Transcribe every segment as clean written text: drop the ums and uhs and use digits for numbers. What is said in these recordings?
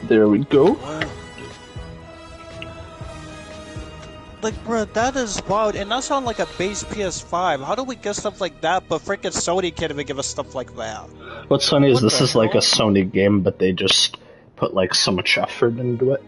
There we go. Like, bro, that is wild, and that's on like a base PS5. How do we get stuff like that, but freaking Sony can't even give us stuff like that? What's funny is What this the is like a hell? Sony game, but they just put like so much effort into it.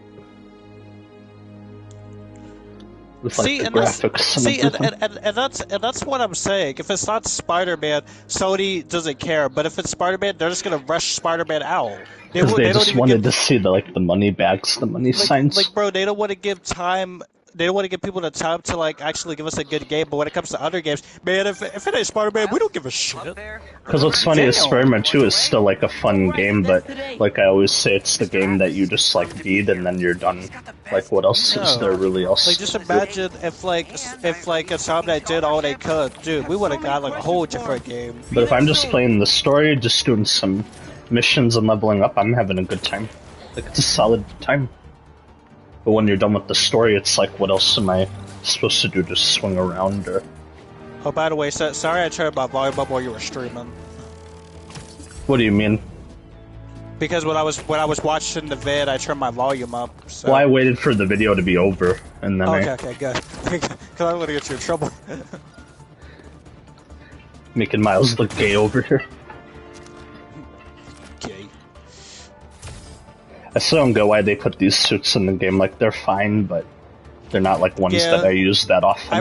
With like See, the and that's graphics and see, everything. and that's what I'm saying. If it's not Spider-Man, Sony doesn't care. But if it's Spider-Man, they're just gonna rush Spider-Man out. Because they They don't just even wanted give to see the like the money bags, the money signs. bro, they don't want to give time. They don't want to give people the time to like actually give us a good game. But when it comes to other games, man, if it ain't Spider-Man, we don't give a shit. Because what's funny is Damn. Spider-Man 2 is still like a fun game, but like I always say, it's the game that you just like beat and then you're done. Like what else is there really else? Like, just to do? imagine if Insomniac did all they could, dude. We would have got like a whole different game. But if I'm just playing the story, just doing some missions and leveling up, I'm having a good time. Like it's a solid time. But when you're done with the story, it's like, what else am I supposed to do? Just swing around or? Oh, by the way, sorry I turned my volume up while you were streaming. What do you mean? Because when I was watching the vid, I turned my volume up. So. Well, I waited for the video to be over, and then Okay, good. Because I don't want to get you in trouble. making Miles look gay over here. Okay. I still don't get why they put these suits in the game. Like they're fine, but they're not like ones that I use that often.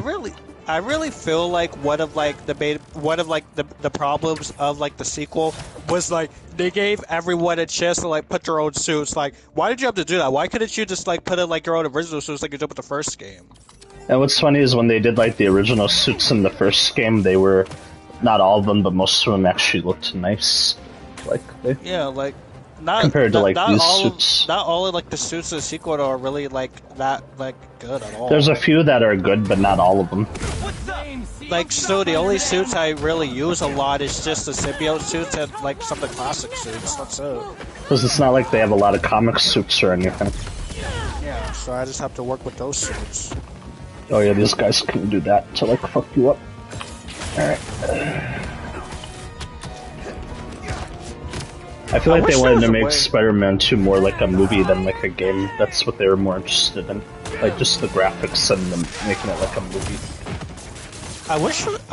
I really feel like one of the problems of like the sequel was like they gave everyone a chance to like put their own suits. Like, why did you have to do that? Why couldn't you just like put in like your own original suits like you did with the first game? And what's funny is when they did like the original suits in the first game, they were not all of them, but most of them actually looked nice. Like they not compared to like these all suits. Not all of like the suits in the sequel are really like that like good at all. There's a few that are good, but not all of them. Like, so the only suits I really use a lot is just the symbiote suits and like some of the classic suits. That's it. Because it's not like they have a lot of comic suits or anything. Yeah, so I just have to work with those suits. Oh yeah, these guys can do that to like fuck you up. Alright. I feel like they wanted to make Spider-Man 2 more like a movie than like a game. That's what they were more interested in. Like just the graphics and them making it like a movie. I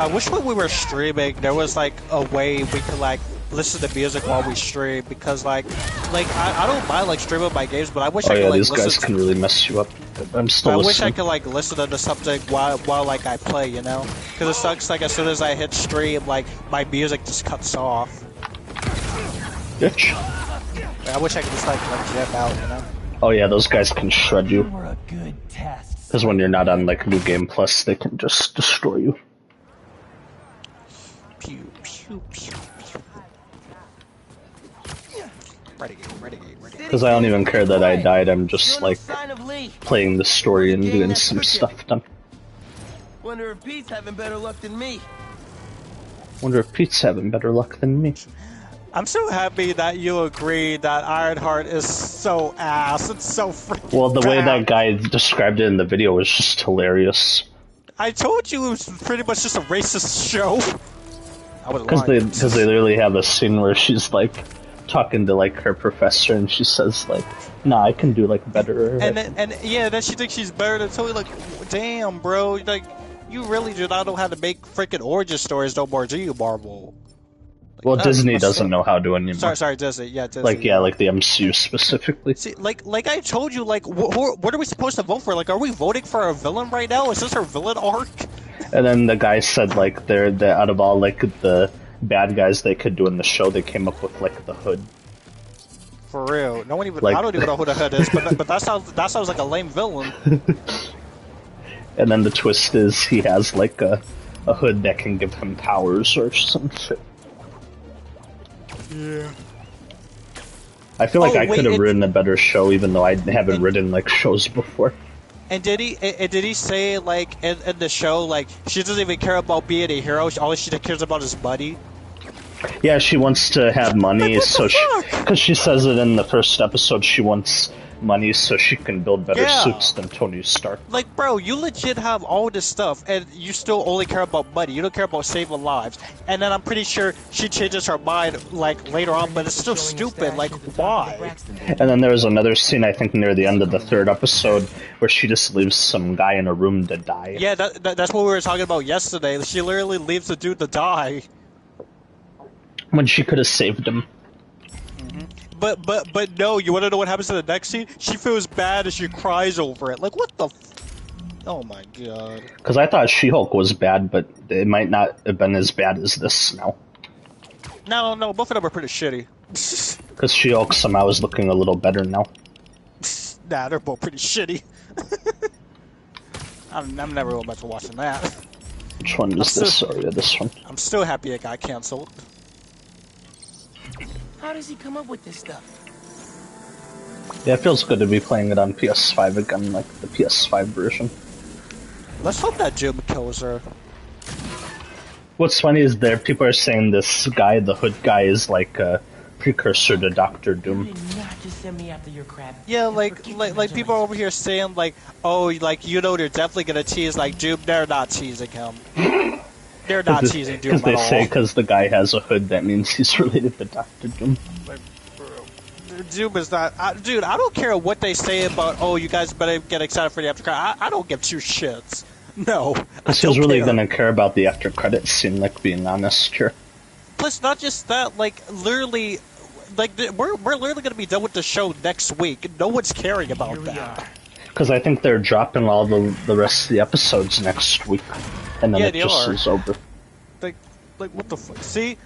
wish when we were streaming there was like a way we could like listen to music while we stream, because like I don't mind like streaming my games, but I wish I could like these listen guys can really mess you up. I'm still I wish listening. I could like listen to something while like I play, you know? Because it sucks like as soon as I hit stream, like my music just cuts off. Bitch. I wish I could just like jump out, you know? Oh yeah, those guys can shred you. We're a good test. Because when you're not on like New Game Plus, they can just destroy you. Pew pew pew pew. Renegade. Because I don't even care that I died, I'm just like Sign of Lee. playing the story and doing some stuff done. Wonder if Pete's having better luck than me. Wonder if Pete's having better luck than me. I'm so happy that you agree that Ironheart is so ass. It's so freaking Well, the way bad. that guy described it in the video was just hilarious. I told you it was pretty much just a racist show. I was Because lying. they literally have a scene where she's like talking to like her professor and she says like, nah, I can do like better. And then she thinks she's better than Totally. Like, damn, bro, like you really do not know how to make freaking origin stories no more, do you, Marvel? Like, Well, Disney must doesn't suck. know how to anymore. Sorry, Disney. Yeah, Disney. Like, yeah, like the MCU specifically. See, like I told you, like, what are we supposed to vote for? Like, are we voting for a villain right now? Is this our villain arc? And then the guy said like they're out of all like the bad guys they could do in the show, they came up with like the Hood. For real, no one even. Like- I don't even know who the Hood is, but that sounds like a lame villain. And then the twist is he has like a hood that can give him powers or some shit. Yeah. I feel like Oh, I wait, could have it- written a better show, even though I haven't written like shows before. And did he say like in the show like she doesn't even care about being a hero? All she cares about is money. Yeah, she wants to have money, Like, what so the fuck? because she says it in the first episode, she wants money so she can build better Yeah. suits than Tony Stark. Like, bro, you legit have all this stuff, and you still only care about money. You don't care about saving lives. And then I'm pretty sure she changes her mind, like, later on, but it's still stupid. Like, why? And then there was another scene, I think, near the end of the third episode, where she just leaves some guy in a room to die. Yeah, that's what we were talking about yesterday. She literally leaves the dude to die. When she could have saved him. But no, you want to know what happens in the next scene? She feels bad and she cries over it. Like, what the oh my god. Because I thought She-Hulk was bad, but it might not have been as bad as this now. No, both of them are pretty shitty. Because She-Hulk somehow is looking a little better now. Nah, they're both pretty shitty. I'm never going back to watching that. Which one is this? Oh, yeah, this one. I'm still happy it got canceled. How does he come up with this stuff? Yeah, it feels good to be playing it on PS5 again, like the PS5 version. Let's hope that Jim kills her. What's funny is people are saying this guy, the Hood guy, is like a precursor to Doctor You Doom. did not just send me after your crap. Yeah, and like forget like my people joints. over here saying like, oh, like you know they're definitely gonna tease like Doom. They're not teasing him. They're not teasing Doom Because they at all. say because the guy has a hood, that means he's related to Doctor Doom. Doom is not, dude. I don't care what they say about. Oh, you guys better get excited for the after credit. I don't give two shits. No, I Because he was don't really care. gonna care about the after credits scene, like being honest here. Plus, not just that. Like literally, like we're literally gonna be done with the show next week. No one's caring about Here we that. are. Because I think they're dropping all the rest of the episodes next week, and then Yeah, it they just are. is over. Like what the fuck? See,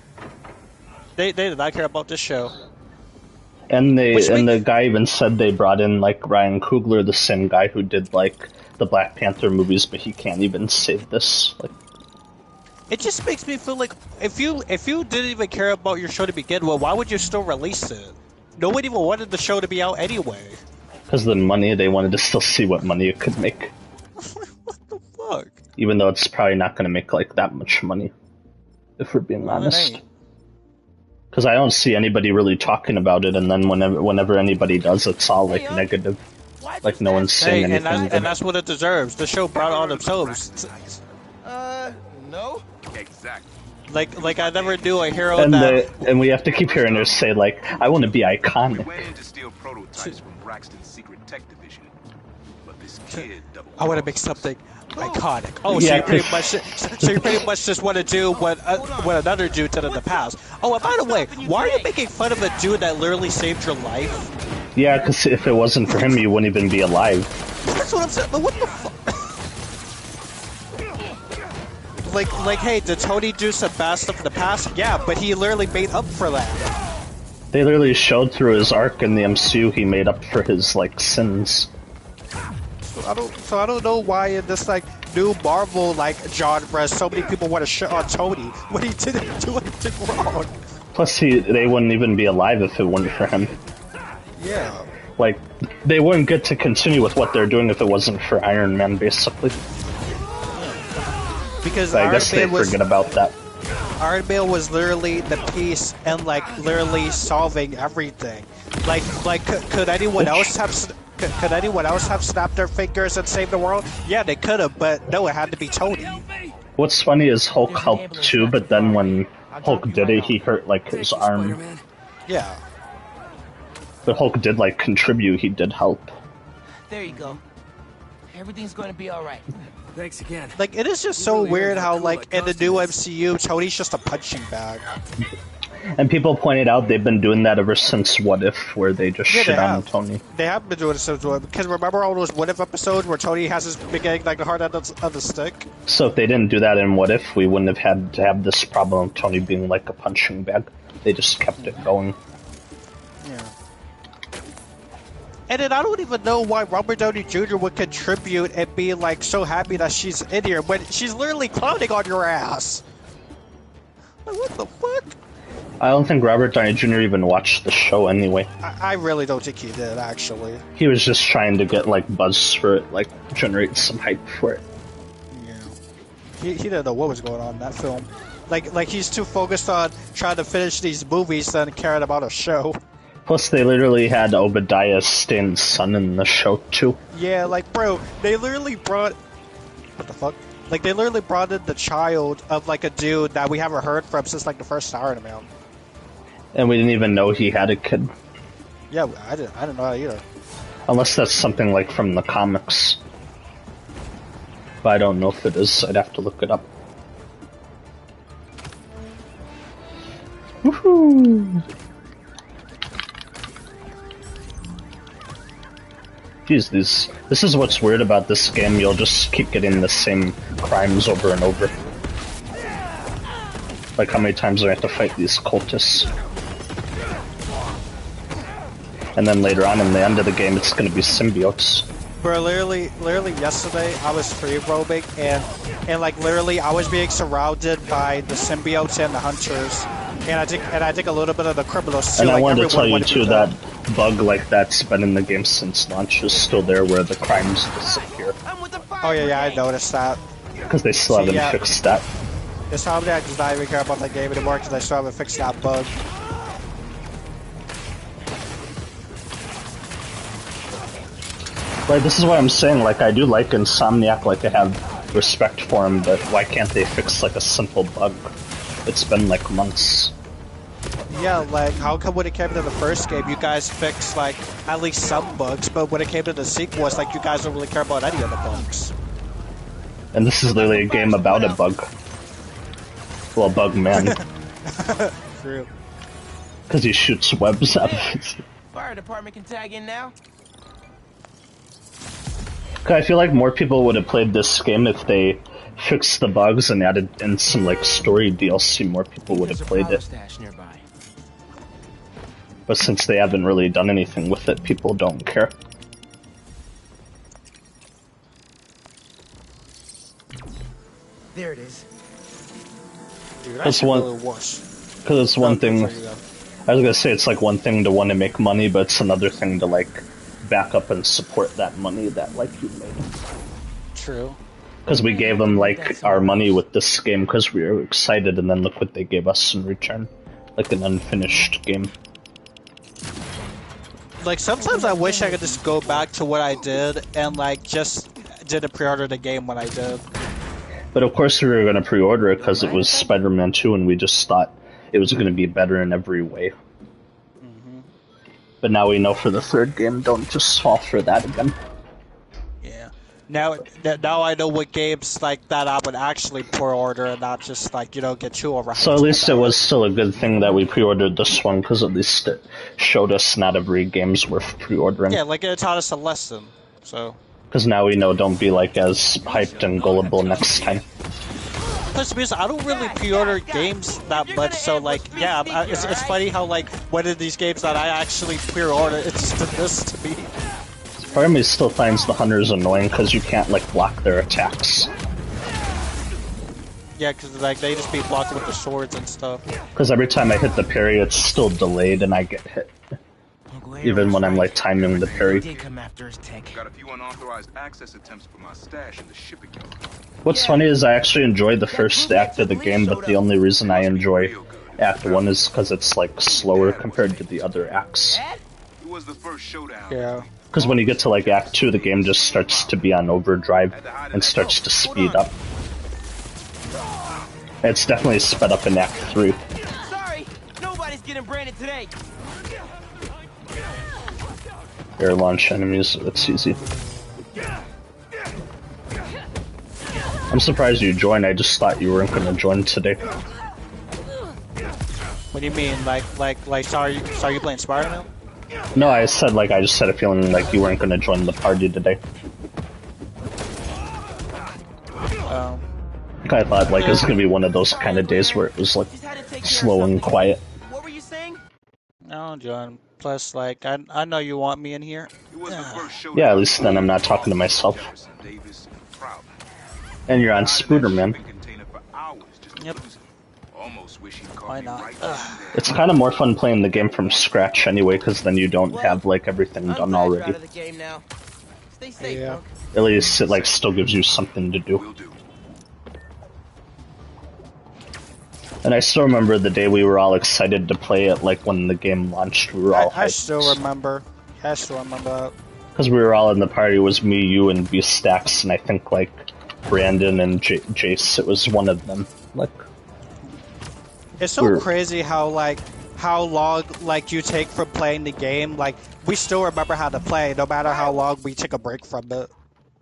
they did not care about this show. And Which the week? guy even said they brought in like Ryan Coogler, the same guy who did like the Black Panther movies, but he can't even save this. Like, It just makes me feel like if you didn't even care about your show to begin with, why would you still release it? No one even wanted the show to be out anyway. because the money, they wanted to still see what money it could make, What the fuck? even though it's probably not going to make like that much money, if we're being honest. ain't. Because I don't see anybody really talking about it, and then whenever anybody does, it's all like negative. Why Like no one's Hey, saying and anything. that's what it deserves. The show brought it on themselves. No? Exactly. Like I never knew a hero And that. and we have to keep hearing her say like, "I want to be We iconic." went in to steal prototypes from Braxton's secret tech division. But this kid double I want to make something iconic. Oh, Yeah, so you pretty 'cause- much, so you pretty much just want to do what another dude did in the past. Oh, and by the way, why are you making fun of a dude that literally saved your life? Yeah, because if it wasn't for him, you wouldn't even be alive. That's what I'm saying. But what the fuck? Like, hey, did Tony do some bad stuff in the past? Yeah, but he literally made up for that. They literally showed through his arc in the MCU he made up for his like sins. So I don't know why in this like new Marvel like genre so many people want to shit on Tony when he didn't do anything wrong. Plus, they wouldn't even be alive if it weren't for him. Yeah. Like, they wouldn't get to continue with what they're doing if it wasn't for Iron Man, basically. Because So I guess they forget about that. Iron Man was literally the piece and like literally solving everything. Like could anyone else have could anyone else have snapped their fingers and saved the world? Yeah, they could have, but no, it had to be Tony. What's funny is Hulk helped too, but then when Hulk did it, he hurt like his arm. Yeah. But Hulk did like contribute. He did help. There you go. Everything's gonna be alright. Thanks again. Like it is just so weird how like in the new MCU, Tony's just a punching bag. And people pointed out they've been doing that ever since What If, where they just Yeah, they shit on have. Tony. They have been doing it since because remember all those What If episodes where Tony has his beginning like the hard end of the stick? So if they didn't do that in What If, we wouldn't have had to have this problem of Tony being like a punching bag. They just kept it going. Yeah. And then I don't even know why Robert Downey Jr. would contribute and be like so happy that she's in here when she's literally clowning on your ass. Like, what the fuck? I don't think Robert Downey Jr. even watched the show anyway. I really don't think he did actually. He was just trying to get like buzz for it, like generate some hype for it. Yeah. He didn't know what was going on in that film. Like he's too focused on trying to finish these movies than caring about a show. Plus, they literally had Obadiah Stane's son in the show too. Yeah, like, bro, they literally brought... What the fuck? Like, they literally brought in the child of, like, a dude that we haven't heard from since, like, the first Iron Man. And we didn't even know he had a kid. Yeah, I didn't know that either. Unless that's something like from the comics. But I don't know if it is. I'd have to look it up. Woohoo! Jeez, this is what's weird about this game. You'll just keep getting the same crimes over and over. Like how many times do I have to fight these cultists? And then later on in the end of the game, it's gonna be symbiotes. Bro, literally yesterday I was free roaming and like literally I was being surrounded by the symbiotes and the hunters, and I think a little bit of the criminals too. And like, I wanted to tell you wanted too be that bug like that's been in the game since launch is still there, where the crimes disappear I'm with the fire Oh yeah, I brigade. noticed that. because they still See, haven't yeah. fixed that. Insomniac does not even care about that game anymore because I still haven't fixed that bug. Like, this is what I'm saying, like, I do like Insomniac, like, I have respect for him, but why can't they fix, like, a simple bug? It's been, like, months. Yeah, like, how come when it came to the first game, you guys fixed, like, at least some bugs, but when it came to the sequel, it's like you guys don't really care about any of the bugs. And this is literally a game about a bug. Well, a bug man. True. Because he shoots webs out of it. Fire department can tag in now. I feel like more people would have played this game if they fixed the bugs and added in some, like, story DLC. More people would have There's a played power it. stash nearby. But since they haven't really done anything with it, people don't care. There it is. Dude, That's that's one- really worse. Because it's one thing... Good for you, though. I was gonna say it's like one thing to want to make money, but it's another thing to, like, back up and support that money that, like, you made. True. Because we gave them, like, our money with this game because we were excited, and then look what they gave us in return. Like an unfinished game. Like, sometimes I wish I could just go back to what I did and, like, just didn't pre-order the game when I did. But of course we were gonna pre-order it because it was Spider-Man 2, and we just thought it was gonna be better in every way. But now we know for the third game, don't just fall for that again. Yeah. Now I know what games like that I would actually pre-order and not just, like, you know, get too around. So at least it was still a good thing that we pre-ordered this one, because at least it showed us not every game's worth pre-ordering. Yeah, like, it taught us a lesson, so... Because now we know don't be, like, as hyped and gullible next time. Plus, because I don't really pre-order games that much, so, like, yeah, it's funny how, like, one of these games that I actually pre-order, it's just this to me. Part of me still finds the hunters annoying because you can't, like, block their attacks. Yeah, because, like, they just be blocked with the swords and stuff. Because every time I hit the parry, it's still delayed and I get hit. Even when I'm, like, timing the They parry. did come after his tech. Got a few unauthorized access attempts for my stash in the shipping yard. What's funny is I actually enjoyed the first act of the game, but the only reason I enjoy Act 1 is because it's, like, slower compared to the other acts. Dad? It was the first showdown. Yeah. Because when you get to, like, Act 2, the game just starts to be on overdrive and starts to speed up. It's definitely sped up in Act 3. Sorry, nobody's getting branded today. Air launch enemies, it's easy. I'm surprised you joined, I just thought you weren't gonna join today. What do you mean? Like, sorry you playing Spider-Man? No, I said, like, I just had a feeling like you weren't gonna join the party today. I thought, like, it was gonna be one of those kind of days where it was, like, Just had to take care of slow and something. quiet. What were you saying? No, John. Plus, like, I know you want me in here. It was the first showdown. Yeah, at least then I'm not talking to myself. Jefferson Davis and Prowler. And you're on Spooder, man. Shipping container for hours just to Yep. lose it. Almost wish he'd caught Why me not? right Ugh. then. It's kind of more fun playing the game from scratch anyway, because then you don't have, like, everything I'm done glad you're already. out of the game now. Stay safe, Yeah. punk. At least it, like, still gives you something to do. Will do. And I still remember the day we were all excited to play it, like when the game launched. We were all I hyped. still remember. I still remember that. Because we were all in the party. It was me, you, and B-Stacks, and I think like Brandon and Jace. It was one of them. Like, it's so crazy how long like you take from playing the game. Like we still remember how to play, no matter how long we take a break from it.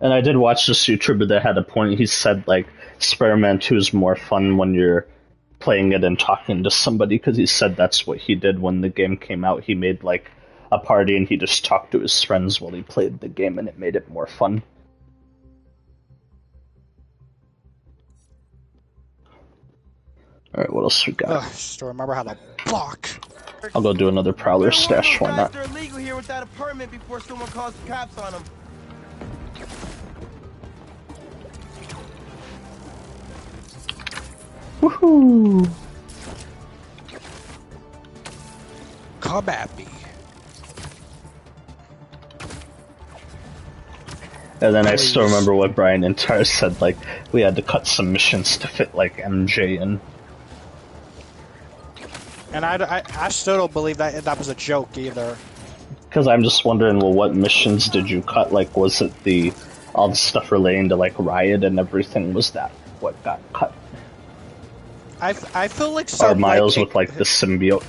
And I did watch this YouTuber that had a point. He said like Spider-Man 2 is more fun when you're playing it and talking to somebody, because he said that's what he did when the game came out. He made like a party and he just talked to his friends while he played the game, and it made it more fun. Alright, what else we got? Ugh, still remember how to block. I'll go do another Prowler stash, why not? They're illegal here without a permit before someone calls the cops on them. Woohoo! Come at me. And then I still remember what Brian and Tar said, like, we had to cut some missions to fit, like, MJ in. And I still don't believe that was a joke either. Because I'm just wondering, well, what missions did you cut? Like, was it all the stuff relating to, like, Riot and everything? Was that what got cut? I feel like some... Or Miles with, like, the symbiote?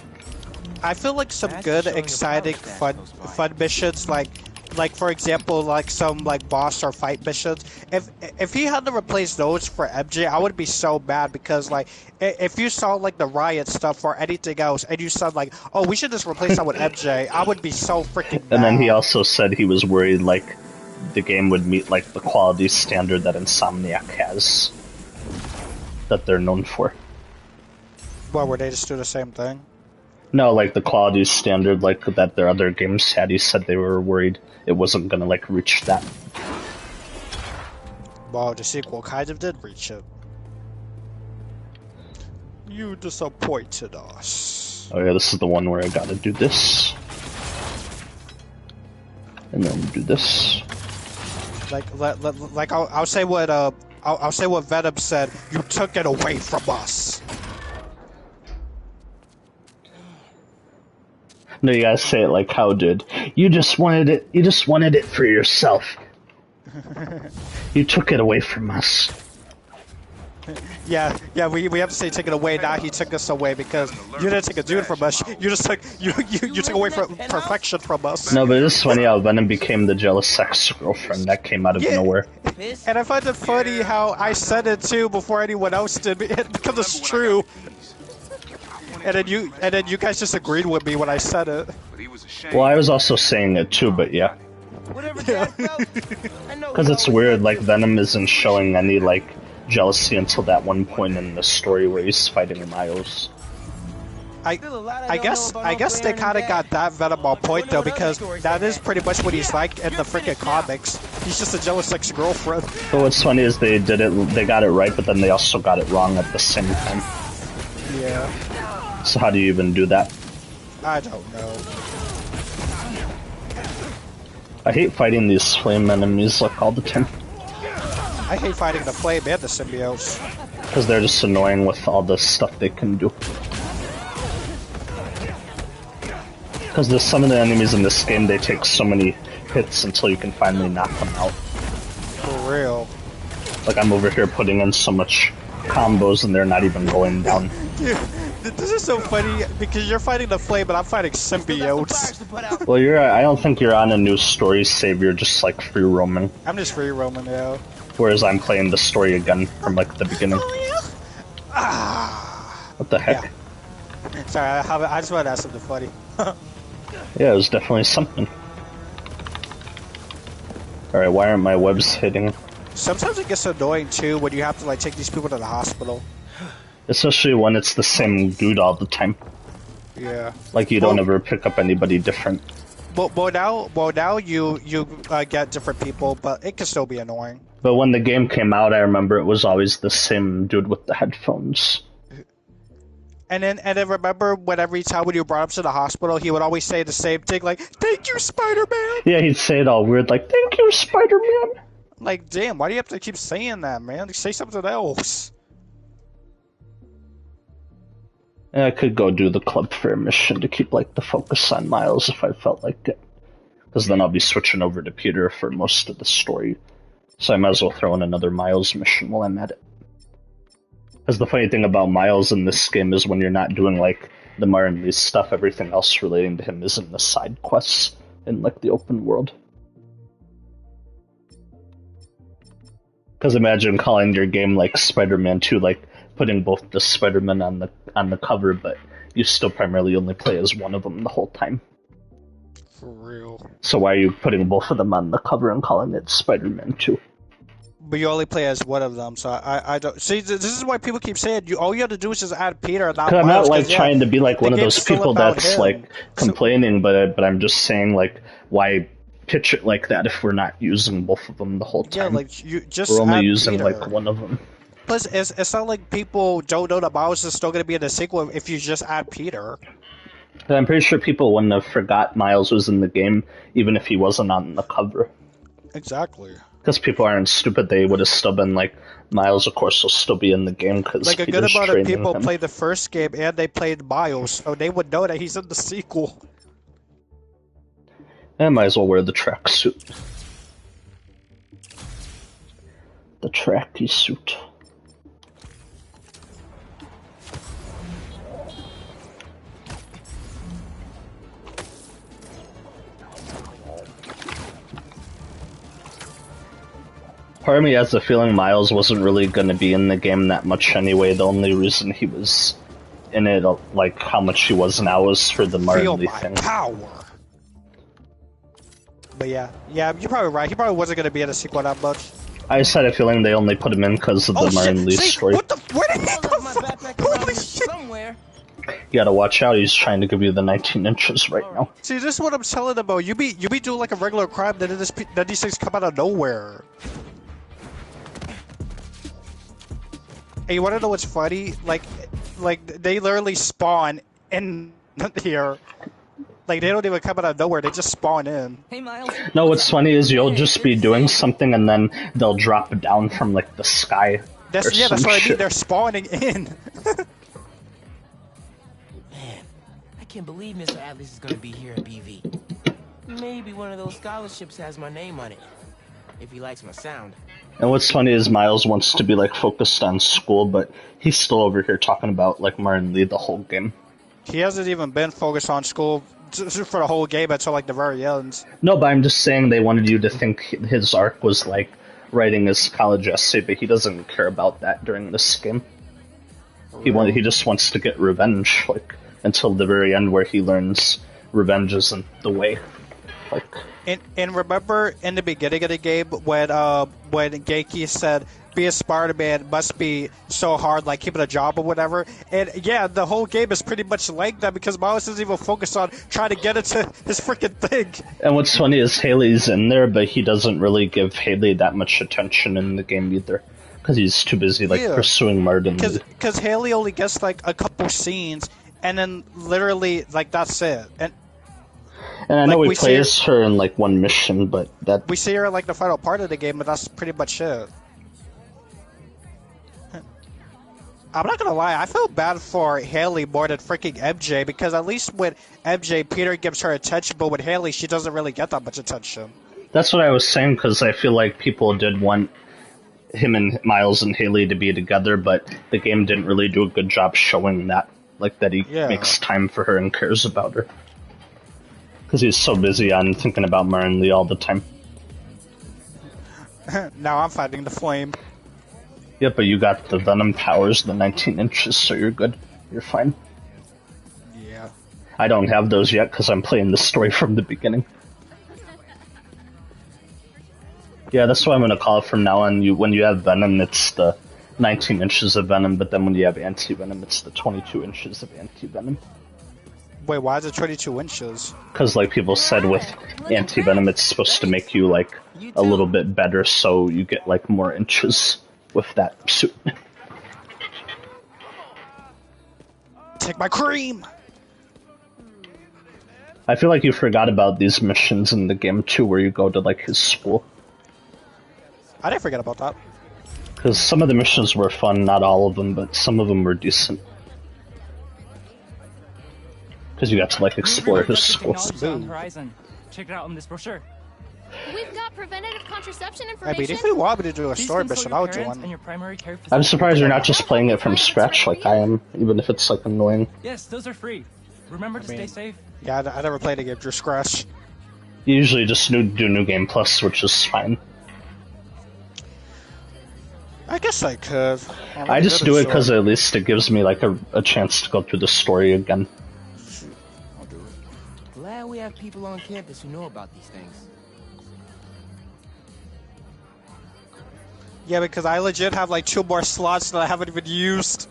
I feel like some good, exciting, fun missions, like for example, like some like boss or fight missions. If he had to replace those for MJ, I would be so mad, because like if you saw like the Riot stuff or anything else, and you said like, oh, we should just replace that with MJ, I would be so freaking mad. And then he also said he was worried like the game would meet like the quality standard that Insomniac has, that they're known for. Well, were they just do the same thing? No, like the quality standard like that their other games had. He said they were worried it wasn't gonna like reach that. Well, the sequel kind of did reach it. You disappointed us. Oh yeah, this is the one where I gotta do this. And then do this. Like I'll say what I'll say what Venom said. You took it away from us. No, you gotta say it like how did. You just wanted it for yourself. You took it away from us. Yeah, we have to say take it away. Now he took us away, because you didn't take a dude from us. You just took you took away from perfection from us. No, but it's funny how Venom became the jealous sex girlfriend that came out of nowhere. And I find it funny how I said it too before anyone else did, because it's true. And then you guys just agreed with me when I said it. Well, I was also saying it too, but yeah. Because it's weird, like Venom isn't showing any like jealousy until that one point in the story where he's fighting Miles. I guess they kind of got that Venom on point though, because that is pretty much what he's like in the freaking comics. He's just a jealous ex-girlfriend. But what's funny is they got it right, but then they also got it wrong at the same time. Yeah. So how do you even do that? I don't know. I hate fighting these flame enemies like all the time. I hate fighting the flame and the symbiotes. Because they're just annoying with all the stuff they can do. Because there's some of the enemies in this game, they take so many hits until you can finally knock them out. For real. Like I'm over here putting in so much combos and they're not even going down. Dude, this is so funny because you're fighting the flame, but I'm fighting symbiotes. Well, I don't think you're on a new story save. You're just like free roaming. I'm just free roaming, yeah. Whereas I'm playing the story again from like the beginning. Oh, yeah. What the heck? Yeah. Sorry, I just wanted to ask something funny. Yeah, it was definitely something. Alright, why aren't my webs hitting? Sometimes it gets annoying too when you have to like take these people to the hospital. Especially when it's the same dude all the time. Yeah. Like you don't ever pick up anybody different. Well now you get different people, but it can still be annoying. But when the game came out, I remember it was always the same dude with the headphones. And then remember when every time when you brought him to the hospital, he would always say the same thing, like, "Thank you, Spider-Man." Yeah, he'd say it all weird, like, "Thank you, Spider-Man." Like, damn, why do you have to keep saying that, man? Say something else. I could go do the Club Fair mission to keep like the focus on Miles if I felt like it. Because then I'll be switching over to Peter for most of the story. So I might as well throw in another Miles mission while I'm at it. Because the funny thing about Miles in this game is when you're not doing like the Martin Lee stuff, everything else relating to him is in the side quests in like the open world. Because imagine calling your game like Spider-Man 2, like putting both the Spider-Man on the cover, but you still primarily only play as one of them the whole time. For real. So why are you putting both of them on the cover and calling it Spider-Man 2? But you only play as one of them, so I don't see. This is why people keep saying all you have to do is just add Peter. Not I'm not Miles, like trying to be like one of those still people about that's him. like complaining, but I'm just saying like why pitch it like that if we're not using both of them the whole time? Yeah, like you just we're only add using Peter. like one of them. Plus, it's not like people don't know that Miles is still going to be in the sequel if you just add Peter. I'm pretty sure people wouldn't have forgot Miles was in the game even if he wasn't on the cover. Exactly. Because people aren't stupid, they would have still been like, Miles, of course, will still be in the game because Like a good Peter's amount of training people him. played the first game and they played Miles, so they would know that he's in the sequel. I might as well wear the tracksuit. The tracky suit. Part of me has the feeling Miles wasn't really going to be in the game that much anyway. The only reason he was in it, like how much he was now, was for the Martin Feel Lee my thing. power. But yeah, you're probably right. He probably wasn't going to be in the sequel that much. I just had a feeling they only put him in because of the Martin Lee See, story. what the? Where did he I come left my from? backpack around Holy here shit! somewhere. You gotta watch out, he's trying to give you the 19 inches right now. See, this is what I'm telling about. You be doing like a regular crime, then these things come out of nowhere. Hey, you wanna know what's funny? Like they literally spawn in here. Like they don't even come out of nowhere. They just spawn in. Hey, Miles. No, what's funny is you'll just be doing something and then they'll drop down from like the sky. That's or that's some what I mean. shit. They're spawning in. Man, I can't believe Mr. Atlas is gonna be here at BV. Maybe one of those scholarships has my name on it. If he likes my sound. And what's funny is Miles wants to be like focused on school, but he's still over here talking about like Martin Lee the whole game. He hasn't even been focused on school for the whole game until like the very end. No, but I'm just saying they wanted you to think his arc was like writing his college essay, but he doesn't care about that during this game. He just wants to get revenge, like until the very end where he learns revenge isn't the way. Like, And remember in the beginning of the game when Genki said, "Be a Spider-Man must be so hard, like keeping a job or whatever." And yeah, the whole game is pretty much like that because Miles isn't even focused on trying to get into his freaking thing. and what's funny is Haley's in there, but he doesn't really give Haley that much attention in the game either, because he's too busy like Yeah. pursuing Martin Lee. Because Haley only gets like a couple scenes, and then literally like that's it. And I know like, we we play see- as her in like one mission, but that We see her in like the final part of the game, but that's pretty much it. I'm not gonna lie, I feel bad for Haley more than freaking MJ because at least with MJ, Peter gives her attention, but with Haley, she doesn't really get that much attention. that's what I was saying, because I feel like people did want him and Miles and Haley to be together, but the game didn't really do a good job showing that, like that he Yeah. makes time for her and cares about her. Because he's so busy on thinking about Martin Lee all the time. Now I'm fighting the flame. Yeah, but you got the Venom powers, the 19 inches, so you're good. You're fine. Yeah. I don't have those yet because I'm playing the story from the beginning. Yeah, that's what I'm going to call it from now on. When you have Venom, it's the 19 inches of Venom, but then when you have Anti-Venom, it's the 22 inches of Anti-Venom. Wait, why is it 22 inches? Because, like people said, with Anti-Venom, it's supposed to make you, like, a little bit better, so you get, like, more inches with that suit. Take my cream! I feel like you forgot about these missions in the game, too, where you go to, like, his school. I didn't forget about that. Because some of the missions were fun, not all of them, but some of them were decent. Because you got to like explore his school. Technology on the horizon. Check it out on this brochure. We've got preventative contraception I information. mean, if you want me to do a Please story consult mission, your I would do parents one. and your primary care I'm physician. surprised you're not just playing it from scratch like I am, even if it's like annoying. Yes, those are free. Remember to stay mean- safe. Yeah, I never played a game through scratch. You usually just do New Game Plus, which is fine. I guess I could. I just do it because at least it gives me like a chance to go through the story again. I'll do it. Glad we have people on campus who know about these things. Yeah, because I legit have like 2 more slots that I haven't even used.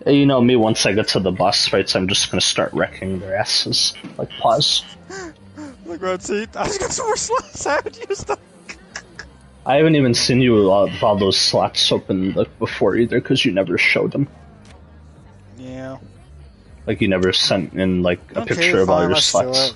You know me, once I get to the boss fights, I'm just gonna start wrecking their asses. Like, pause. Look, see, I just got 2 more slots. I haven't used them. I haven't even seen you with all those slots open like, before either, because you never showed them. Yeah. Like, you never sent in like a Okay, picture of all fine, your let's do slots. it.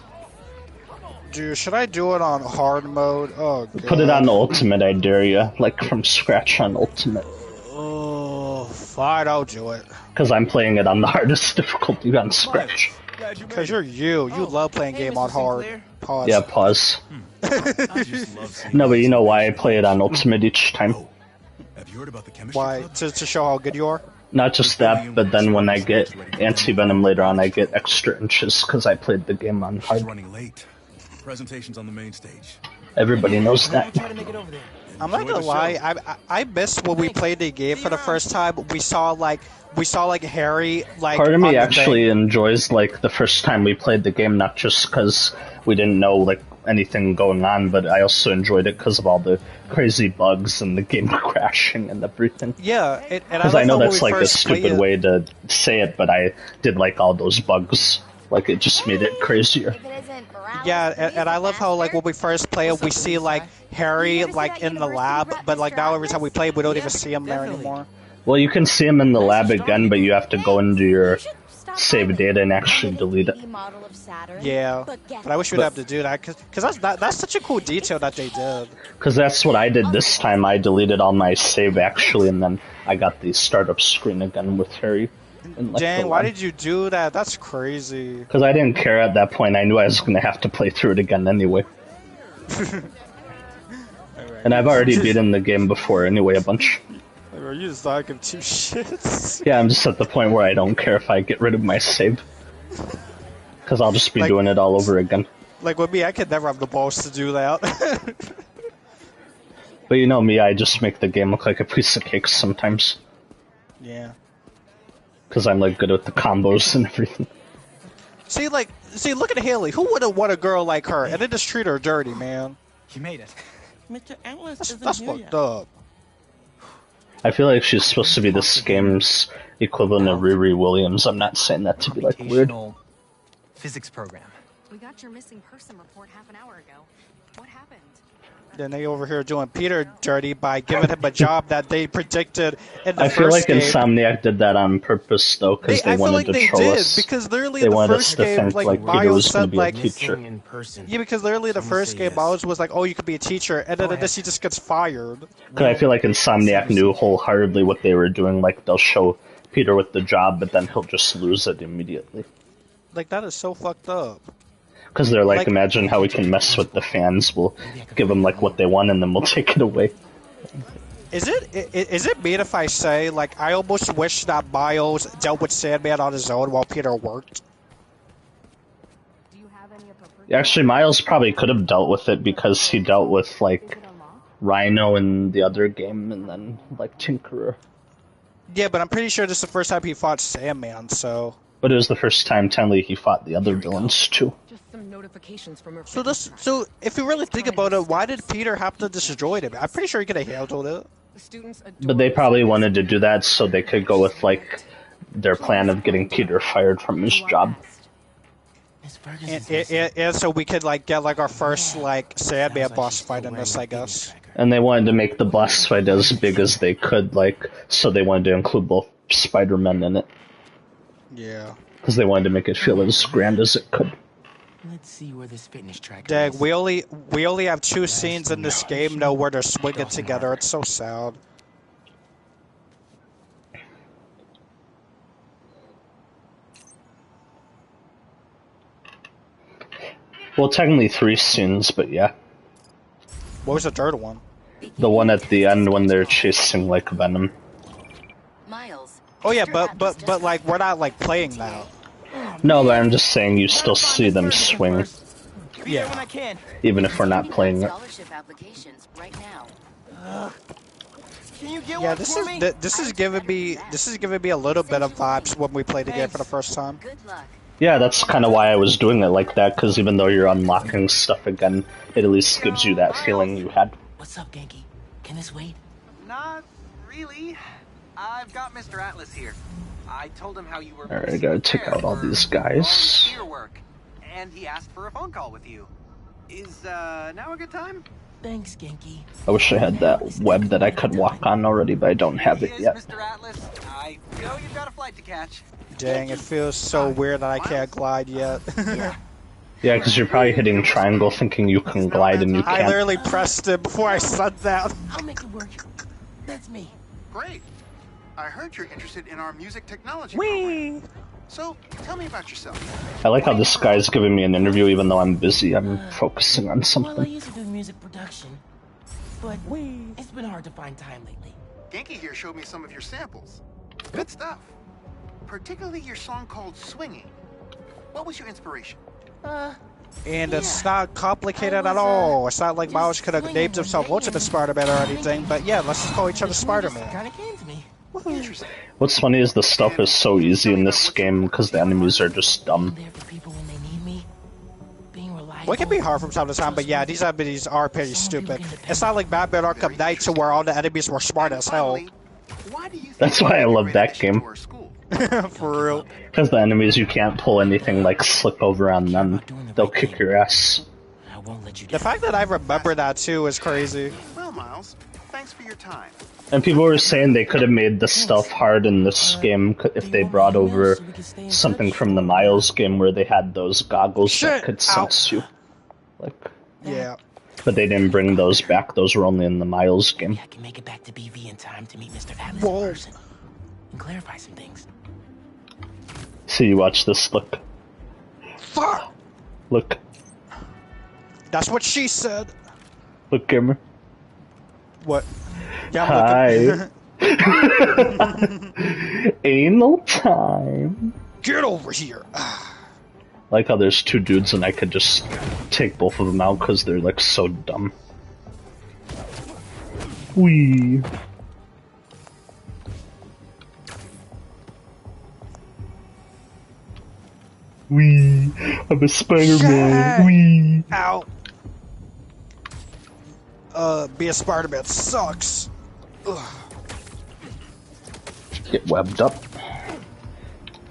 Dude, should I do it on hard mode? Oh, God. Put it on ultimate, I dare ya. Like, from scratch on ultimate. Oh, fine, I'll do it. Because I'm playing it on the hardest difficulty on scratch. Because you're you. You love playing hey, game Mr. on hard. Sinclair. Pause. Yeah, pause. I just love seeing No, but you know why I play it on ultimate each time? Have you heard about the chemistry Why? club? To show how good you are? Not just that, but then when I get anti-venom later on, I get extra inches because I played the game on She's hard. running late. Presentations on the main stage. Everybody knows We'll that. try to make it over there. I'm not Enjoy gonna the lie. show. I missed when we played the game for the first time. We saw like Harry like. Part of on me the actually thing. enjoys like the first time we played the game, not just because we didn't know like anything going on, but I also enjoyed it because of all the crazy bugs and the game crashing and everything. Yeah, and I Because love I know how when that's we like a first played stupid it- way to say it, but I did like all those bugs. Like it just made it crazier. If it isn't Morales, Yeah, the and I love how like when music we first play it, we see like Harry You ever see like that in the University lab, rep, but like Mr. now every time we Atlas? play, we don't Yeah, even see him there definitely. anymore. Well, you can see them in the lab again, but you have to go into your You should stop save by data and the actually delete it. 3D model of Saturn. Yeah, guess but I wish we'd But- have to do that because that's such a cool detail that they did. Because that's what I did this time. I deleted all my save actually, and then I got the startup screen again with Harry. Dang, why did you do that? That's crazy. Because I didn't care at that point. I knew I was going to have to play through it again anyway. And I've already beaten the game before anyway a bunch. Bro, you just thought I give 2 shits. Yeah, I'm just at the point where I don't care if I get rid of my save. Because I'll just be Like- doing it all over again. Like with me, I could never have the balls to do that. But you know me, I just make the game look like a piece of cake sometimes. Yeah. Because I'm like good with the combos and everything. See, look at Haley. Who would have want a girl like her? And then just treat her dirty, man. You made it. Mr. Atlas isn't That's here fucked yet. up. I feel like she's supposed to be this game's equivalent of Riri Williams. I'm not saying that to be like weird. Computational physics program. We got your missing person report half an hour ago. What happened? Then they over here doing Peter dirty by giving him a job that they predicted in the I feel like first game. Insomniac did that on purpose though, because they I feel wanted like to they show did us. because literally They in the wanted us first to game, think like like Peter Miles was going to said be a like teacher. Missing in person. yeah, because literally the Someone first say game yes. Miles was like, oh, you could be a teacher, and then Go in this he just gets fired. Because I feel like Insomniac knew wholeheartedly what they were doing. Like they'll show Peter with the job, but then he'll just lose it immediately. Like that is so fucked up. Because they're like, Like- imagine how we can mess with the fans. We'll give them like what they want, and then we'll take it away. Is it mean if I say like I almost wish that Miles dealt with Sandman on his own while Peter worked? Do you have any of her Actually, Miles probably could have dealt with it because he dealt with like Rhino in the other game, and then like Tinkerer. Yeah, but I'm pretty sure this is the first time he fought Sandman, so. But it was the first time Tenley he fought the other villains too. Just some notifications from her. So if you really think about it, why did Peter have to destroy him? I'm pretty sure he could have handled it. The students But they probably wanted to do that so they could go with like their plan of getting Peter fired from his job. Miss Ferguson's And so we could like get like our first like Sandman boss fight in this, I guess. And they wanted to make the boss fight as big as they could, like so they wanted to include both Spider-Men in it Yeah. because they wanted to make it feel as grand as it could. Let's see where this fitness tracker Dag, is. we only have 2 scenes in this game now where they're swinging together. It's so sad. Well, technically 3 scenes, but yeah. What was the third one? The one at the end when they're chasing like Venom. Miles. Oh yeah, but like we're not like playing now. No, but I'm just saying you still see them swing, Be there when Yeah. I can. even if we're not playing it. Scholarship applications right now. Can you get Yeah, one this for is me? this is giving me a little bit of vibes when we play the game for the first time. Good luck. Yeah, that's kind of why I was doing it like that, because even though you're unlocking stuff again, it at least gives you that feeling you had. What's up, Genki? Can this wait? Not really. I've got Mr. Atlas here. I told him how you were. Alright, I gotta take out all these guys. Volunteer work, and he asked for a phone call with you. Is now a good time? Thanks, Genki. I wish I had that web that I could walk on already, but I don't have it Yes, yet. Mr. Atlas. I know you've got a flight to catch. Dang, it feels so weird that I can't glide yet. Yeah, because you're probably hitting triangle thinking you can glide and you I can't. literally pressed it before I sat down. I'll make it work. That's me. Great. I heard you're interested in our music technology program. So, tell me about yourself. I like how this guy's giving me an interview even though I'm busy. I'm focusing on Well, I something. used to do music production, but it's been hard to find time lately. Genki here showed me some of your samples. Good stuff. Particularly your song called Swinging. What was your inspiration? And it's Yeah. not complicated I at was, all. It's not like just Miles could have swinging named one himself day Ultimate and Spider-Man or anything, but yeah, let's just call each other Spider-Man. Kind of came to me. Interesting. What's funny is the stuff is so easy in this game because the enemies are just I'm dumb. there for people when they need me. Being reliable. Well, it can be hard from time to time, but yeah, these enemies are pretty stupid. It's not like Batman Arkham Knight to where all the enemies were smart as hell. Finally, why do you think That's why I love you're that a great game. addition to our school? For real. Because the enemies, you can't pull anything like slip over on them. They'll kick your ass. I won't let you The down. fact that I remember that too is crazy. Well, Miles, thanks for your time. And people were saying they could have made the stuff hard in this game if they brought over something from the Miles game where they had those goggles Shit! that could sense you. Like, Yeah. but they didn't bring those back. Those were only in the Miles game. I can make it back to BV in time to meet Mr. Atlas Whoa. in person and clarify some things. See, you watch this. Look, Fuck! look, That's what she said. look, gamer. What? Yeah, I'm Hi. Anal time. Get over here. Like how there's 2 dudes and I could just take both of them out because they're like so dumb. Wee. Wee. I'm a Spider-Man. Shit. Wee. Ow. Being Spider-Man sucks. Ugh. Get webbed up.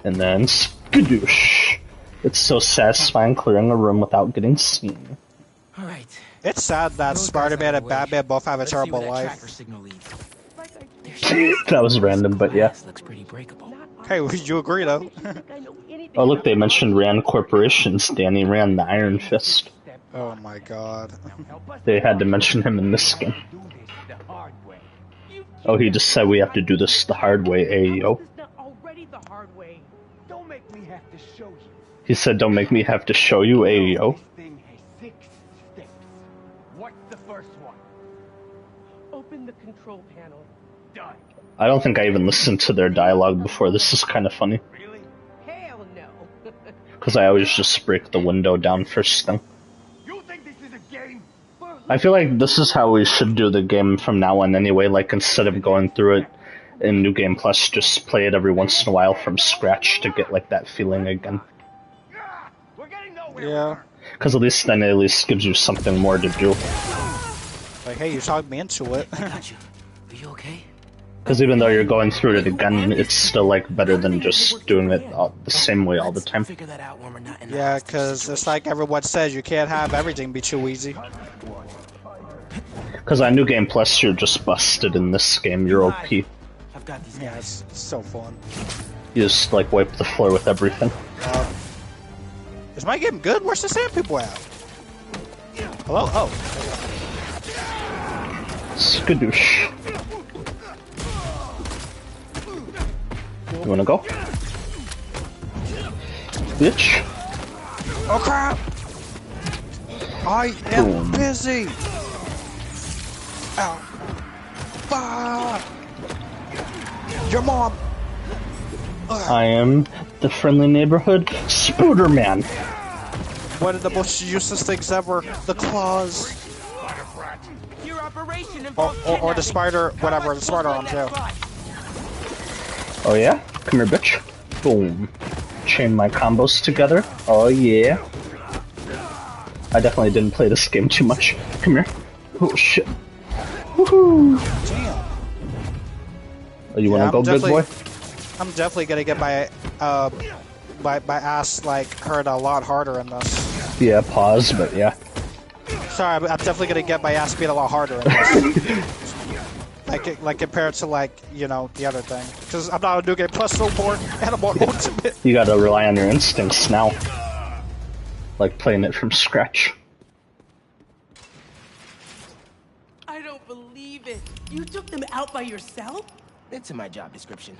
And then skadoosh. It's so satisfying clearing a room without getting seen. All right. It's sad that Those guys Spider-Man out of and the way. Batman both have a Let's see terrible where that life. tracker signal leads. There she is. That was random, but yeah. Glass looks pretty breakable. Hey, would you agree though? Oh look, they mentioned Rand Corporations. Danny Rand, the Iron Fist. Oh my god. They had to mention him in this game. Oh, he just said we have to do this the hard way, Ayo. Already the hard way. Don't make me have to show you. He said, don't make me have to show you, Ayo. This thing has 6 steps. What's the first one? Open the control panel. Done. I don't think I even listened to their dialogue before. This is kind of funny. Really? Hell no. Because I always just break the window down first thing. You think this is a game? I feel like this is how we should do the game from now on anyway. Like, instead of going through it in New Game Plus, just play it every once in a while from scratch to get, like, that feeling again. We're getting nowhere. Yeah. Because at least then it at least gives you something more to do. Like, hey, you talked me into it. I got you. Are you okay? Because even though you're going through it again, it's still, like, better than just doing it the same way all the time. Figure that out when we're not in the Yeah, hostage because it's like everyone says, you can't have everything be too easy. Because on New Game Plus, you're just busted in this game. You're OP. I've got these Yeah, guys. it's so fun. You just, like, wipe the floor with everything. Is my game good? Where's the sand people at? Hello? Oh. Skadoosh. You wanna go? Bitch. Oh crap! I am busy! Ow. Fuck! Your mom! I am the friendly neighborhood Spooderman. One of the most useless things ever. The claws. Your operation Or the spider, whatever, the spider arm too. Oh yeah? Come here, bitch. Boom. Chain my combos together. Oh yeah. I definitely didn't play this game too much. Come here. Oh shit. Woohoo! Damn. Oh, you wanna go, good boy? I'm definitely gonna get my ass like hurt a lot harder in this. Yeah, pause, but yeah. Sorry, I'm definitely gonna get my ass beat a lot harder in this. like compared to like, you know, the other thing. Because I'm not a New Game Plus no more, and I'm on Ultimate. You gotta rely on your instincts now. Like playing it from scratch. I don't believe it. You took them out by yourself? It's in my job description.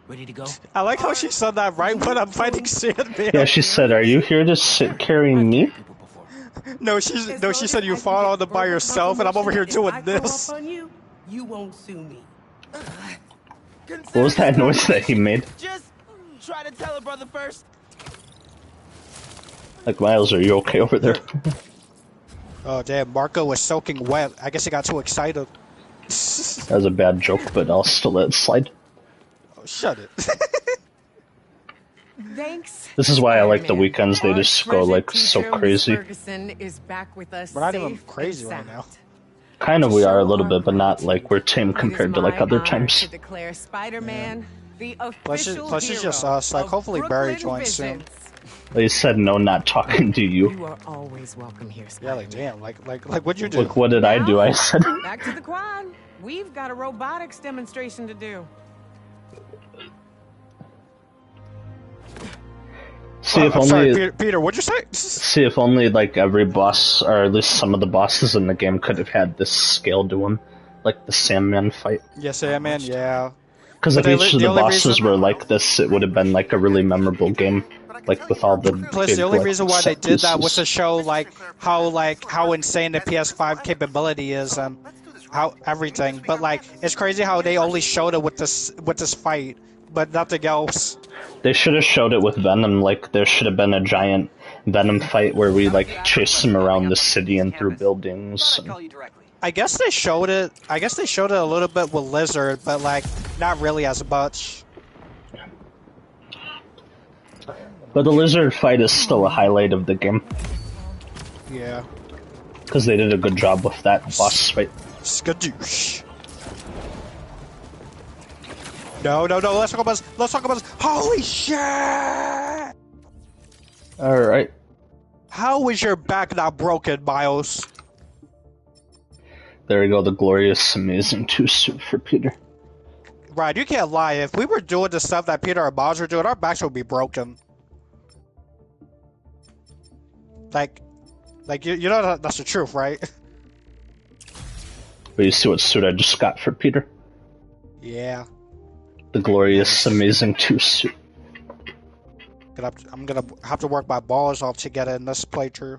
Ready to go? I like how she said that right when I'm fighting Sandman. Yeah, she said, "Are you here to sit carrying me?" No, she said you fought on them by yourself, and I'm over here doing this. You won't sue me. What was that noise that he made? Just try to tell a brother first. Like, Miles, are you okay over there? Oh damn, Marco was soaking wet. I guess he got too excited. That was a bad joke, but I'll still let it slide. Oh, shut it. Thanks. This is why I like the weekends. They just go like so crazy. Ferguson is back with us. We're not even crazy right now. Kind of, we are a little bit, but not like we're tame compared to like other times. To declare Spider-Man the Plus official it's just us. Like, hopefully Barry joins soon. They said no, not talking to you. You are always welcome here, Yeah, like damn, like what'd you do? Look, what did I do? I said. Back to the quad. We've got a robotics demonstration to do. See if I'm only sorry, Peter, what'd you say? See if only like every boss, or at least some of the bosses in the game, could have had this scale to them, like the Sandman fight. Yeah, Sandman, yeah. Because if each of the bosses were like this, it would have been like a really memorable game, like with all the. Plus, big, the only like, reason why they set did that was pieces. to show how insane the PS5 capability is and how everything. But like, it's crazy how they only showed it with this fight, but nothing else. They should have showed it with Venom. Like there should have been a giant Venom fight where we like chase him around the city and through buildings. And... I guess they showed it. I guess they showed it a little bit with Lizard, but like not really as much. But the Lizard fight is still a highlight of the game. Yeah. Because they did a good job with that boss fight. Skadoosh. No, let's talk about this. Let's talk about this. Holy shit! Alright. How is your back not broken, Miles? There we go, the glorious, amazing two-suit for Peter. Right, you can't lie. If we were doing the stuff that Peter and Miles were doing, our backs would be broken. Like you know that's the truth, right? But you see what suit I just got for Peter? Yeah. The glorious, amazing two-suit. I'm gonna have to work my balls off to get in this playthrough.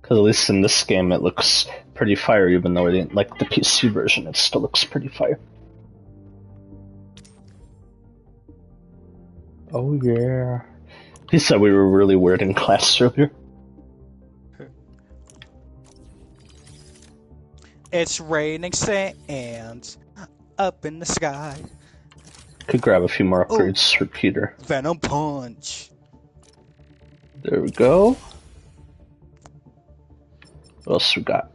Because at least in this game it looks pretty fire, even though it ain't like the PC version, it still looks pretty fire. Oh yeah. He said we were really weird in class earlier. It's raining sand up in the sky. Could grab a few more upgrades for Peter. Venom Punch. There we go. What else we got?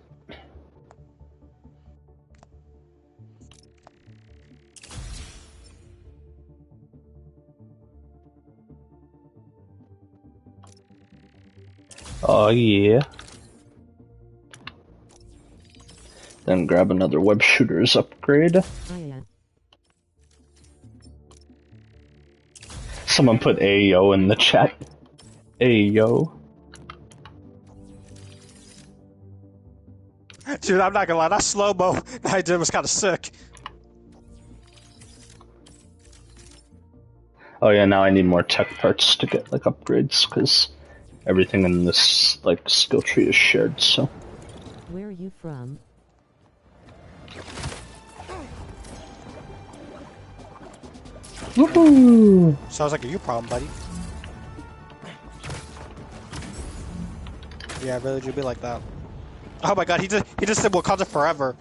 Oh yeah. Then grab another web shooter's upgrade. Someone put Ayo in the chat. Ayo. Dude, I'm not gonna lie, that slow-mo that I did was kinda sick. Oh yeah, now I need more tech parts to get like upgrades, because everything in this like skill tree is shared. So Where are you from? woohoo! Sounds like a you problem, buddy. Yeah, really do be like that. Oh my god, he just said Wakanda forever.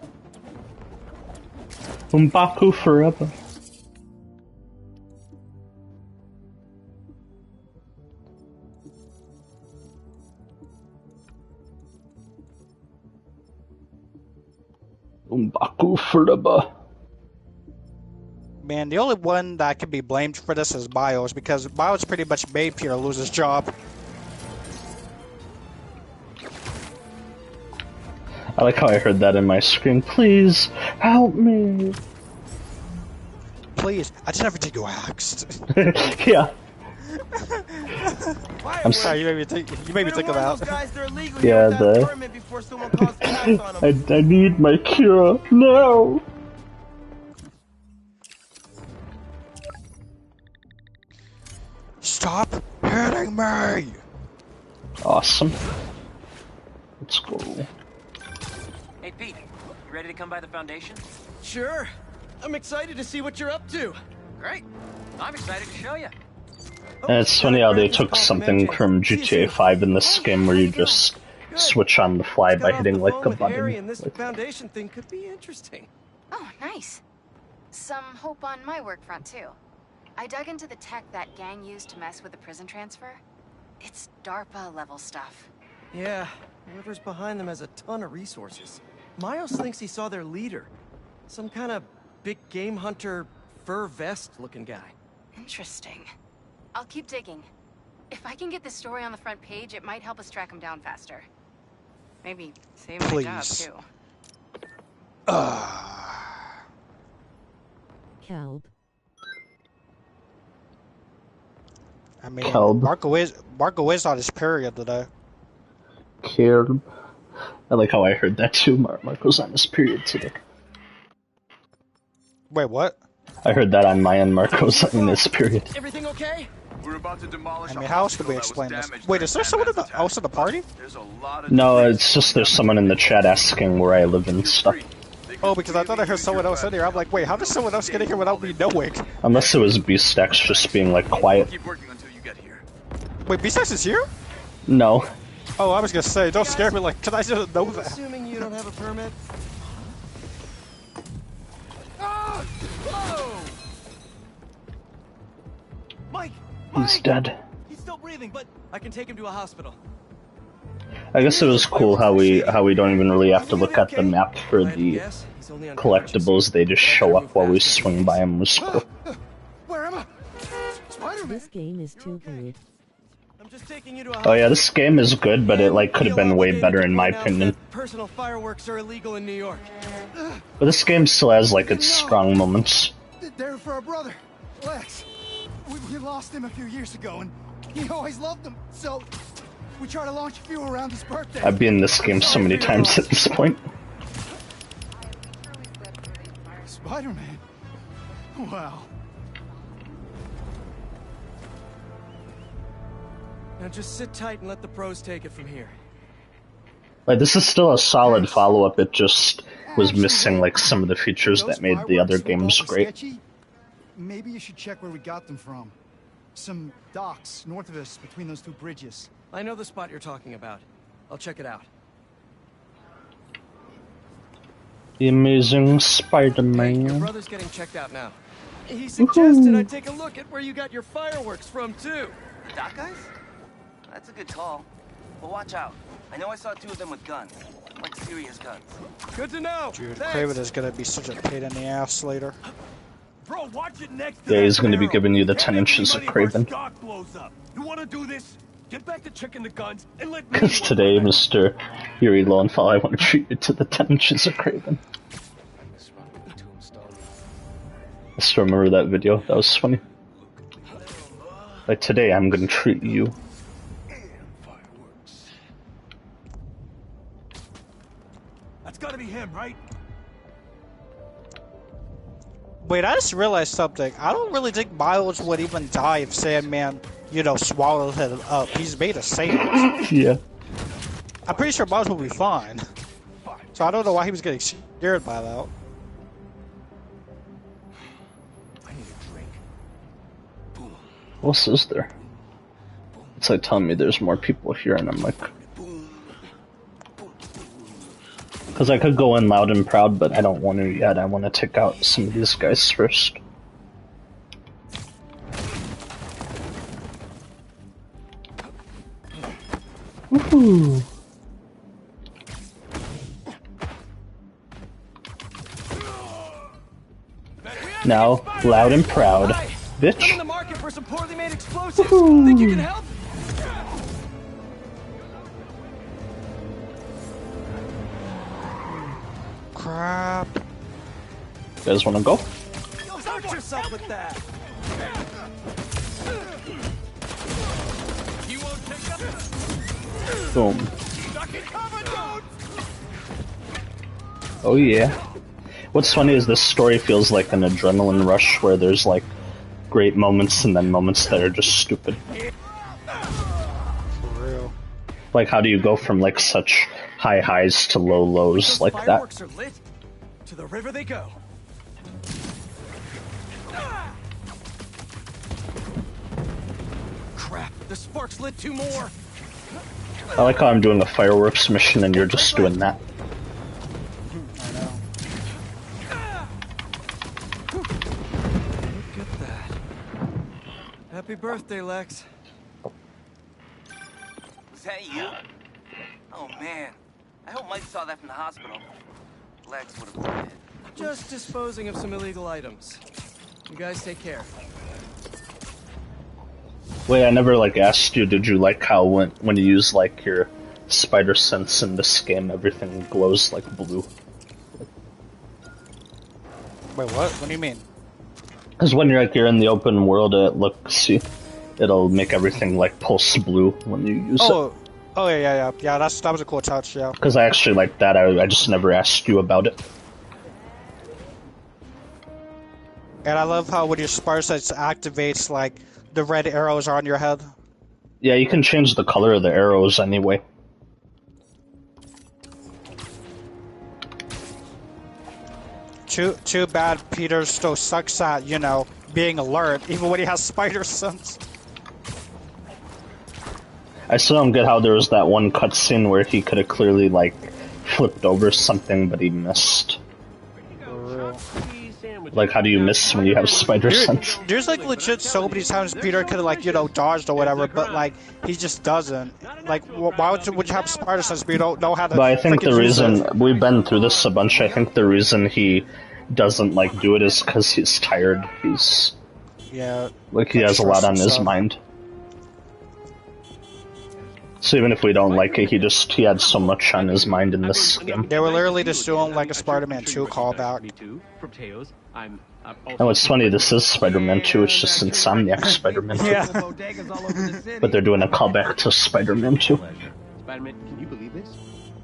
Umbaku forever. Umbaku forever. Man, the only one that can be blamed for this is Miles, because Miles pretty much made Peter lose his job. I like how I heard that in my screen. Please help me. Please, I just never did you asked. Yeah. I'm sorry, you made me think. You made me think of that. Yeah, I need my cure now. Stop hitting me! Awesome. Let's go. Hey Pete, you ready to come by the Foundation? Sure. I'm excited to see what you're up to. Great. I'm excited to show you. And it's funny how they took something from GTA 5 in this game where you just switch on the fly by hitting like a button. And this Foundation thing could be interesting. Oh, nice. Some hope on my work front, too. I dug into the tech that gang used to mess with the prison transfer. It's DARPA-level stuff. Yeah, whoever's behind them has a ton of resources. Miles thinks he saw their leader. Some kind of big game hunter, fur vest-looking guy. Interesting. I'll keep digging. If I can get this story on the front page, it might help us track him down faster. Maybe save my job, too. Kelb. I mean, Kelb. Marco is on his period today. Kelb. I like how I heard that too. Marco's on his period today. Wait, what? I heard that on my end. Marco's in his period. Everything okay? We're about to demolish. I mean, how else could we explain this? Wait, is there someone else at the party? No, it's just there's someone in the chat asking where I live and stuff. Oh, because I thought I heard someone else in here. I'm like, wait, how does someone else get in here without me knowing? Unless it was B-Stacks just being like quiet. Wait, B-Stacks is here? No. Oh, I was gonna say, don't scare me, like, cause I didn't know that. Assuming you don't have a permit. Mike! He's dead. He's still breathing, but I can take him to a hospital. I guess it was cool how we don't even really have to look at the map for the collectibles. They just show up while we swing by them. Was cool. Where am I? Spider-Man. This game is too good. I'm just taking you to a Oh yeah, this game is good, but it like could have been way better in my opinion. Personal fireworks are illegal in New York. But this game still has like its strong moments. They're for our brother, Lex. We lost him a few years ago, and he always loved them. So we try to launch a few around his birthday. I've been in this game so many times at this point. Spider-Man. Wow. Now just sit tight and let the pros take it from here. Like this is still a solid follow-up. It just was missing like some of the features that made the other games great. Maybe you should check where we got them from. Some docks north of us between those two bridges. I know the spot you're talking about. I'll check it out. The Amazing Spider-Man. Your brother's getting checked out now. He suggested I take a look at where you got your fireworks from, too. The dock guys? That's a good call. But watch out. I know I saw two of them with guns. Like serious guns. Good to know. Dude, Kraven is gonna be such a pain in the ass later. Bro, watch it next to Yeah, he's that going to be barrel. giving you the 10 inches of Kraven. Dock blows up. You want to do this? Get back to checking the guns and let me. Because today, Mr. Yuri Lowenthal, I want to treat you to the 10 inches of Kraven. I still remember that video. That was funny. Like today, I'm going to treat you. That's gotta be him, right? Wait, I just realized something. I don't really think Miles would even die if Sandman you know, swallowed him up. He's made of sailors. Yeah. I'm pretty sure Miles will be fine. So I don't know why he was getting scared by that. What else is there? It's like telling me there's more people here, and I'm like... Because I could go in loud and proud, but I don't want to yet. I want to take out some of these guys first. Woohoo! Now, loud and proud. Bitch. I'm in the market for some poorly made explosives. Think you can help? Crap. You guys want to go? You'll hurt yourself with that. You won't take up. Boom. Oh yeah. What's funny is this story feels like an adrenaline rush where there's like great moments and then moments that are just stupid. For real. Like how do you go from like such high highs to low lows like that? Fireworks are lit. To the river they go. Crap, the sparks lit two more. I like how I'm doing a fireworks mission and you're just doing that. I know. Look at that. Happy birthday, Lex. Was that you? Oh man, I hope Mike saw that from the hospital. Lex would have loved it. Just disposing of some illegal items. You guys take care. Wait, I never like asked you, did you like how when you use like your spider sense in this game, everything glows like blue? Wait, what? What do you mean? Because when you're in the open world, it'll make everything like pulse blue when you use it. Oh yeah. That was a cool touch. Yeah. Because I actually like that. I just never asked you about it. And I love how when your spider sense activates, like the red arrows are on your head. Yeah, you can change the color of the arrows anyway. Too bad Peter still sucks at, you know, being alert, even when he has spider sense. I still don't get how there was that one cutscene where he could have clearly, like, flipped over something, but he missed. Like, how do you miss when you have spider sense? There's, like, legit so many times Peter could have, like, you know, dodged or whatever, but, like, he just doesn't. Like, why would you have spider sense but you don't know how to... But I think the reason... We've been through this a bunch. I think the reason he doesn't, like, do it is because he's tired. Yeah. Like, he has a lot on his mind. So even if we don't like it, he had so much on his mind in this game. They were literally just doing like a Spider-Man 2 callback. Oh, it's funny, this is Spider-Man 2, it's just Insomniac Spider-Man 2. Yeah. But they're doing a callback to Spider-Man 2. Spider-Man, can you believe this?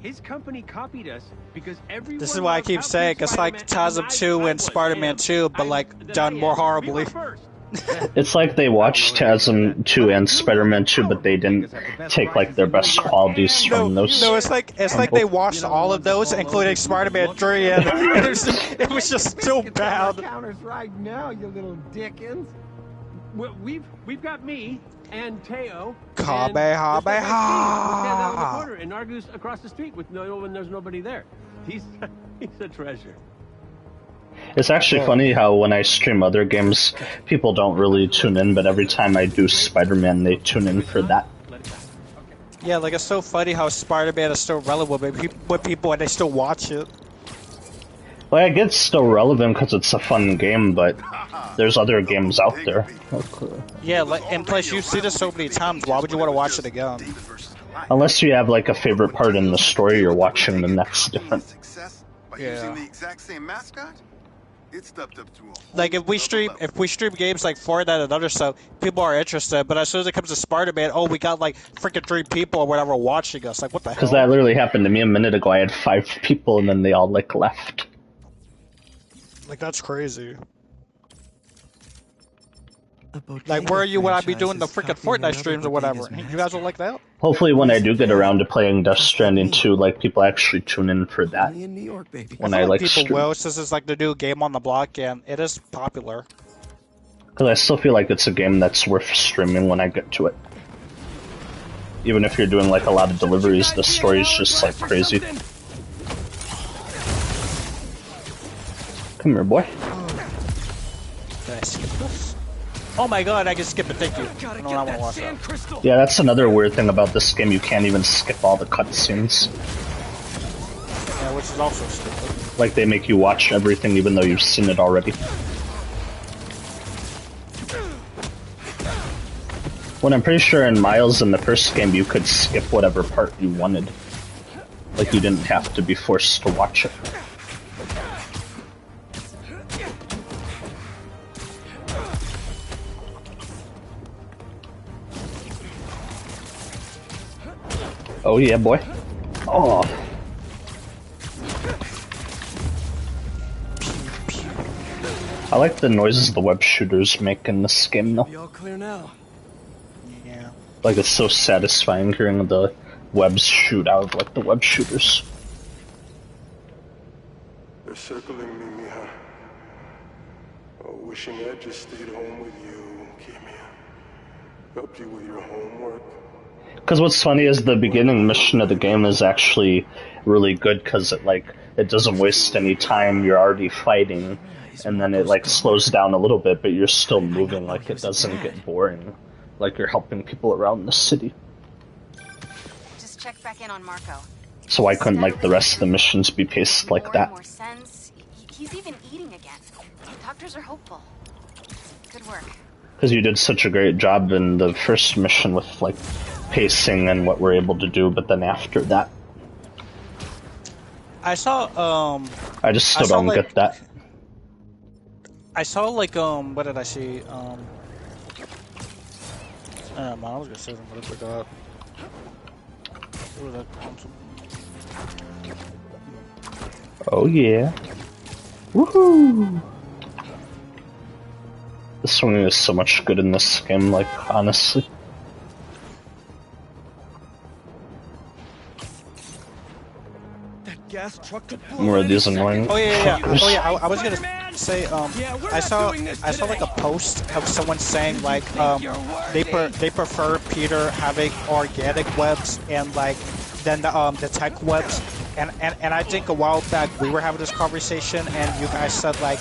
His company copied us because everyone... This is why I keep saying it's like TASM 2 and Spider-Man 2, but like done more horribly. It's like they watched TASM 2 and Spider-Man 2, but they didn't take like their best qualities from those. No, it's like they watched all of those, including Spider-Man 3, and it was just so bad. Counters right now, you little dickens. Well, we've got me and Teo. Kamehameha! We'll stand out in the corner and Argus across the street when there's nobody there. He's a treasure. It's actually funny how when I stream other games, people don't really tune in, but every time I do Spider-Man, they tune in for that. Yeah, like it's so funny how Spider-Man is still relevant with people and they still watch it. Well, I get it's still relevant because it's a fun game, but there's other games out there. Yeah, like, and plus you've seen it so many times, why would you want to watch it again? Unless you have like a favorite part in the story you're watching, then that's different. Yeah. The exact same mascot? It's stepped up to Like if we stream games like Fortnite and other stuff, people are interested. But as soon as it comes to Spider-Man, oh, we got like freaking 3 people or whatever watching us. Like what the hell? Because that literally happened to me a minute ago. I had 5 people and then they all like left. Like that's crazy. Like, where are you when I be doing the freaking Fortnite streams or whatever? You guys don't like that? Hopefully when I do get around to playing Death Stranding 2, like, people actually tune in for that. In New York, baby. When I I, feel like, people stream. will, since it's like the new game on the block, and it is popular. Because I still feel like it's a game that's worth streaming when I get to it. Even if you're doing, like, a lot of deliveries, the story's just, like, crazy. Come here, boy. Did I skip this? Oh my god, I can skip it, thank you. I don't want to watch that. Yeah, that's another weird thing about this game, you can't even skip all the cutscenes. Yeah, which is also stupid. Like, they make you watch everything even though you've seen it already. When I'm pretty sure in Miles in the first game you could skip whatever part you wanted. Like, you didn't have to be forced to watch it. Oh yeah, boy. Oh. I like the noises the web shooters make in this game though. Be all clear now. Yeah. Like, it's so satisfying hearing the webs shoot out of, like, the web shooters. They're circling me, Mija. Oh, wishing I just stayed home with you, Kimia. Helped you with your homework. Because what's funny is the beginning mission of the game is actually really good because it, like, it doesn't waste any time, you're already fighting, and then it, like, slows down a little bit, but you're still moving, like, it doesn't get boring. Like, you're helping people around the city. Just check back in on Marco. So why couldn't, like, the rest of the missions be paced like that? More sense. He's even eating again. Doctors are hopeful. Good work. Because you did such a great job in the first mission with, like, pacing and what we're able to do, but then after that... I saw, I just still don't get that. I saw, like, what did I see? I was gonna say something, but I forgot. What was that? Oh yeah. Woohoo! The swinging is so much good in this game, like, honestly. That gas truck could More of these annoying Oh yeah. fuckers. Oh yeah. I was gonna say, I saw like a post of someone saying like, they prefer Peter having organic webs and like than the tech webs, and I think a while back we were having this conversation and you guys said like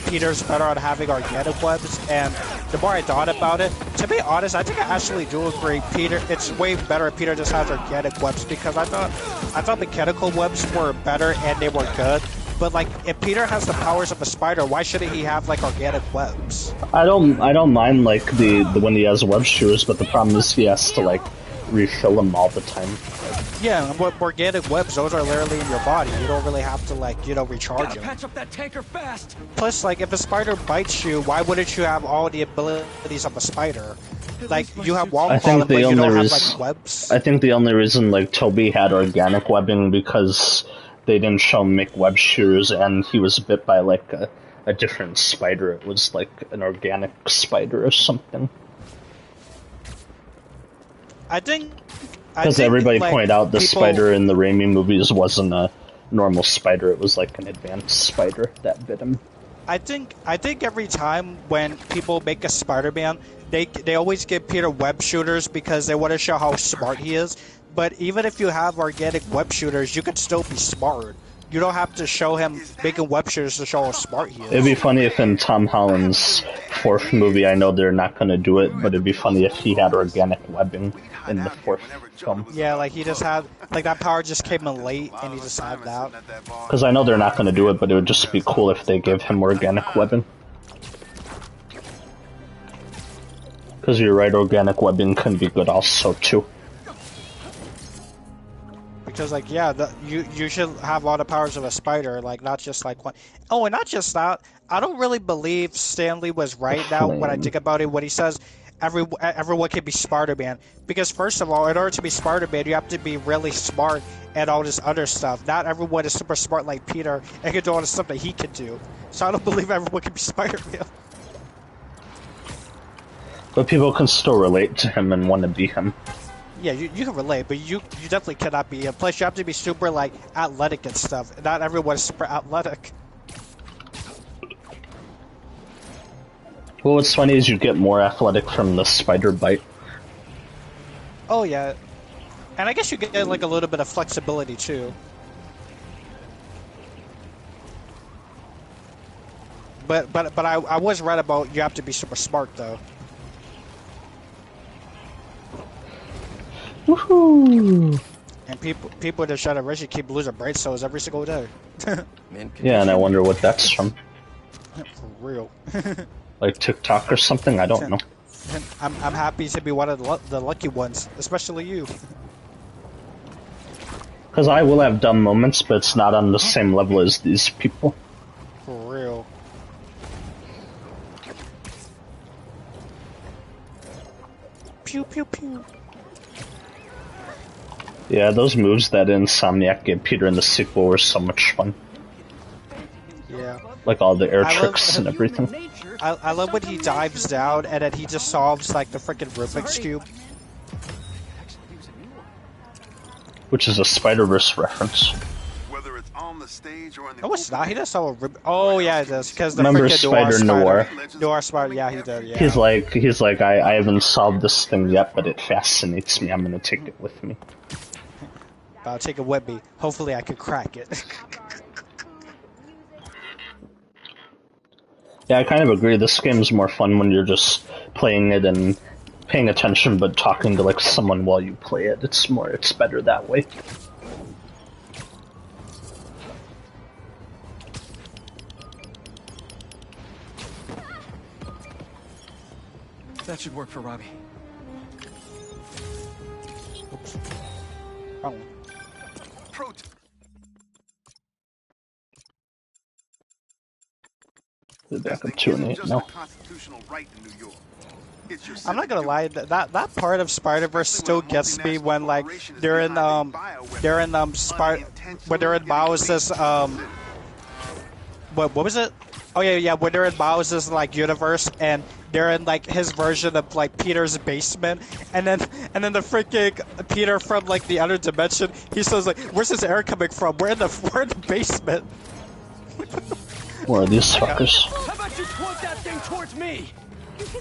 Peter's better at having organic webs, and the more I thought about it, to be honest, I think I actually do agree. It's way better if Peter just has organic webs, because I thought mechanical webs were better and they were good. But like, if Peter has the powers of a spider, why shouldn't he have like organic webs? I don't mind like the when he has web shooters, but the problem is he has to like refill them all the time. Yeah, but organic webs, those are literally in your body. You don't really have to like, recharge them. Patch up that tanker fast. Plus, like, if a spider bites you, why wouldn't you have all the abilities of a spider? Like, you have wall crawling, but you don't have like webs. I think the only reason like Toby had organic webbing because they didn't show him make web shooters, and he was bit by like a different spider. It was like an organic spider or something. Because everybody like, pointed out the spider in the Raimi movies wasn't a normal spider, it was like an advanced spider that bit him. I think every time when people make a Spider-Man, they always give Peter web shooters because they want to show how smart he is. But even if you have organic web shooters, you can still be smart. You don't have to show him making web shooters to show how smart he is. It'd be funny if in Tom Holland's fourth movie, I know they're not going to do it, but it'd be funny if he had organic webbing in the fourth film. Yeah, like he just had, like that power just came in late and he just had that. Because I know they're not going to do it, but it would just be cool if they gave him organic webbing. Because you're right, organic webbing can be good also, too. Because, like, yeah, you should have all the powers of a spider, like, not just, like, one. Oh, and not just that, I don't really believe Stanley was right now when I think about it, when he says everyone can be Spider-Man. Because, first of all, in order to be Spider-Man, you have to be really smart and all this other stuff. Not everyone is super smart like Peter and can do all the stuff that he can do. So I don't believe everyone can be Spider-Man. But people can still relate to him and want to be him. Yeah, you can relate, but you definitely cannot be him. Plus, you have to be super, like, athletic and stuff. Not everyone's super athletic. Well, what's funny is you get more athletic from the spider bite. Oh, yeah. And I guess you get, like, a little bit of flexibility, too. But I was right about you have to be super smart, though. Woohoo! And people that try to rush you keep losing brain cells every single day. Yeah, and I wonder what that's from. For real. Like TikTok or something? I don't know. And I'm happy to be one of the lucky ones, especially you. Because I will have dumb moments, but it's not on the same level as these people. For real. Pew pew pew. Yeah, those moves that Insomniac gave Peter in the sequel were so much fun. Yeah. Like all the air tricks and everything. I love when he dives down and then he just solves like the freaking Rubik's Cube. Which is a Spider-Verse reference. Whether it's on the stage or in the No, it's not. He does solve a Rubik. Oh yeah, it does. Because the Remember freaking Noir? Noir Spider. Yeah, he does. Yeah. He's like, I haven't solved this thing yet, but it fascinates me. I'm gonna take it with me. I'll take it with me. Hopefully, I can crack it. Yeah, I kind of agree. This game's more fun when you're just playing it and paying attention, but talking to like someone while you play it. It's better that way. That should work for Robbie. Oops. Wrong one. Back up 2 and 8 now. I'm not gonna lie, that part of Spider-Verse still gets me when like they're in Miles' what was it? Oh yeah, when they're in Miles' like universe and they're in like his version of like Peter's basement, and then the freaking Peter from like the other dimension, he says like, "Where's this air coming from? We're in the basement." Where are these fuckers? How about you point that thing towards me?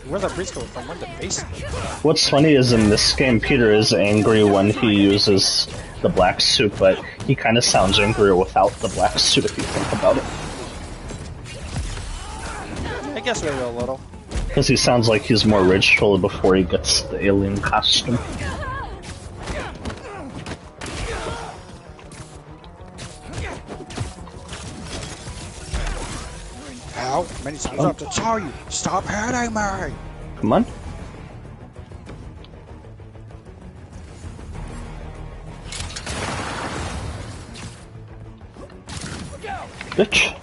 Where's the breeze coming from? We're in the basement. What's funny is in this game, Peter is angry when he uses the black suit, but he kind of sounds angrier without the black suit if you think about it. I guess maybe a little. Because he sounds like he's more rageful before he gets the alien costume. Ow, many times I have to tell you, stop hitting me! Come on. Bitch.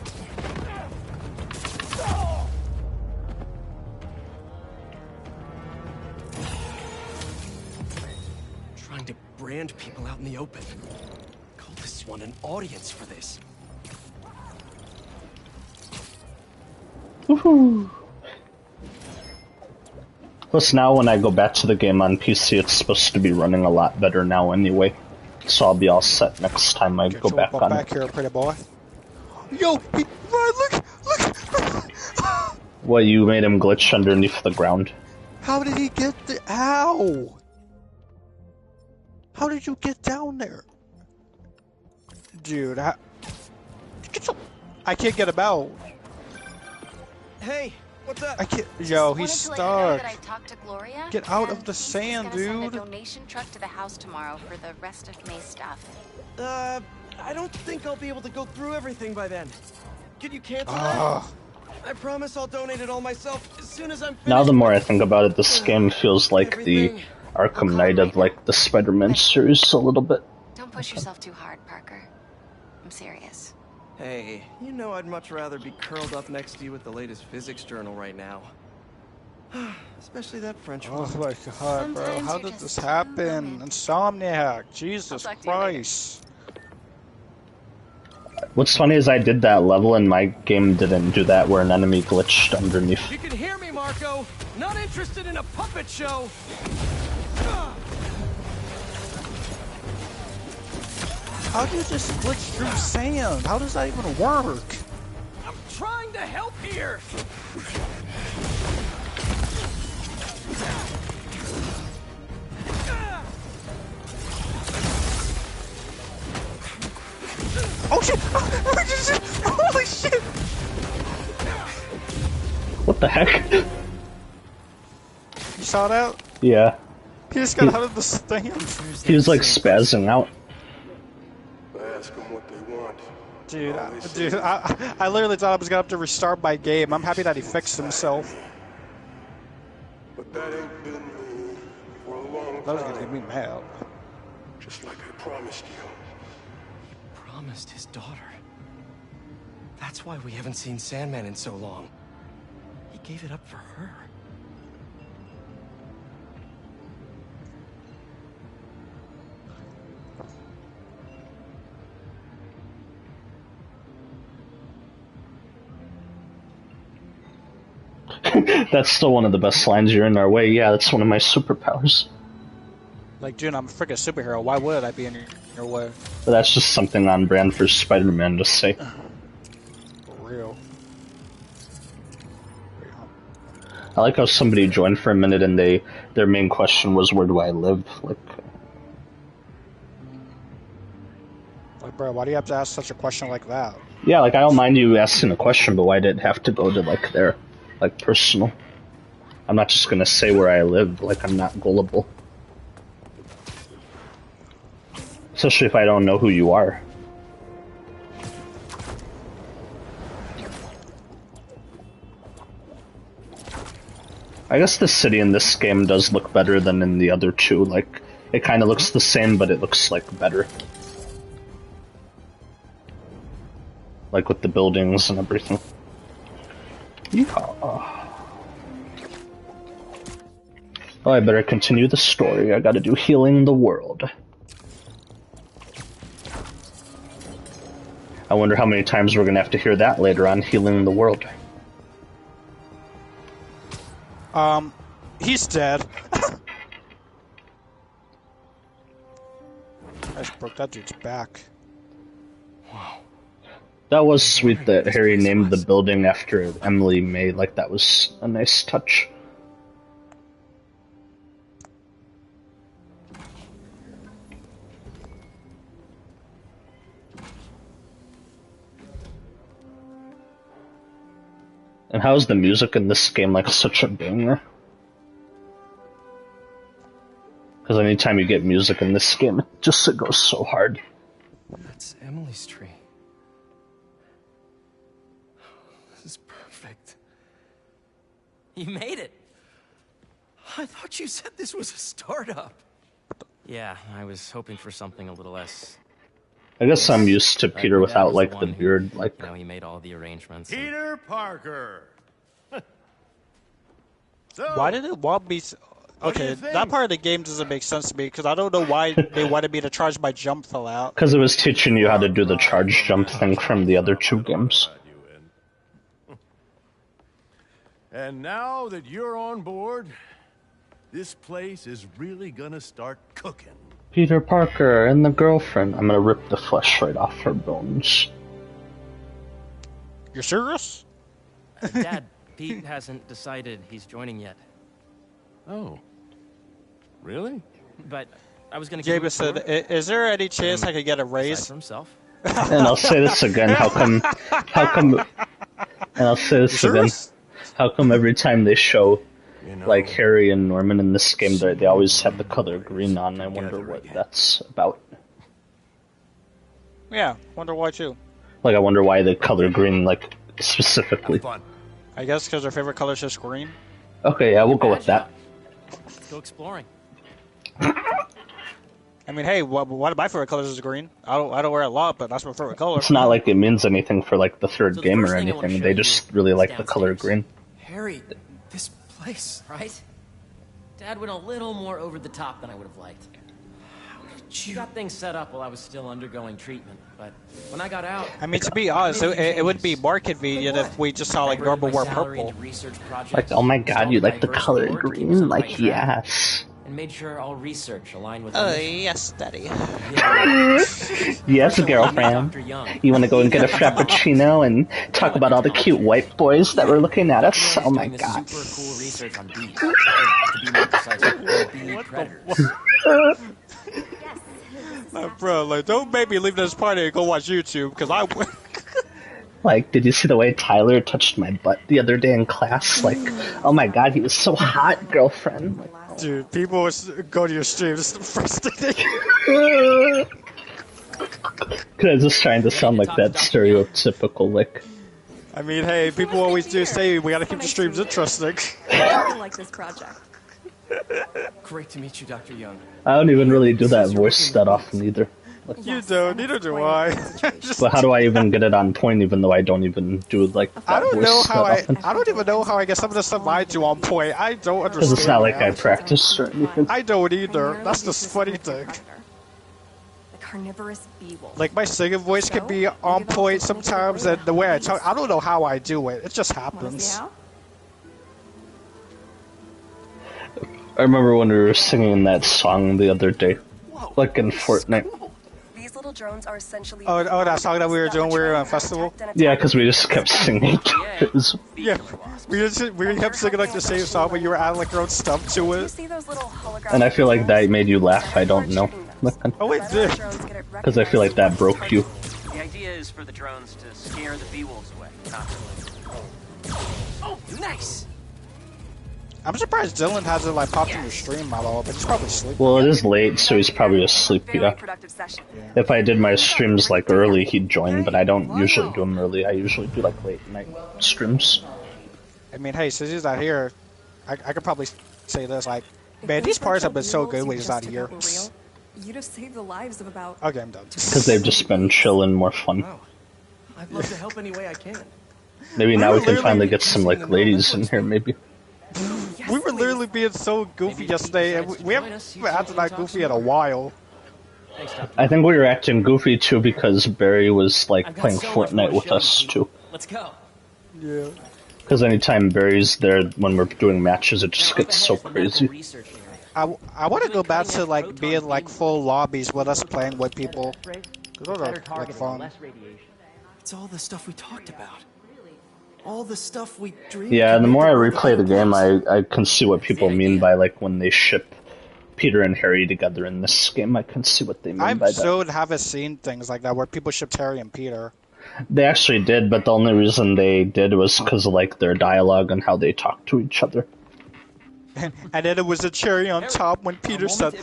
Trying to brand people out in the open. Call this one an audience for this. Woohoo! Plus now when I go back to the game on PC, it's supposed to be running a lot better now anyway. So I'll be all set next time I go back on back it. here, pretty boy. Yo, look! What, you made him glitch underneath the ground? How did he get there? How? How did you get down there? Dude, I can't get him out. Hey, what's up? I can't. Yo, he's Wanted to let you know stuck. that I talked to Gloria, Get out and of the she's sand, gonna send a dude. donation truck to the house tomorrow for the rest of May's stuff. I don't think I'll be able to go through everything by then. Could you cancel Ah. that? I promise I'll donate it all myself as soon as I'm finished. Now the more I think about it, this game feels like the Arkham Knight of like the Spider-Man series a little bit. Don't push yourself too hard, Parker. I'm serious. Hey, you know I'd much rather be curled up next to you with the latest physics journal right now. Especially that French one. Oh my god, bro. How did this happen? Insomniac. Jesus Christ. What's funny is I did that level and my game didn't do that where an enemy glitched underneath. You can hear me, Mark. Marco. Not interested in a puppet show. How do you just glitch through sand? How does that even work? I'm trying to help here. Oh shit! Holy shit! What the heck? You saw that? Yeah. He just got out of the stands. He was like spazzing out. Ask them what they want. Dude, I literally thought I was gonna have to restart my game. I'm happy that he fixed himself. But that ain't been me for a long time. That was gonna get me mad. Just like I promised you. Promised his daughter. That's why we haven't seen Sandman in so long. He gave it up for her. That's still one of the best lines. You're in our way. Yeah, that's one of my superpowers. Like, dude, I'm a freaking superhero. Why would I be in your way? But that's just something on brand for Spider-Man to say. For real. I like how somebody joined for a minute and their main question was, where do I live? Like, bro, why do you have to ask such a question like that? yeah, like I don't mind you asking a question, but why did it have to go to like their, like, personal? I'm not just gonna say where I live. Like, I'm not gullible. Especially if I don't know who you are. I guess the city in this game does look better than in the other two. Like, it kind of looks the same, but it looks, like, better. Like, with the buildings and everything. Yeehaw. Oh, I better continue the story. I gotta do healing the world. I wonder how many times we're gonna have to hear that later on, healing the world. He's dead. I just broke that dude's back. Wow. That was sweet that Harry named the building after Emily May. Like, that was a nice touch. And how's the music in this game, like, such a banger? Because anytime you get music in this game, it goes so hard. That's Emily's tree. This is perfect. You made it. I thought you said this was a startup. Yeah, I was hoping for something a little less. I guess I'm used to Peter without, like, the beard, like... You know, he made all the arrangements. Peter Parker! Why did it want me... Okay, that part of the game doesn't make sense to me, because I don't know why they wanted me to charge my jump fell out. Because it was teaching you how to do the charge jump thing from the other two games. And now that you're on board, this place is really gonna start cooking. Peter Parker and the girlfriend. I'm gonna rip the flesh right off her bones. You're serious? Dad, Pete hasn't decided he's joining yet. Oh. Really? But I was gonna give Jameson, is there any chance I could get a raise? for himself. And I'll say this again, how come, and I'll say this again, how come every time they show, like, Harry and Norman in this game, they always have the color green on? I wonder what that's about. Yeah, wonder why too. Like, I wonder why the color green, like, specifically. I guess because their favorite color is just green. Okay, yeah, we'll go with that. Let's go exploring. I mean, hey, one of my favorite colors is green. I don't wear it a lot, but that's my favorite color. It's not like it means anything for, like, the third game or anything. They just really like the color green. Harry, this place. Right? Dad went a little more over the top than I would have liked. How You got things set up while I was still undergoing treatment, but when I got out... I mean, to be honest, it would be more convenient if we just saw, like, normal wear purple. Like, oh my god, you like the color green? Like, yes. And made sure all research aligned with... Yes, Daddy. Yes, girlfriend. You want to go and get a frappuccino and talk about all the cute white boys that were looking at us? Oh my god. Super cool research on bees. To be more precise, bee predators. Bro, like, don't make me leave this party and go watch YouTube, because I would. Like, did you see the way Tyler touched my butt the other day in class? Like, oh my god, he was so hot, girlfriend. Dude, people would go to your stream, this is the first thing they... Cause I was just trying to sound like that stereotypical, like... I mean, hey, people always do say we gotta keep the streams interesting. I like this project. Great to meet you, Dr. Young. I don't even really do that voice that often either. Like, You don't, neither do I. but how do I even get it on point even though I don't even do like that I don't voice know that how often? I don't even know how I get some of the stuff I do on point. I don't understand. Because it's not like I that. practice or anything. I don't either. That's the funny thing. The carnivorous bee wolf. Like, my singing voice can be on point sometimes, and the way I talk, I don't know how I do it. It just happens. I remember when we were singing that song the other day, like in Fortnite. These little drones are essentially... Oh, that song that we were doing, we were on a festival? Yeah, because we just kept singing. It was... Yeah, we kept singing like the same song, but you were adding like your own stuff to it. And I feel like that made you laugh, I don't know. Oh, it did. Because I feel like that broke you. The idea is for the drones to scare the bee wolves away, not to... Oh, nice! I'm surprised Dylan hasn't like popped in your stream at all, but he's probably sleeping. Well, it is late, so he's probably asleep, yeah. If I did my streams like early, he'd join, but I don't usually do them early. I usually do like late night streams. I mean, hey, since he's not here, I could probably say this, like, man, these parts have been so good when he's not here. You'd have saved the lives of about... Okay, I'm done. Because they've just been chill and more fun. I'd love to help any way I can. Maybe now we can finally get some like ladies in here, maybe. We were literally being so goofy yesterday, and we haven't acted that goofy in a while. I think we were acting goofy too because Barry was like playing Fortnite with us too. Let's go. Yeah. Because anytime Barry's there when we're doing matches, it just gets so crazy. I want to go back to like being like full lobbies with us playing with people. Those are like fun. It's all the stuff we talked about. All the stuff we dreamed. Yeah, and the more I replay the game, I can see what people mean by like when they ship Peter and Harry together in this game. I can see what they mean by that. So haven't seen things like that where people shipped Harry and Peter. They actually did, but the only reason they did was because of like their dialogue and how they talk to each other. And then it was a cherry on top when Peter said,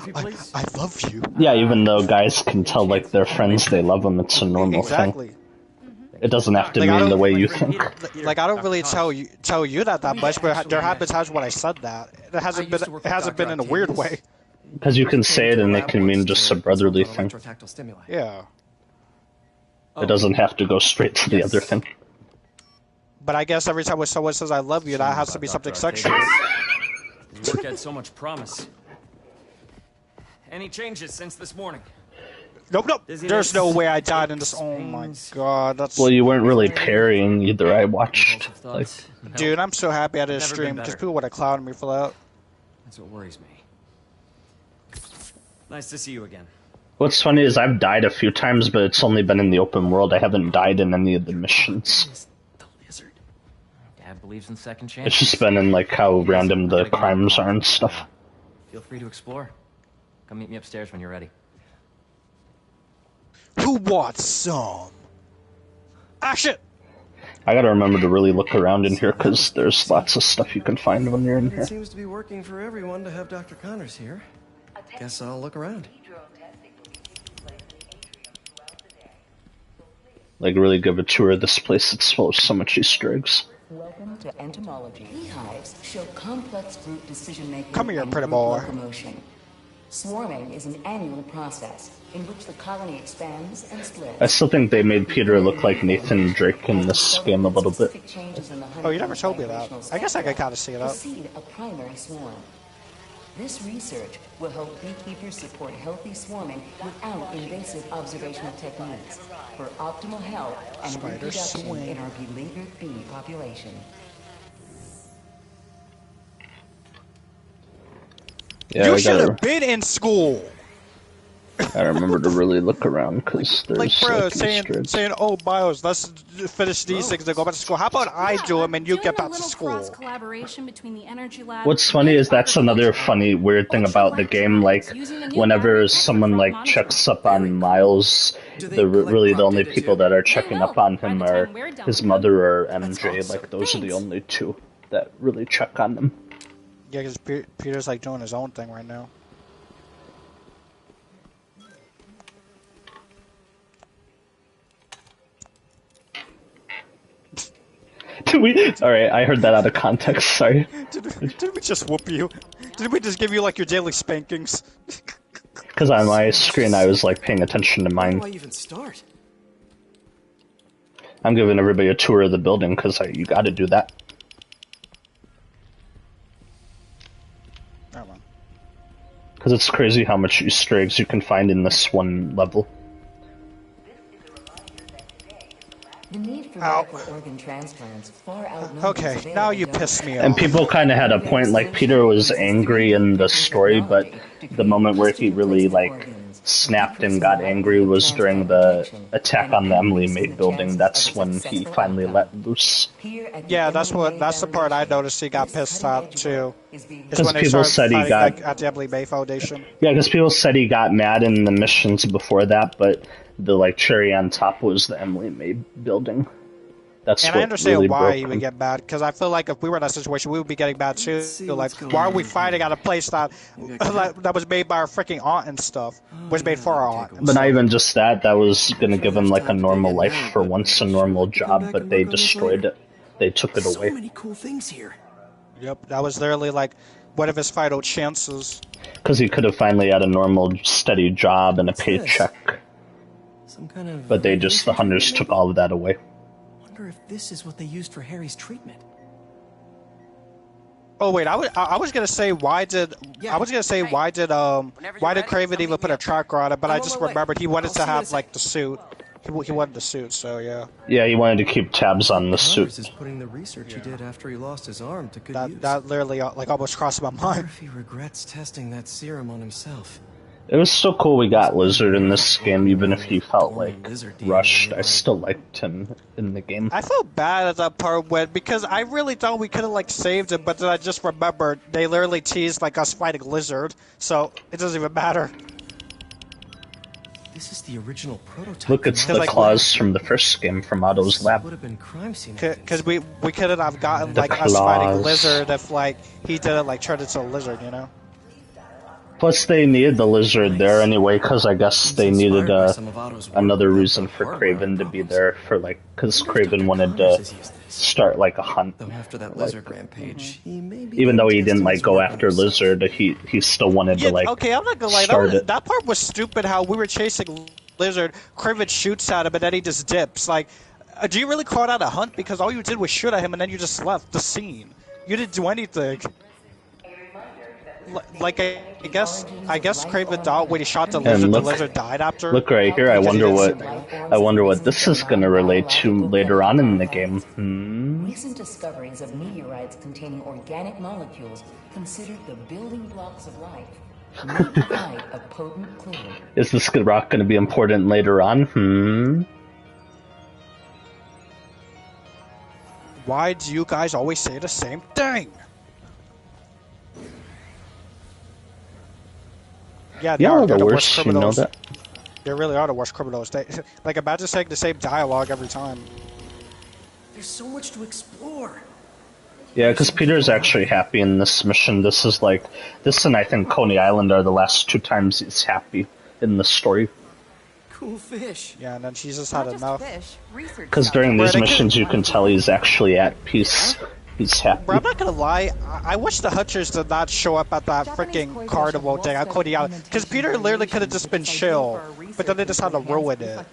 I love you. Yeah, even though guys can tell like their friends they love them, it's a normal thing. It doesn't have to mean the way you think. Like I don't really tell you that much, but there have been times when I said that. It hasn't been in a weird way. Because you can say it and it can mean just a brotherly thing. Yeah. It doesn't have to go straight to the other thing. But I guess every time when someone says I love you, that has to be something sexual. Your work had so much promise. Any changes since this morning? Nope. There's no way I died in this. Oh my god, that's. Well, you weren't really parrying either. I watched. Like... Dude, I'm so happy I did a stream because people would have clowned me for that. That's what worries me. Nice to see you again. What's funny is I've died a few times, but it's only been in the open world. I haven't died in any of the missions. Dad believes in second chances. It's just been in like how random the crimes are and stuff. Feel free to explore. Come meet me upstairs when you're ready. Who wants some? Action! I gotta remember to really look around in here because there's lots of stuff you can find when you're in here. It seems to be working for everyone to have Dr. Connors here. Guess I'll look around. Like really give a tour of this place. It's full of so much Easter eggs. Welcome to entomology. Beehives show complex group decision-making. Come here, and pretty group boy. locomotion. Swarming is an annual process in which the colony expands and splits. I still think they made Peter look like Nathan Drake in this game a little bit. Oh, you never told me that. I guess I could kind of see that. Precede a primary swarm. This research will help beekeepers support healthy swarming without invasive observational techniques for optimal health and Spider reproduction swing. in our beleaguered bee population. Yeah, You I should gotta, have been in school. I remember to really look around because there's Like, bro, Easter eggs. saying, oh, Miles, let's finish these things and go back to school. How about I do them and you get back to school? Collaboration between the energy lab. What's funny is that's another funny weird thing about the game. Like, whenever someone like checks up on Miles, really the only people that are checking up on him are his mother or MJ. Like, those are the only two that really check on him. Yeah, because Peter's like doing his own thing right now. Did we? Alright, I heard that out of context, sorry. Did we just whoop you? Did we just give you like your daily spankings? Because on my screen I was like paying attention to mine. Why even start? I'm giving everybody a tour of the building because you gotta do that. Because it's crazy how much Easter eggs you can find in this one level. The need for medical organ transplants far outnumbers Okay, now you piss me off. And people kind of had a point, like Peter was angry in the story, but the moment where he really like snapped and got angry was during the attack on the Emily Maid building. That's when he finally let loose. Yeah, that's the part I noticed he got pissed off too. Because people said he got at the Emily May Foundation. Yeah, because people said he got mad in the missions before that, but the like cherry on top was the Emily May building. That's and what I understand really why broke he would him. get mad, because I feel like if we were in that situation, we would be getting mad too. Like, why are we fighting at a place that was made by our freaking aunt and stuff? Was made for our aunt. But not even just that, that was gonna give him like a normal life for once, a normal job, but they destroyed it. They took it away. So many cool things here. Yep, that was literally like one of his final chances. Because he could have finally had a normal, steady job and a paycheck. Some kind of But the hunters took all of that away. wonder if this is what they used for Harry's treatment. Oh wait, I was gonna say why did Craven even put a tracker on it? But I just remembered he wanted to have like the suit. He wanted the suit, so yeah. Yeah, he wanted to keep tabs on the Connors suit. is putting the research he did after he lost his arm to good use. That literally like almost crossed my I wonder mind. if he regrets testing that serum on himself. It was so cool we got Lizard in this game, even if he felt like rushed. I still liked him in the game. I felt bad at that part because I really thought we could have like saved him, but then I just remembered they literally teased like us fighting Lizard, so it doesn't even matter. This is the original prototype. Look, it's the claws from the first game from Otto's lab. Would have been crime scene. Because we couldn't have gotten The like us fighting claws. Lizard if like he didn't like turn into a lizard, you know? Plus, they needed the Lizard there anyway, because I guess they needed another reason for Craven to be there, for like, because Craven wanted to start like a hunt. After that Like, Lizard rampage, he may be even though he didn't like go after Lizard, he still wanted to like Okay, I'm not gonna lie. start it. That part was stupid. How we were chasing Lizard, Craven shoots at him, and then he just dips. Like, do you really call it out a hunt? Because all you did was shoot at him, and then you just left the scene. You didn't do anything. Like I guess Craven thought when he shot the lizard, the lizard died after. Look right here. I Because he wonder didn't what see I wonder what this is going to relate to later on in the game. Recent discoveries of meteorites containing organic molecules considered the building blocks of life may provide a potent clue. Is this rock going to be important later on? Why do you guys always say the same thing? Yeah, they Y'all are they're the worst, you know criminals. that? They really are the worst criminals. They, like, imagine saying the same dialogue every time. There's so much to explore. Yeah, because Peter's actually happy in this mission. This is like, this and I think Coney Island are the last two times he's happy in the story. Cool fish. Yeah, and then she's just had enough. Because during these missions you can tell he's actually at peace. He's happy. Bro, I'm not gonna lie. I wish the Hunters did not show up at that freaking carnival thing on Coney Island. Because Peter literally could have just been chill, but then they just had to ruin it.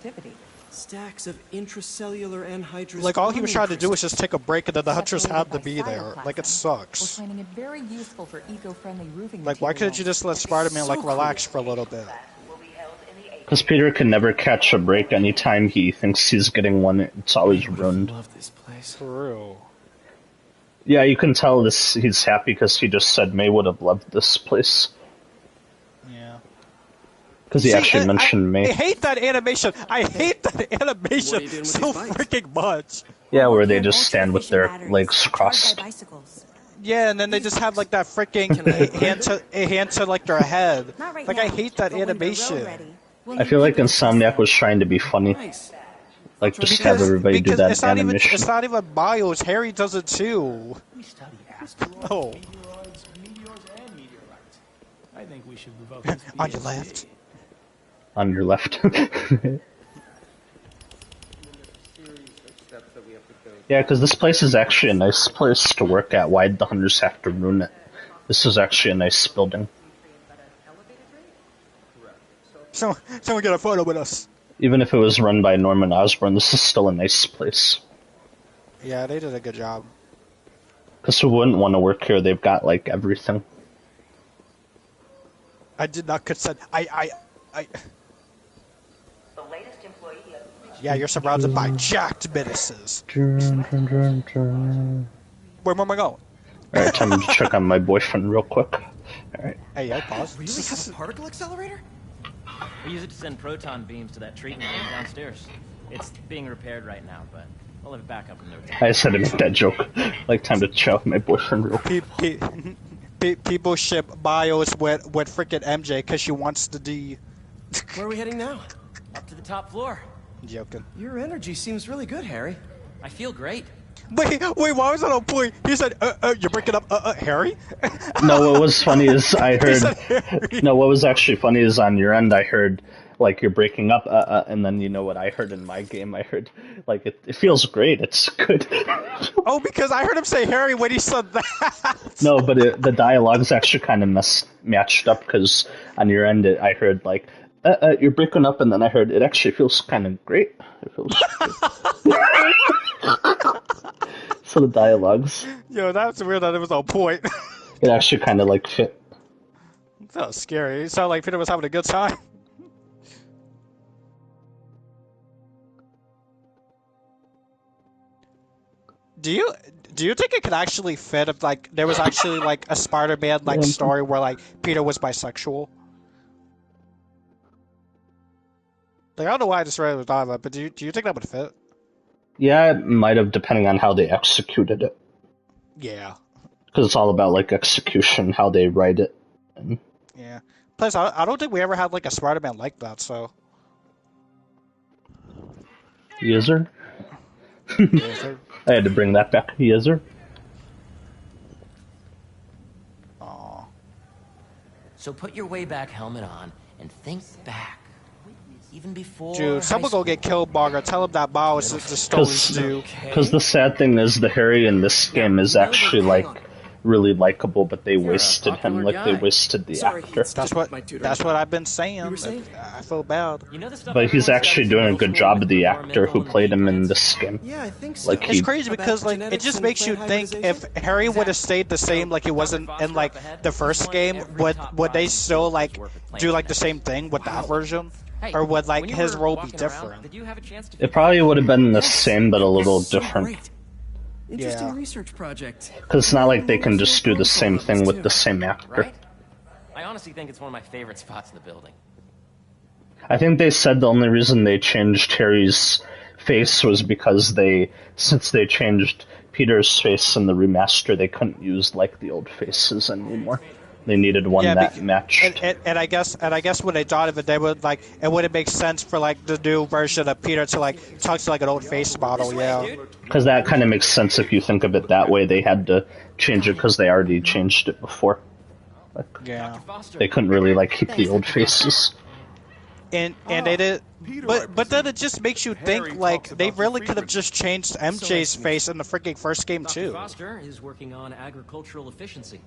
Stacks of intracellular anhydrous. Like all he was trying to do was just take a break, and then the hunters had to be there. Like it We're sucks. finding it very useful for eco-friendly roofing Like why couldn't you just let Spider-Man like relax for a little bit? Because Peter can never catch a break. Anytime he thinks he's getting one, it's always ruined. Love this place. For real. Yeah, you can tell this. He's happy because he just said May would have loved this place. Yeah. Because he actually mentioned May. I hate that animation. I hate that animation so freaking much. Yeah, where they just stand with their legs crossed. Yeah, and then they just have like that freaking hand to like their head. Like I hate that animation. I feel like Insomniac was trying to be funny. Like just have everybody do that it's not animation. Even, it's not even Miles. Harry does it too. Oh. I think we should revoke On your left. On your left. Yeah, because this place is actually a nice place to work at. Why'd the hunters have to ruin it? This is actually a nice building. Someone get a photo with us. Even if it was run by Norman Osborn, this is still a nice place. Yeah, they did a good job. Because who wouldn't want to work here? They've got, like, everything. I did not consent. Yeah, you're surrounded by jacked menaces. Where am I going? Alright, time to check on my boyfriend real quick. Alright. Hey, I paused. Really have a particle accelerator? We use it to send proton beams to that treatment room downstairs. It's being repaired right now, but I'll have it back up in no time. I just had to make that joke. Like, time to chat with my boyfriend real quick. People ship bios with freaking MJ because she wants the D. Where are we heading now? Up to the top floor. Joking. Your energy seems really good, Harry. I feel great. Wait, why was that on point? He said, you're breaking up, Harry? No, what was funny is I heard... No, what was actually funny is on your end I heard, like, you're breaking up, and then you know what I heard in my game? I heard, like, it feels great, it's good. Oh, because I heard him say Harry when he said that! No, but the dialogue's actually kind of matched up, because on your end I heard, like, you're breaking up, and then I heard it actually feels kind of great. It feels great. So the dialogues. Yo, that's weird that it was on point. It actually kind of like fit. That was scary. It sounded like Peter was having a good time. Do you think it could actually fit if like there was actually like a Spider-Man like story where like Peter was bisexual? Like I don't know why I just read it on that, but do you think that would fit? Yeah, it might have, depending on how they executed it. Yeah. Because it's all about, like, execution, how they write it. And... Yeah. Plus, I don't think we ever had, like, a Spider-Man like that, so... User? I had to bring that back. User? Aww. So put your way back helmet on and think back. Even before Dude, someone go get killed, Margaret. Tell him that Miles is the stories do. Because the sad thing is, the Harry in this game is actually, like, really likable, but they wasted him. Like, they wasted the actor. That's what I've been saying. I feel bad. But he's actually doing a good job of the actor who played him in this game. Yeah, I think so. Like, it's crazy because, like, it just makes you think if Harry would have stayed the same like he wasn't in, like, the first game, would they still, like, do, like, the same thing with that version? Or would, like, his role be different? It probably would have been the same, but a little different. Interesting research project. Because it's not like they can just do the same thing with the same actor. Right? I honestly think it's one of my favorite spots in the building. I think they said the only reason they changed Harry's face was because since they changed Peter's face in the remaster, they couldn't use, like, the old faces anymore. They needed one that matched. And I guess when they thought of it, they would like it wouldn't make sense for like the new version of Peter to like talk to like an old face model, yeah. Because that kind of makes sense if you think of it that way. They had to change it because they already changed it before. Like, yeah. They couldn't really like keep the old faces. And they did, but then it just makes you think like they really could have just changed MJ's face in the freaking first game too. Dr. Foster is working on agricultural efficiency.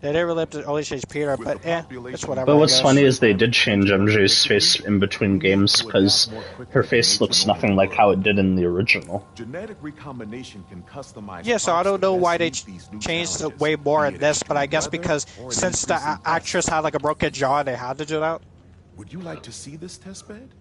They didn't really have to only change Peter, but it's whatever. But I what's guess. funny is they did change MJ's face in between games because her face looks nothing like how it did in the original. Genetic recombination can customize. Yeah, so I don't know why they changed it way more in this, but I guess because since the actress had like a broken jaw, they had to do that. Would you like to see this test bed?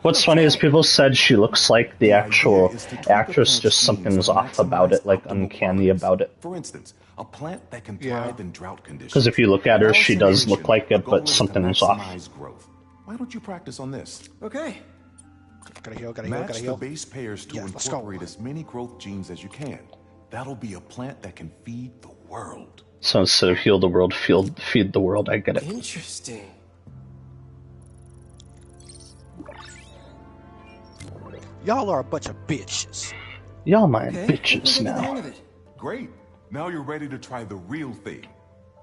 What's funny is people said she looks like the actual actress, just something's off about it, like uncanny about it. For instance, a plant that can thrive in drought conditions. Because if you look at her, she does look like it, but something's off. Growth. Why don't you practice on this? Okay. Gotta heal, Match the base pairs to incorporate as many growth genes as you can. That'll be a plant that can feed the world. So instead of heal the world, feed the world, I get it. Interesting. Y'all are a bunch of bitches. Y'all my bitches now. Great. Now you're ready to try the real thing.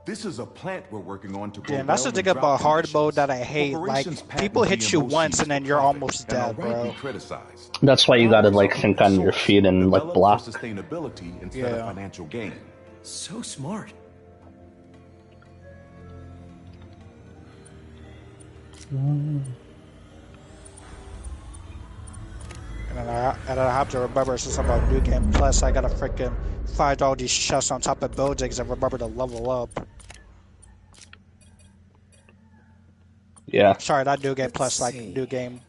This is a plant we're working on to grow. Damn, that's the thing about hard mode that I hate. Like, people hit you once and then you're almost dead, bro. That's why you gotta like think on your feet and like block. Sustainability instead of financial gain. So smart. And I have to remember, since I'm on New Game Plus, I gotta freaking find all these chests on top of buildings and remember to level up. Yeah. Sorry, not New Game Plus, like New Game.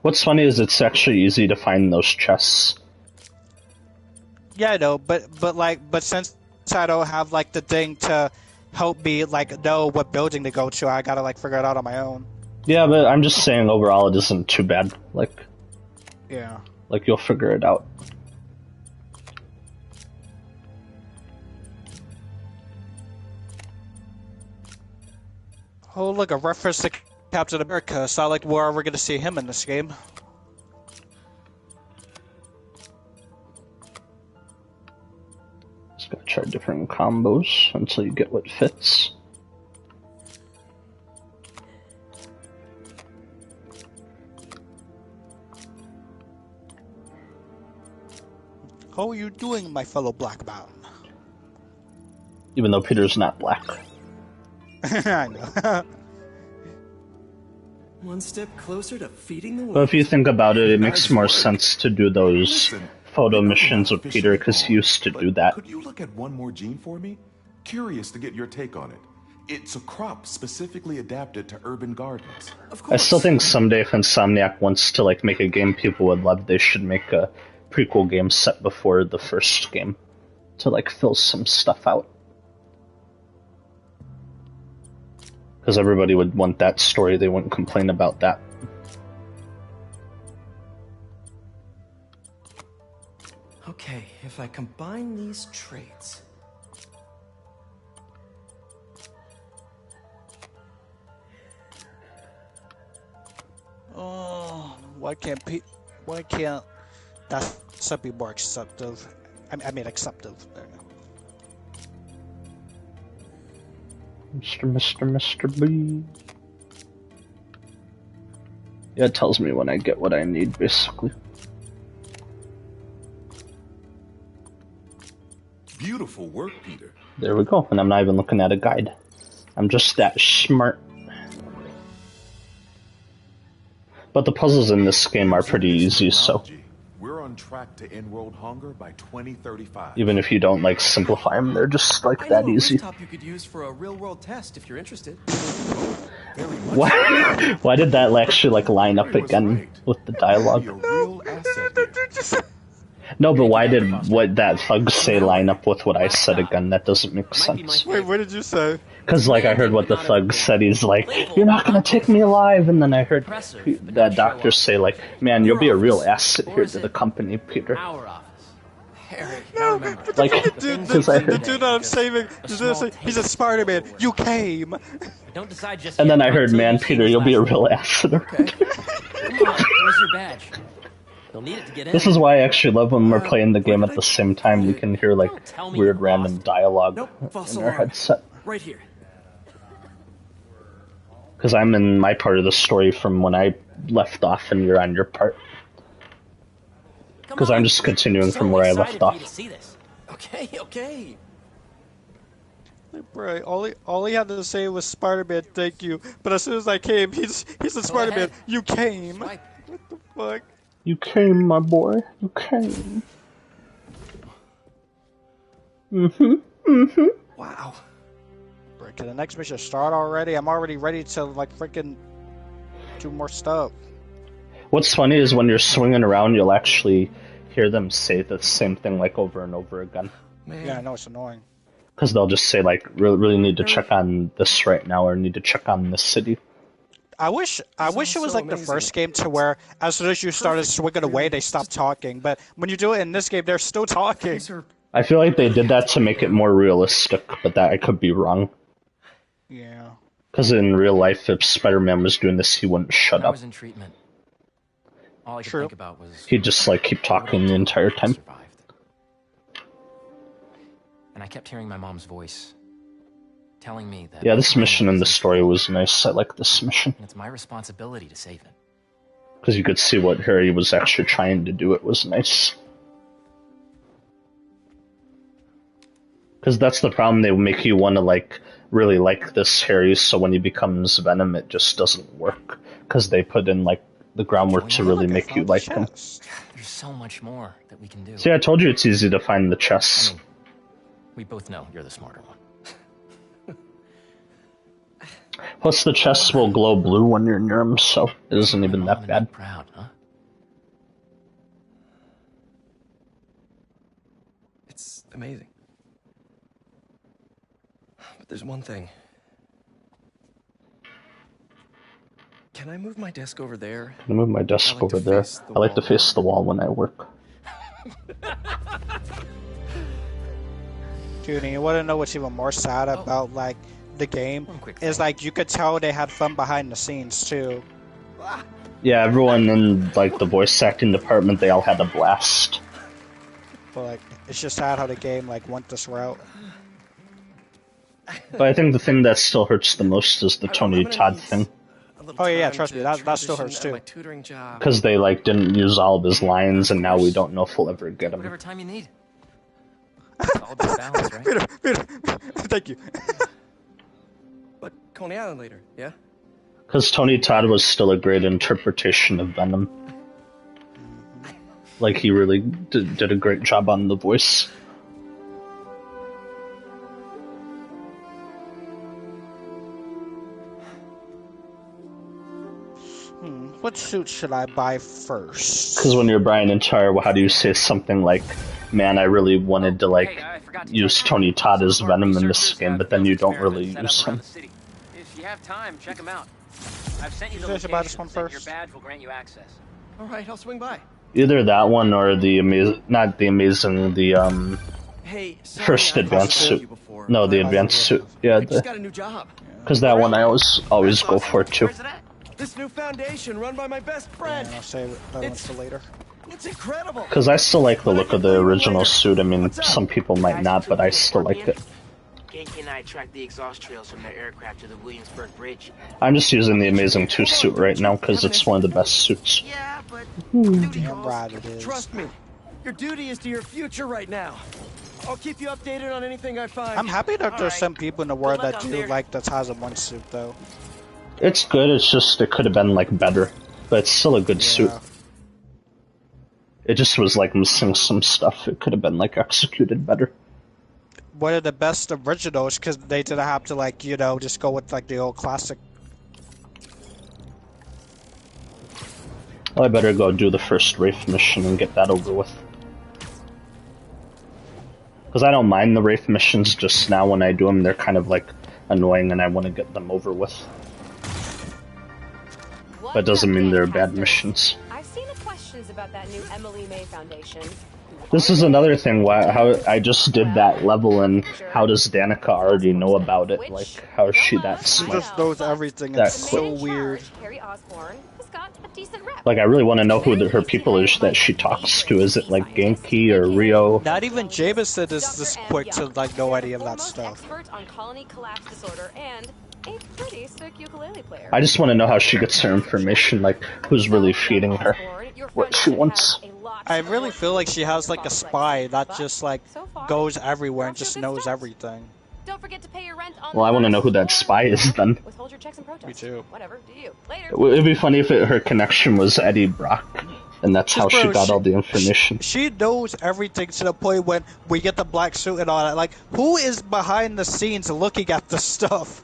What's funny is it's actually easy to find those chests. Yeah, I know, but since I don't have like the thing to help me like know what building to go to, I gotta like figure it out on my own. Yeah, but I'm just saying overall it isn't too bad. Yeah. Like you'll figure it out. Oh, look, a reference to Captain America. So I like where we're gonna see him in this game. Just gotta try different combos until you get what fits. How are you doing, my fellow Black Mountain? Even though Peter's not black. I know. One step closer to feeding the world. But if you think about it, it makes more sense to do those photo missions with Peter because he used to do that. Could you look at one more gene for me? Curious to get your take on it. It's a crop specifically adapted to urban gardens. I still think someday if Insomniac wants to like make a game people would love, they should make a prequel game set before the first game to like fill some stuff out. Because everybody would want that story, they wouldn't complain about that. Okay, if I combine these traits... Oh, why can't that be more acceptive? I mean, acceptive. There you go. Mr. B. Yeah, it tells me when I get what I need, basically. Beautiful work, Peter. There we go, and I'm not even looking at a guide. I'm just that smart. But the puzzles in this game are pretty easy, so... We're on track to end world hunger by 2035. Even if you don't, like, simplify them, they're just, like, that easy. You could use for a real-world test if you're interested. Why did that actually, like, line up again with the dialogue? No, but why did what that thug say line up with what I said again? That doesn't make sense. Wait, what did you say? Because, like, I heard what the thug said. He's like, "You're not gonna take me alive," and then I heard that doctor say, like, "Man, you'll be a real asset here to the company, Peter." No, like, the dude that I'm saving, he's a Spider-Man. You came. Don't decide just. And then I heard, "Man, Peter, you'll be a real asset." Come on, where's your badge? You'll need it to get in. This is why I actually love when we're playing the game at the same time. We can hear like weird random dialogue in our headset. Right here. Because I'm in my part of the story from when I left off, and you're on your part. Because I'm just continuing from where I left off. Okay. Bro, all he had to say was Spider-Man, thank you. But as soon as I came, he said Spider-Man, you came. What the fuck? You came, my boy. You came. Wow. Bro, can the next mission start already? I'm already ready to like freaking do more stuff. What's funny is when you're swinging around, you'll actually hear them say the same thing like over and over again. Man. Yeah, I know, it's annoying. Because they'll just say like, really need to check on this right now, or need to check on this city. I wish it was like the first game to where as soon as you started swinging away, they stopped talking. But when you do it in this game, they're still talking. I feel like they did that to make it more realistic, but that I could be wrong. Yeah. Because in real life, if Spider-Man was doing this, he wouldn't shut I up. was in treatment. All I could think about was He'd just like keep talking the entire time. And I kept hearing my mom's voice telling me that Yeah, this mission in the story was nice. I like this mission. it's my responsibility to save it. Because you could see what Harry was actually trying to do. It was nice. Because that's the problem. They make you want to like really like this Harry, so when he becomes Venom, it just doesn't work. Because they put in like the groundwork to really make you like him. There's so much more that we can do. See, I told you it's easy to find the chests. We both know you're the smarter one. Plus, the chests will glow blue when you're near them, so it isn't even that bad. Proud, huh? It's amazing. But there's one thing. Can I move my desk over there? Can I move my desk over there? I like to face the wall when I work. Dude, and you want to know what's even more sad about like the game is like you could tell they had fun behind the scenes too. Yeah, everyone in like the voice acting department, they all had a blast. But like, it's just sad how the game like went this route. But I think the thing that still hurts the most is the Tony Todd thing. Oh yeah, trust me, that still hurts too. Because they like didn't use all of his lines, and now we don't know if we'll ever get them. Whatever time you need. It's all about balance, right? Peter, thank you. But Coney Island later, yeah? Because Tony Todd was still a great interpretation of Venom. Like, he really did a great job on the voice. What suit should I buy first? Because when you're Brian and Tar, how do you say something like, man, I really wanted to, like, use Tony Todd as Venom in this game, but then you don't really use him. If you have time, check them out. I've sent you the should buy this one locations, and first. your badge will grant you access. Alright, I'll swing by. Either that one or the first advanced suit. No, the advanced suit. Yeah, I just got a new job. because that one I always go for too. This new foundation run by my best friend. I'll save that one for later. It's incredible. Because I still like the look of the original suit. I mean, some people might not, but I still like it. Genki and I tracked the exhaust trails from their aircraft to the Williamsburg Bridge. I'm just using the Amazing 2 suit right now because it's one of the best suits. Damn right it is. Trust me, your duty is to your future right now. I'll keep you updated on anything I find. I'm happy that there's some people in the world that do like the Tarzan suit though. It's good, it's just it could have been like better, but it's still a good suit. It just was like missing some stuff. It could have been like executed better. One of the best originals because they didn't have to like, you know, just go with like the old classic. Well, I better go do the first Wraith mission and get that over with. Because I don't mind the Wraith missions, just now when I do them they're kind of like annoying and I want to get them over with. But doesn't mean they're bad missions. I've seen the questions about that new Emily May Foundation. This is another thing, how I just did that level and how does Danica already know about it? Like, how is she that She smart? just knows everything. That It's so weird. Harry Osborn has got a decent rep. Like, I really want to know who her people is that she talks to. Is it like Genki or Rio? Not even Jameson is this quick to like know any of that stuff. Expert on colony collapse disorder and a pretty sick ukulele player. I just want to know how she gets her information, like, who's really feeding her what she wants. I really feel like she has like a spy that just like goes everywhere and just knows everything. Don't forget to pay your rent on Well, I want to know who that spy is then. Withhold your checks and protests. Me too. Whatever, do you. Later. It'd be funny if her connection was Eddie Brock, and that's how she got all the information. She knows everything to the point when we get the black suit and all that. Like, who is behind the scenes looking at the stuff?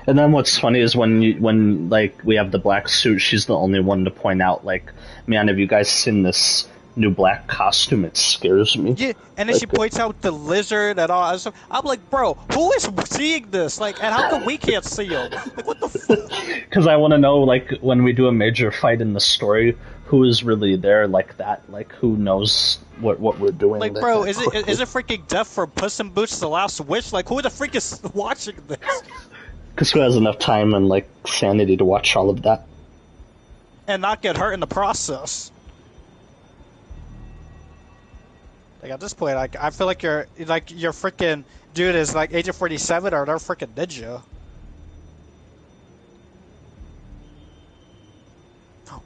And then what's funny is when like we have the black suit, she's the only one to point out, like, man, have you guys seen this new black costume? It scares me. Yeah, and then she points out the lizard and all that stuff. I'm like, bro, who is seeing this? Like, and how come we can't see him? Like, what the fuck? Because I want to know, like, when we do a major fight in the story, who is really there like that? Like, who knows what we're doing? Like, bro, is it freaking Death from Puss in Boots: The Last Wish? Like, who the freak is watching this? Because who has enough time and, like, sanity to watch all of that? And not get hurt in the process. Like, at this point, like, I feel like your freaking dude is like Agent 47 or they're freaking ninja.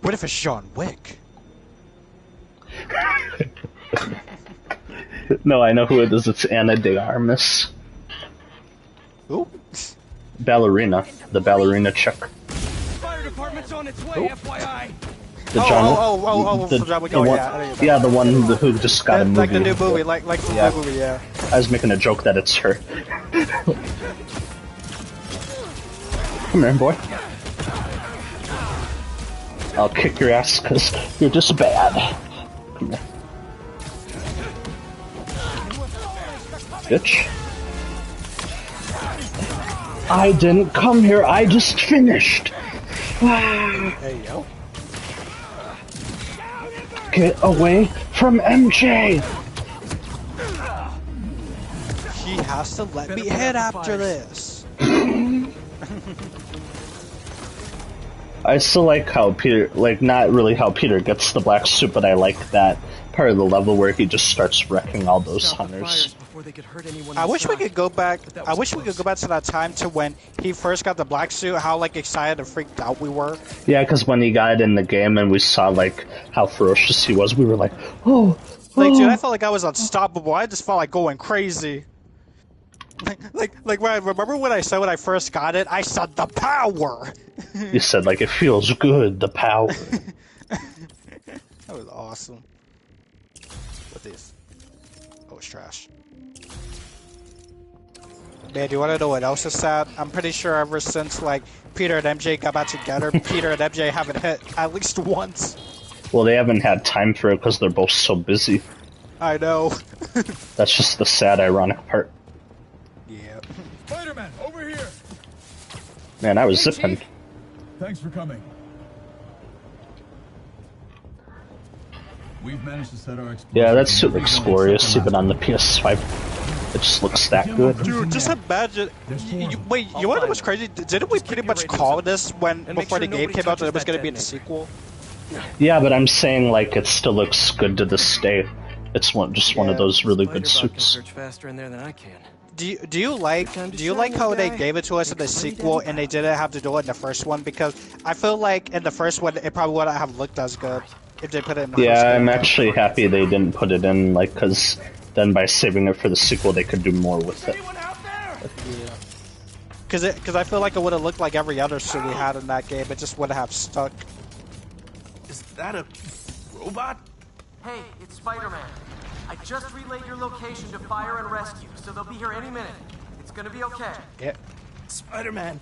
What if it's John Wick? No, I know who it is. It's Anna de Armas. Who? Ballerina. The ballerina chick. Fire department's on its way, FYI. The John, yeah, the one who just got a movie. Like the new movie, like the new movie, yeah. I was making a joke that it's her. Come here, boy. I'll kick your ass because you're just bad. Come here. Bitch. I didn't come here, I just finished. Hey, yo. Get away from MJ! He has to let me hit after this. I still like how Peter, like, not really how Peter gets the black suit, but I like that part of the level where he just starts wrecking all those hunters. I wish we could go back. I wish we could go back to that time to when he first got the black suit. How like excited and freaked out we were. Yeah, because when he got it in the game and we saw like how ferocious he was, we were like, oh. Like, dude, I felt like I was unstoppable. I just felt like going crazy. Like remember when I said when I first got it? I said the power. You said like it feels good, the power. That was awesome. What this? Oh, it's trash. Man, do you want to know what else is sad? I'm pretty sure ever since like Peter and MJ got back together, Peter and MJ haven't hit at least once. Well, they haven't had time for it because they're both so busy. I know. That's just the sad, ironic part. Yeah. Spider-Man, over here. Man, I was zipping. Chief. Thanks for coming. We've managed to set our yeah, that suit looks glorious, even on the PS5. It just looks that good. Dude, just imagine. Wait, you want to know what's crazy? Didn't we pretty much call this before the game came out that it was going to be in the sequel? Yeah, but I'm saying like it still looks good to this day. It's one of those really good suits. Search faster in there than I can. Do you like how they gave it to us in the sequel and they didn't have to do it in the first one? Because I feel like in the first one it probably wouldn't have looked as good if they put it in the first Yeah, game. I'm actually happy they didn't put it in, like, because then by saving it for the sequel they could do more with it. Because I feel like it would have looked like every other suit we had in that game. It just wouldn't have stuck. Is that a robot? Hey, it's Spider-Man. I just relayed your location to fire and rescue, so they'll be here any minute. It's gonna be okay. Yeah. Spider-Man.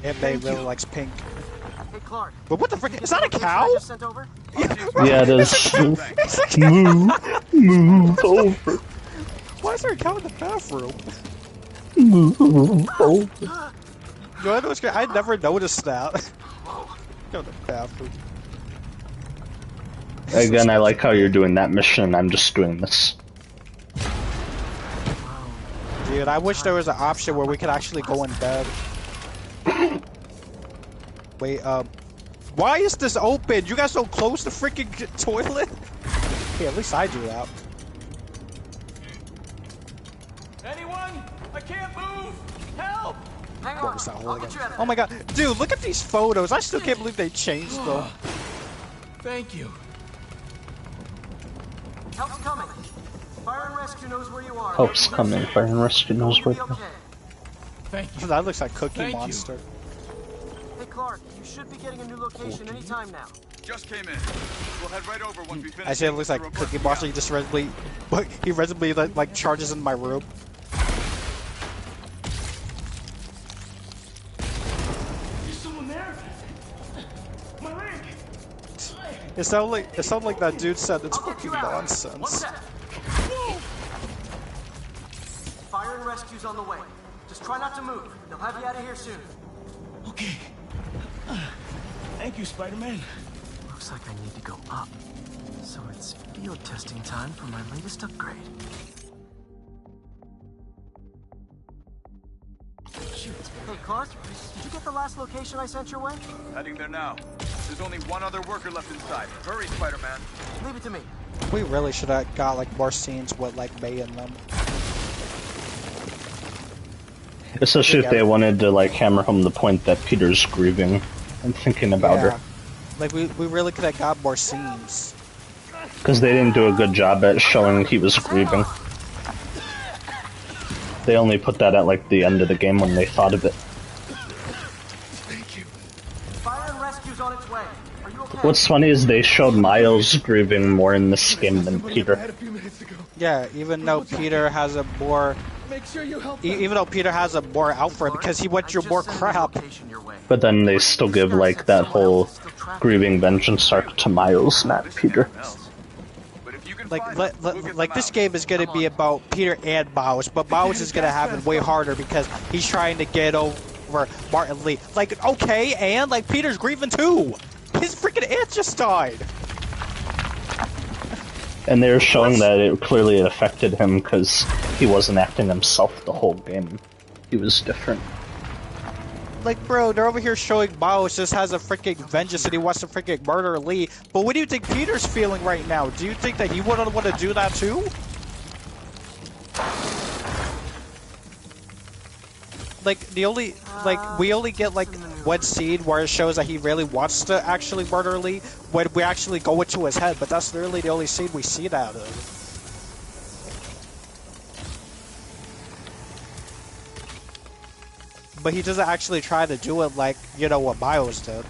And Bay really likes pink. Hey, Clark. But what the frick? Is that a cow? Yeah, it is. Move over. Why is there a cow in the bathroom? Move over. You know what's great? I never noticed that. Go to the bathroom. Again, I like how you're doing that mission. I'm just doing this. Dude, I wish there was an option where we could actually go in bed. Wait, why is this open? You guys don't close the freaking toilet? Yeah, at least I do that. Anyone? I can't move! Help! Hang What on. was that hole again? Get you out of Oh my god. Dude, look at these photos. I still can't believe they changed them. Thank you. Help's coming. Fire Fire and rescue knows where you are. Help's coming. Fire and rescue knows where. Thank you. That looks like Cookie Thank you. Monster. Hey Clark, you should be getting a new location anytime now. Just came in. We'll head right over once we finish. I say it looks like Cookie Monster. He just randomly, like charges in my room. There's someone there. My leg. It sounded like that dude said it's fucking nonsense. Fire and rescue's on the way. Just try not to move. They'll have you out of here soon. Okay. Thank you, Spider-Man. Looks like I need to go up. So it's field testing time for my latest upgrade. Hey, Clark, did you get the last location I sent your way? Heading there now. There's only one other worker left inside. Hurry, Spider-Man. Leave it to me. We really should have got like more scenes with like May in them. Especially if they wanted to like hammer home the point that Peter's grieving and thinking about her. Like we really could have got more scenes. Because they didn't do a good job at showing he was grieving. They only put that at like the end of the game when they thought of it. Fire and rescue's on its way. Are you okay? What's funny is they showed Miles grieving more in this game than Peter. Yeah, even though Peter has a more, even though Peter has a more out for him because he went through more crap. But then they still give like that whole grieving vengeance arc to Miles, not Peter. Like this game is gonna be about Peter and Miles, but Miles is gonna have it way harder because he's trying to get over Martin Lee. Like, okay, and like Peter's grieving too. His freaking aunt just died. And they were showing that it clearly affected him because he wasn't acting himself the whole game. He was different. Like, bro, they're over here showing Miles just has a freaking vengeance and he wants to freaking murder Lee. But what do you think Peter's feeling right now? Do you think that he wouldn't want to do that too? Like, we only get like one scene where it shows that he really wants to actually murder Lee when we actually go into his head, but that's literally the only scene we see that of. But he doesn't actually try to do it like, you know, what Miles did.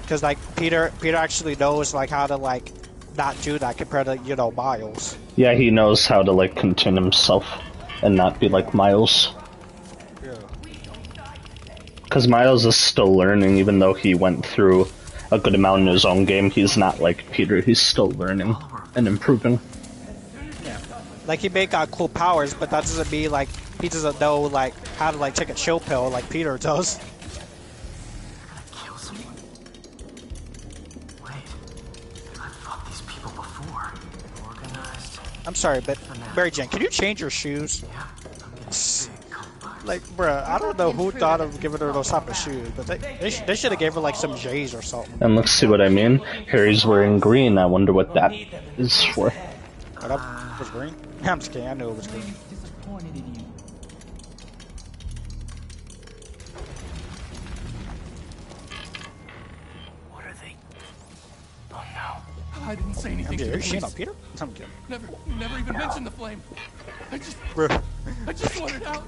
Because, like, Peter actually knows, like, how to, like, not do that compared to, you know, Miles. Yeah, he knows how to, like, contain himself and not be like Miles. Yeah. Because Miles is still learning, even though he went through a good amount in his own game. He's not like Peter, he's still learning and improving. Yeah. Like, he may got cool powers, but that doesn't mean, like, he doesn't know, like, how to, like, take a chill pill like Peter does. Kill someone? Wait, I've fought these people before. Organized. I'm sorry, but Mary Jane, can you change your shoes? Like, bruh, I don't know who thought of giving her those type of shoes, but they should have gave her like some J's or something. And let's see what I mean. Harry's wearing green. I wonder what that is for. Oh, that was green? Yeah, I'm just kidding. I knew it was green. What are they? Oh no. I didn't say anything to the You're police. Peter? I'm kidding. Never even mentioned the flame. I just wanted out.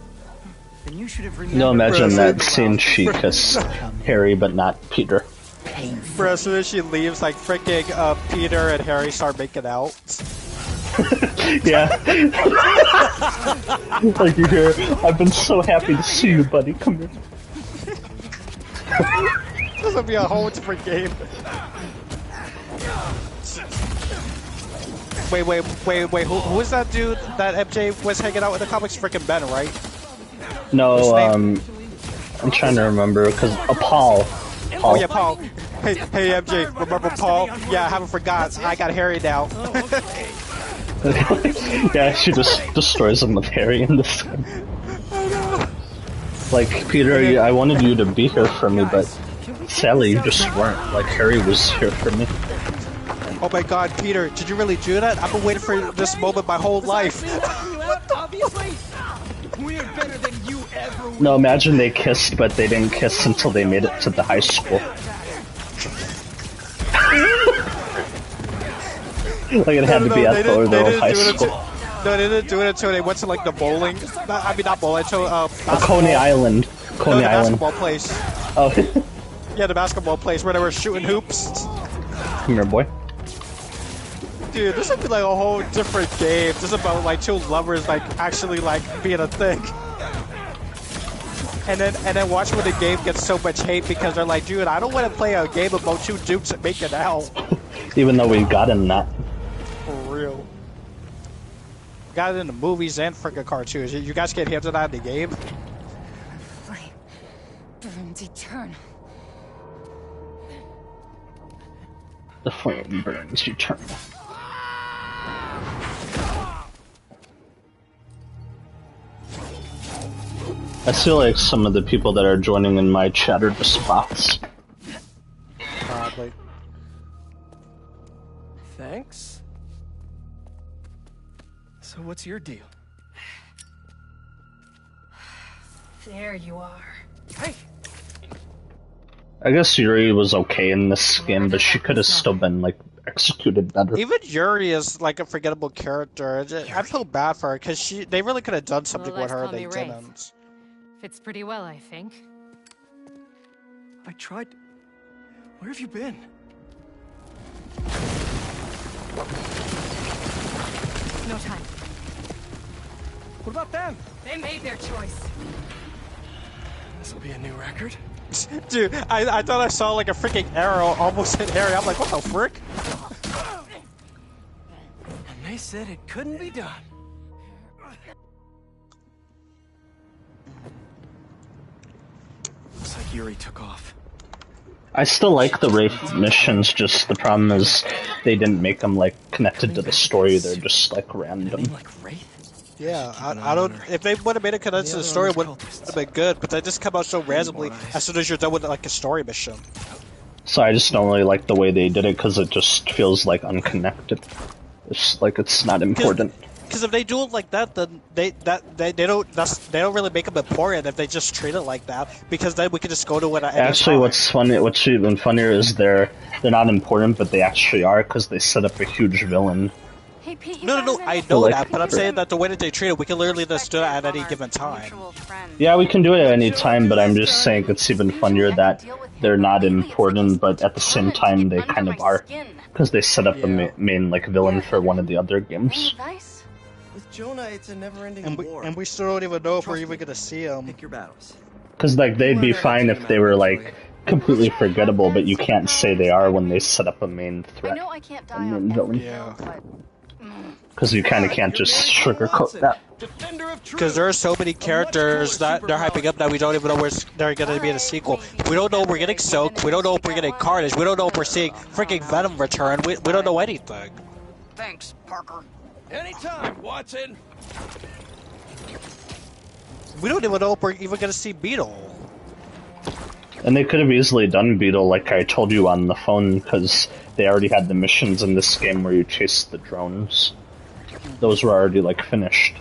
Then you should have No, imagine that scene she kissed Harry but not Peter. Bro, as soon as she leaves, like, freaking Peter and Harry start making out. Yeah. Like you hear, I've been so happy to see you, buddy. Come here. This will be a whole different game. Wait, who is that dude that MJ was hanging out with in the comics? Freaking Ben, right? No, I'm trying to remember, because Paul. Oh yeah, Paul. Hey MJ, remember Paul? Yeah, I haven't forgot. I got Harry now. Yeah, she just destroys him with Harry in this game. Like, Peter, I wanted you to be here for me, but sadly you just weren't. Like, Harry was here for me. Oh my god, Peter, did you really do that? I've been waiting for this moment my whole life. We're better than you ever will. No, imagine they kissed, but they didn't kiss until they made it to the high school. Like, it had to be at the high school. No, they didn't do it until they went to like the bowling. I mean, not bowling. Until Coney Island. Coney the Island. basketball place. Oh. Yeah, the basketball place where they were shooting hoops. Come here, boy. Dude, this would be like a whole different game. This is about like two lovers like actually like being a thing. And then watch when the game gets so much hate because they're like, dude, I don't want to play a game about two dukes that make it out. Even though we got in that. For real. Got it in the movies and freaking cartoons. You guys get hinted at in the game. Flame burns eternal. The flame burns eternal. I feel like some of the people that are joining in my chat are just bots. Probably. Thanks. So what's your deal? There you are. Hey! I guess Yuri was okay in this game, but she could have still been, like, executed better. Even Yuri is like a forgettable character. I feel bad for her because they really could have done something with her. They didn't. Fits pretty well, I think. I tried. Where have you been? No time. What about them? They made their choice. This will be a new record. Dude, I thought I saw like a freaking arrow almost hit Harry. I'm like, what the frick? And they said it couldn't be done. Looks like Yuri took off. I still like the Wraith missions, just the problem is they didn't make them, like, connected to the story. They're just, like, random. Yeah, I don't. If they would have made it connected to the story, it would have been good. But they just come out so randomly as soon as you're done with like a story mission. So I just don't really like the way they did it because it just feels like unconnected. It's like it's not important. Because if they do it like that, then they don't really make them important if they just treat it like that. Because then we can just go to it. Actually, what's even funnier is they're not important, but they actually are because they set up a huge villain. Hey, Pete, No, I know that, but I'm saying that the way that they treat it, we can literally just do it at any given time. Yeah, we can do it at any time, but I'm just saying it's even funnier that they're not important, but at the same time they kind of are, because they set up a main like villain for one of the other games. With Jonah, it's a never-ending war. And we still don't even know if we're even gonna see him. Pick your battles. Because like they'd be fine if they were like completely forgettable, but you can't say they are when they set up a main threat, I know I can't die a main on villain. yeah. But Because you kind of can't just sugarcoat that. Because there are so many characters that they're hyping up that we don't even know where they're going to be in a sequel. We don't know if we're getting Soak. We don't know if we're getting Carnage. We don't know if we're seeing freaking Venom return. We don't know anything. Thanks, Parker. Anytime, Watson. We don't even know if we're even going to see Beetle. And they could have easily done Beetle like I told you on the phone, because they already had the missions in this game where you chase the drones. Those were already like finished.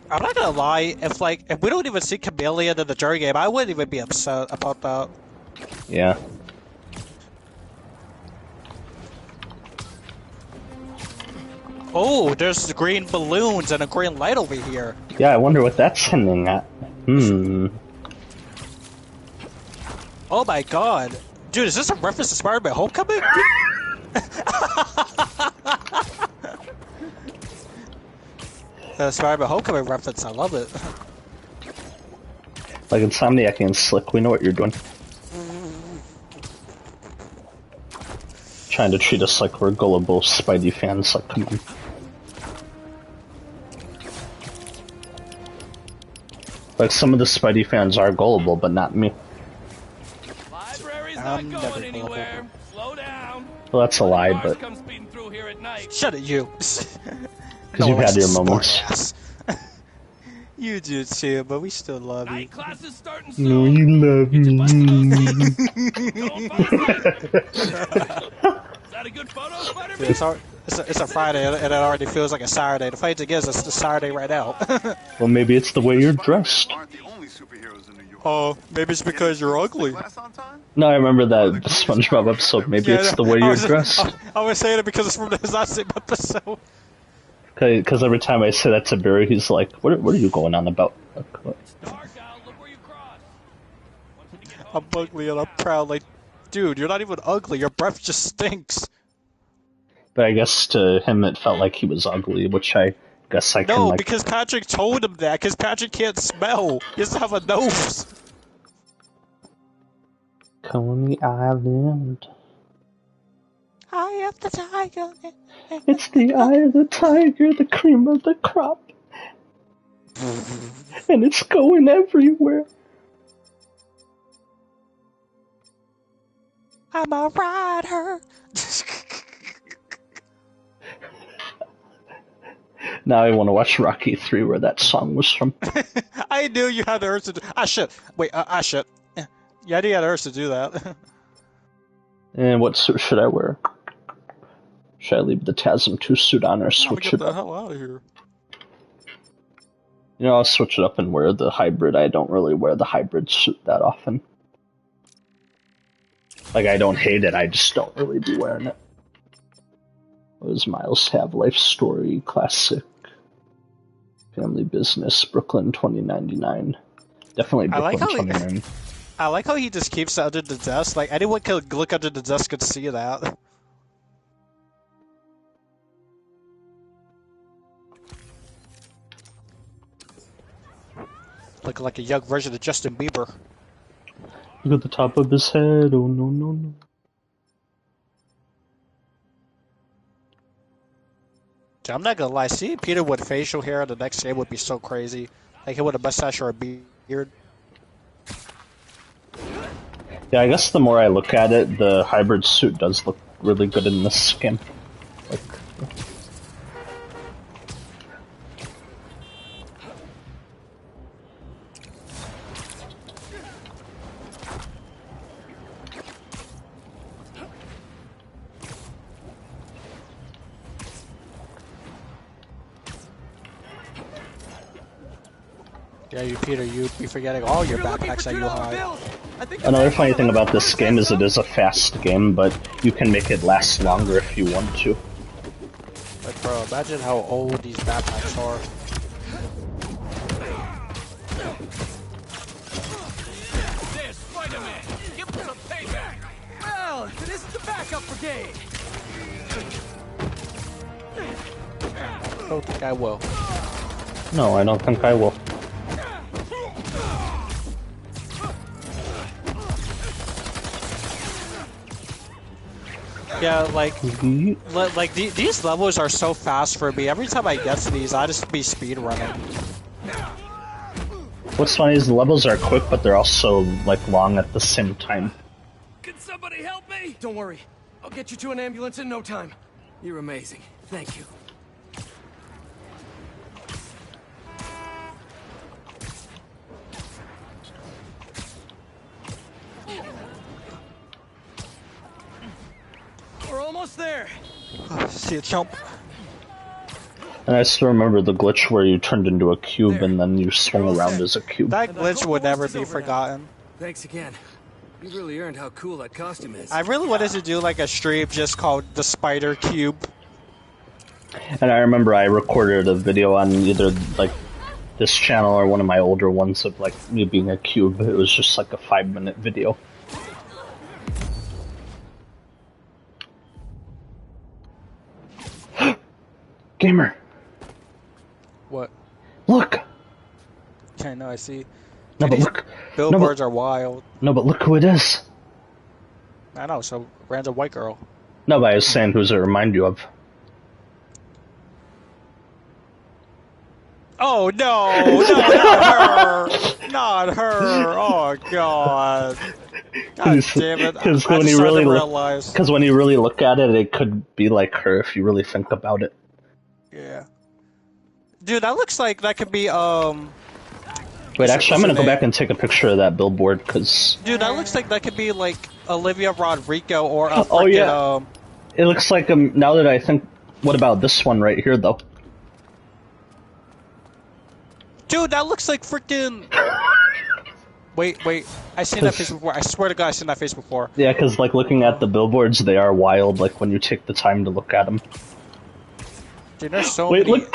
I'm not gonna lie, if we don't even see Chameleon in the Journey game, I wouldn't even be upset about that. Yeah. Oh, there's the green balloons and a green light over here. Yeah, I wonder what that's hinting at. Oh my god. Dude, is this a reference to Spider-Man Homecoming? Spider-Man Homecoming reference, I love it. Like Insomniac and Slick, we know what you're doing. Trying to treat us like we're gullible Spidey fans, like, come on. Like, some of the Spidey fans are gullible, but not me. I'm never anywhere. Slow down. Well, that's a lie, but... Shut it, you. Because you've had your moments. You do too, but we still love you. No, you love me. It's a Friday, and it already feels like a Saturday. The funny thing is, it's the Saturday right now. Well, maybe it's the way you're dressed. Oh, maybe it's because you're ugly. No, I remember that SpongeBob episode. Maybe it's the way you're dressed. I was saying it because it's from the last episode. Because every time I say that to Barry, he's like, what are you going on about? Like, what? I'm ugly and I'm proud. Like, dude, you're not even ugly. Your breath just stinks. But I guess to him it felt like he was ugly, which I guess I can No, like... because Patrick told him that, because Patrick can't smell. He doesn't have a nose. Coney Island. Eye of the tiger. It's the eye of the tiger, the cream of the crop. And it's going everywhere. I'm a rider. Now I want to watch Rocky 3 where that song was from. I knew you had the urge to do. I should. Wait, I should. Yeah, I knew you had the urge to do that. And what suit should I wear? Should I leave the TASM 2 suit on or switch get it the up? hell out of here. You know, I'll switch it up and wear the hybrid. I don't really wear the hybrid suit that often. Like, I don't hate it, I just don't really be wearing it. What does Miles have? Life Story, Classic, Family Business, Brooklyn 2099. Definitely Brooklyn 2099. I like how he just keeps it under the desk. Like, anyone could look under the desk and see that. Looking like a young version of Justin Bieber. Look at the top of his head, oh no, no, no. I'm not gonna lie, seeing Peter with facial hair in the next game would be so crazy. Like, him with a mustache or a beard. Yeah, I guess the more I look at it, the hybrid suit does look really good in this skin. Like, yeah, you Peter, you'd be forgetting all your backpacks that you hide. another funny thing about this game is it is a fast game, but you can make it last longer if you want to. Like, bro, imagine how old these backpacks are. There's Spider-Man! Give him some payback! Well, this is the backup brigade! I don't think I will. No, I don't think I will. Yeah, like these levels are so fast for me. Every time I get to these, I just be speed running. What's funny is the levels are quick, but they're also, like, long at the same time. Can somebody help me? Don't worry. I'll get you to an ambulance in no time. You're amazing. Thank you. We're almost there. See a jump. And I still remember the glitch where you turned into a cube and then you swung around as a cube. That glitch would never be forgotten. Thanks again. You really earned how cool that costume is. I really wanted to do like a stream just called the Spider Cube. And I remember I recorded a video on either like this channel or one of my older ones of like me being a cube. It was just like a 5-minute video. Gamer. What? Look. I know. I see. No, but look. Billboards are wild. No, but look who it is. I know. So random white girl. No, but I was saying, who's it remind you of? Oh no! Not her! Not her! Oh god! God damn it! Because when you really look at it, it could be like her if you really think about it. Yeah. Dude, that looks like that could be Wait, actually, I'm gonna go back and take a picture of that billboard, because... Dude, that looks like that could be, like, Olivia Rodrigo or a oh, yeah. It looks like, now that I think... What about this one right here, though? Dude, that looks like freaking... Wait. I seen that face before. I swear to God, I seen that face before. Yeah, because, like, looking at the billboards, they are wild, like, when you take the time to look at them. Dude, there's so Wait, many. look!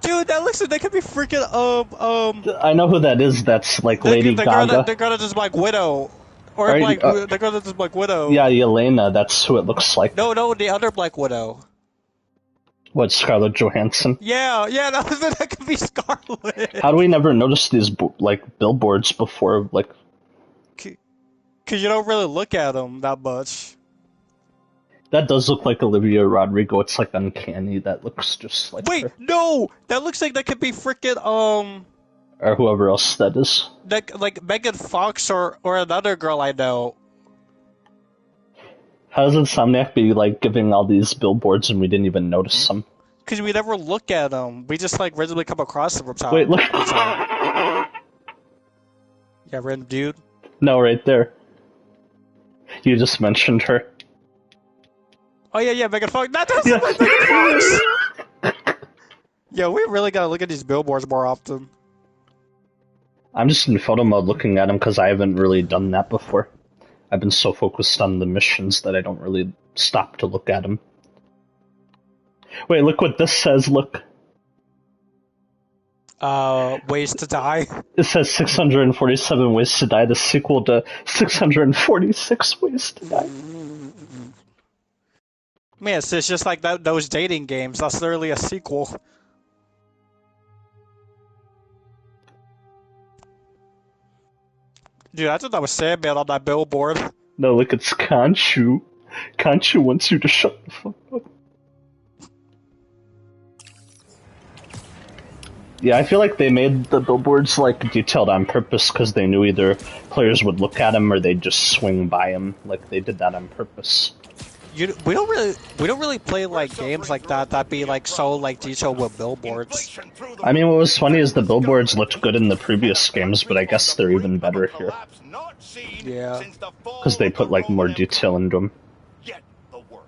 Dude, that looks like they could be freaking I know who that is. That's like Lady Gaga. They're gonna just Black Widow, or Right, like they're gonna just Black Widow. Yeah, Yelena. That's who it looks like. No, the other Black Widow. What, Scarlett Johansson? Yeah, that could be Scarlet. How do we never notice these like billboards before? Like, Cause you don't really look at them that much. that does look like Olivia Rodrigo. It's like uncanny. That looks just like Wait, her. no, that looks like that could be freaking Or whoever else that is. like Megan Fox or another girl I know. How does Insomniac be like giving all these billboards and we didn't even notice them? Because we never look at them. We just like randomly come across them from time. Wait, look. Yeah, random dude. No, right there. You just mentioned her. Oh yeah, Megan Fox. That does look like Megan Fox. Yeah, we really gotta look at these billboards more often. I'm just in photo mode looking at them because I haven't really done that before. I've been so focused on the missions that I don't really stop to look at them. Wait, look what this says, look. Ways to Die? It says 647 Ways to Die, the sequel to 646 Ways to Die. Man, it's just like those dating games. That's literally a sequel. Dude, I thought that was Sandman on that billboard. No, look, it's Khonshu. Khonshu wants you to shut the fuck up. Yeah, I feel like they made the billboards like detailed on purpose because they knew either players would look at them or they'd just swing by them. Like they did that on purpose. We don't really play like games like that be like so like detailed with billboards. I mean, what was funny is the billboards looked good in the previous games, but I guess they're even better here. Yeah. Because they put like more detail into them. Yet the worst,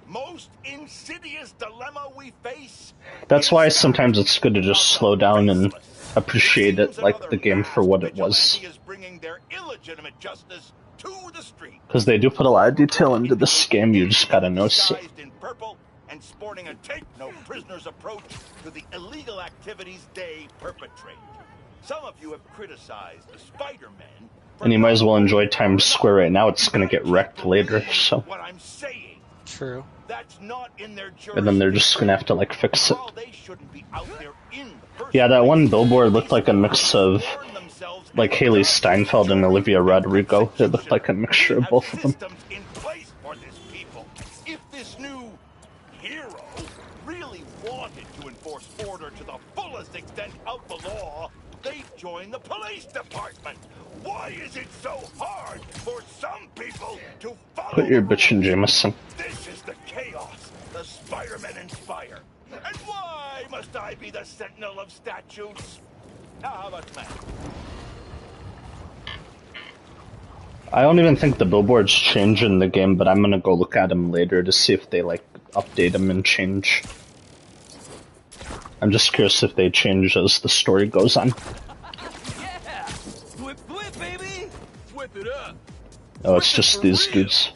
most insidious dilemma we face. That's why sometimes it's good to just slow down and appreciate it, like the game for what it was. Because they do put a lot of detail into this game, you just gotta notice it. And sporting a take no prisoners approach to the illegal activities they perpetrate. Some of you have criticized the Spider-Men. And you might as well enjoy Times Square right now, it's gonna get wrecked later, so. What I'm saying. True. That's not in their And then they're just gonna have to like fix it. Yeah, that one billboard looked like a mix of like Haley Steinfeld and Olivia Rodrigo. It looked like a mixture of both of them. in place for this people. If this new hero really wanted to enforce order to the fullest extent of the law, they'd join the police department. Why is it so hard for some people to follow? Put your bitch in Jameson. This is the chaos the Spider-Men inspire. And why must I be the sentinel of statutes? Now how about Matt? I don't even think the billboards change in the game, but I'm gonna go look at them later to see if they like update them and change. I'm just curious if they change as the story goes on. Yeah! Whip, whip, baby! Whip it up! Oh, it's just these dudes.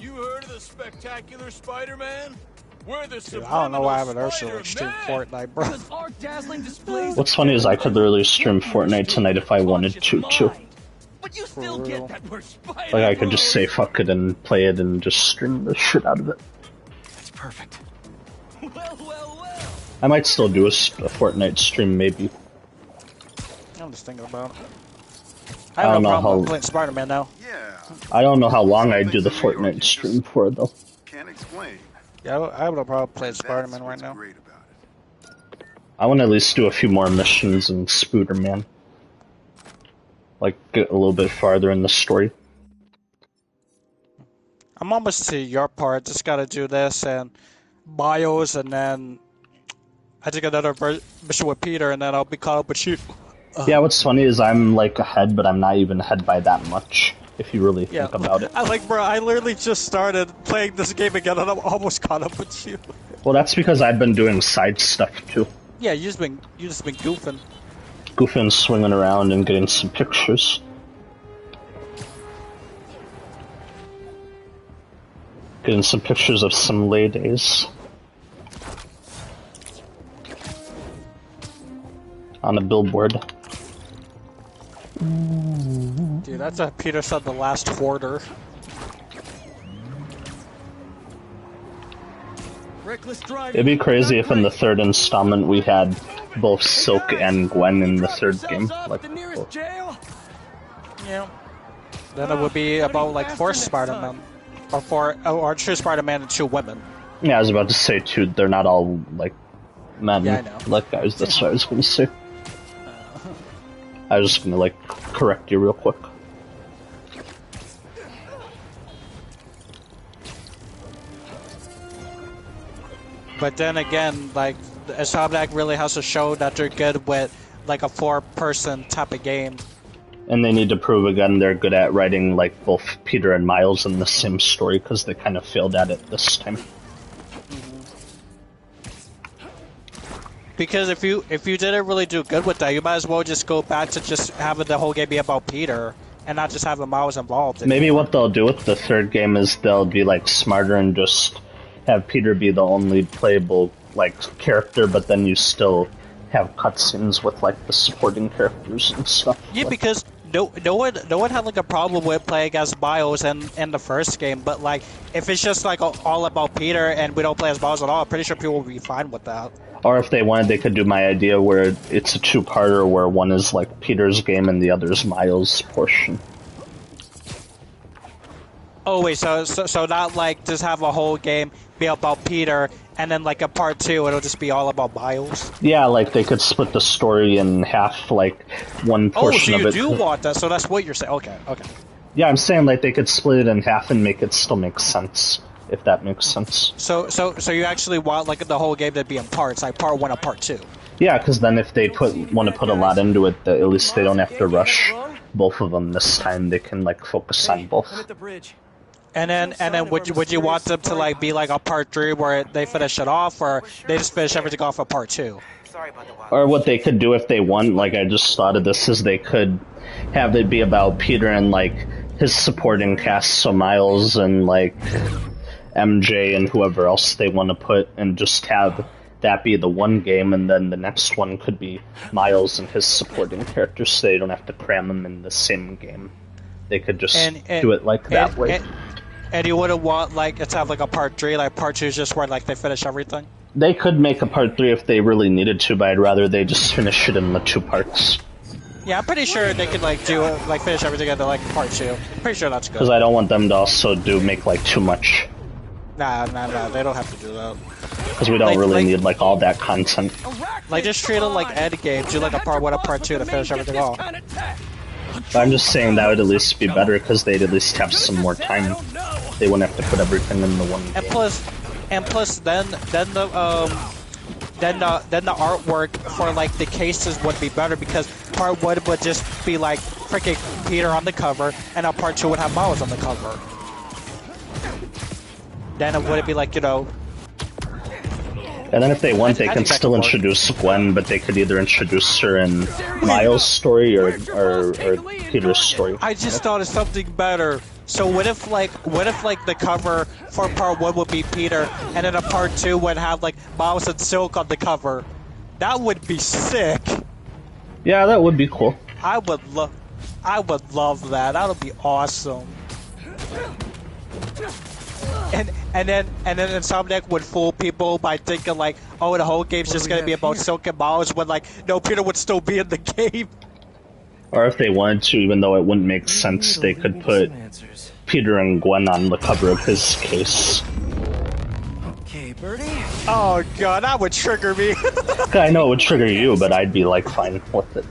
You heard of the spectacular Spider-Man? We're the Dude, I don't know why I haven't Ursula stream Fortnite, bro. Our dazzling displays. What's funny is I could literally stream Fortnite tonight if I wanted to, too. But you still get that we're Spider. Like, I could just say fuck it and play it and just stream the shit out of it. That's perfect. I might still do a Fortnite stream, maybe. I'm just thinking about it. I I have don't no know problem how- with playing Spider-Man now. I don't know how long I'd do the Fortnite stream for, though. Can't explain. Yeah, I have no problem playing Spider-Man right now. I want to at least do a few more missions in Spooderman. Like, get a little bit farther in the story. I'm almost to your part. Just gotta do this and bios, and then I take another mission with Peter, and then I'll be caught up with you. Yeah, what's funny is I'm, like, ahead, but I'm not even ahead by that much, if you really Yeah, think about it. bro, I literally just started playing this game again, and I'm almost caught up with you. Well, that's because I've been doing side stuff, too. Yeah, you just been goofing. Goofing, swinging around, and getting some pictures. Getting some pictures of some ladies. On a billboard. Dude, that's a Peter said the last hoarder. It'd be crazy if in the third installment we had both Silk and Gwen in the third game. Like, yeah. Then it would be about like 4 Spider-Man. Or 2 Spider-Man and 2 women. Yeah, I was about to say too, they're not all like men. Yeah, I know. Like guys, that's what I was gonna say. I was just gonna like correct you real quick. But then again, like, Insomniac really has to show that they're good with like a 4-person type of game. And they need to prove again they're good at writing like both Peter and Miles in the same story because they kind of failed at it this time. Because if you didn't really do good with that, you might as well just go back to just having the whole game be about Peter and not just having Miles involved. Maybe what they'll do with the third game is they'll be like smarter and just have Peter be the only playable like character, but then you still have cutscenes with like the supporting characters and stuff. Yeah, like, because no one had like a problem with playing as Miles in the first game, but like if it's just like all about Peter and we don't play as Miles at all, I'm pretty sure people will be fine with that. or if they wanted, they could do my idea where it's a two-parter where one is like Peter's game and the other is Miles' portion. Oh wait, so not like just have a whole game be about Peter, and then like a part 2, it'll just be all about Miles. Yeah, like they could split the story in half, like one portion of it. Oh, so you do want that? So that's what you're saying? Okay. Yeah, I'm saying like they could split it in half and make it still make sense, if that makes sense. So you actually want like the whole game to be in parts, like part 1 and part 2. Yeah, because then if they want to put a lot into it, at least they don't have to rush both of them this time. They can like focus on both. And then would you want them to like be like a part 3 where they finish it off, or they just finish everything off of part 2? Or what they could do if they want, like I just thought of this, is they could have it be about Peter and like his supporting cast, so Miles and like MJ and whoever else they want to put, and just have that be the one game, and then the next one could be Miles and his supporting characters, so they don't have to cram them in the same game. They could just do it like that way. And you wouldn't want like it to have like a part 3, like part 2 is just where like they finish everything? They could make a part 3 if they really needed to, but I'd rather they just finish it in the 2 parts. Yeah, I'm pretty sure they could like do like finish everything into like part 2. Pretty sure that's good. Because I don't want them to also make like too much. Nah, they don't have to do that. Because we don't really need like all that content. Like just treat it like Ed games, do like a part 1 and part 2 to finish everything off. But I'm just saying that would at least be better because they'd at least have some more time. They wouldn't have to put everything in the one game. And plus, then the artwork for like the cases would be better, because part 1 would just be like freaking Peter on the cover, and part 2 would have Miles on the cover. Then it would be like, you know. And then if they want, they can still introduce Gwen, but they could either introduce her in Miles' story or Peter's story. I just thought of something better. So what if the cover for part 1 would be Peter, and then a part 2 would have like Miles and Silk on the cover? That would be sick. Yeah, that would be cool. I would love that. That would be awesome. And then Insomniac would fool people by thinking like, oh, the whole game's just gonna be about Silk and Miles, when like, no, Peter would still be in the game. Or if they wanted to, even though it wouldn't make sense, they could put Peter and Gwen on the cover of his case. Okay, Birdie. Oh god, that would trigger me. I know it would trigger you, but I'd be like fine with it.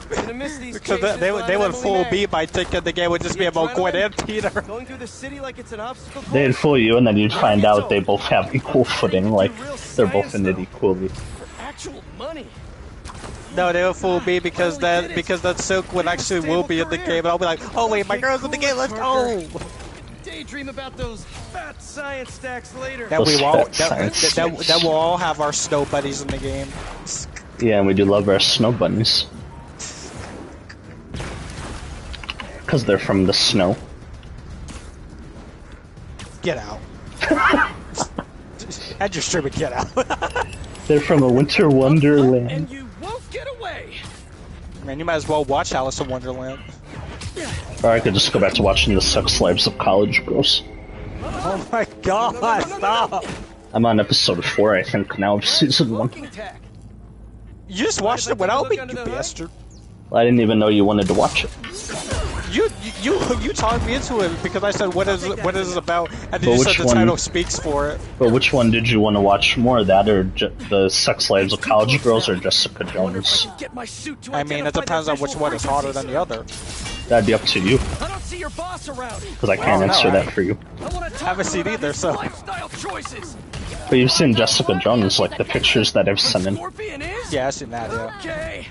Because they would fool me by thinking the game would just be about Gwen and Peter. Going through the city like it's an obstacle course? They'd fool you, and then you'd find out they both have equal footing, like they're both in it equally. Actual money. No, they would fool me because that Silk would actually will be in the game, and I'll be like, oh wait, my girl's in the game, let's go. Daydream about those fat science stacks later. That we'll all have our snow buddies in the game. Yeah, and we do love our snow bunnies. Because they're from the snow. Get out. End your stream and get out. They're from a winter wonderland. And you won't get away. Man, you might as well watch Alice in Wonderland. Or I could just go back to watching the sex lives of college girls. Oh my god, stop! I'm on episode 4, I think, now of season 1. You just watched it without me, you bastard. I didn't even know you wanted to watch it. You talked me into it because I said what is this about, and then you said the title speaks for it. But which one did you want to watch more, that or the sex lives of college girls or Jessica Jones? I mean, it depends on which one is hotter than the other. That'd be up to you. I don't see your boss around. Because I can't answer that for you. I haven't seen either, so. Lifestyle choices. But you've seen Jessica Jones, like the pictures that I've sent in. Yeah, I've seen that, yeah. Okay.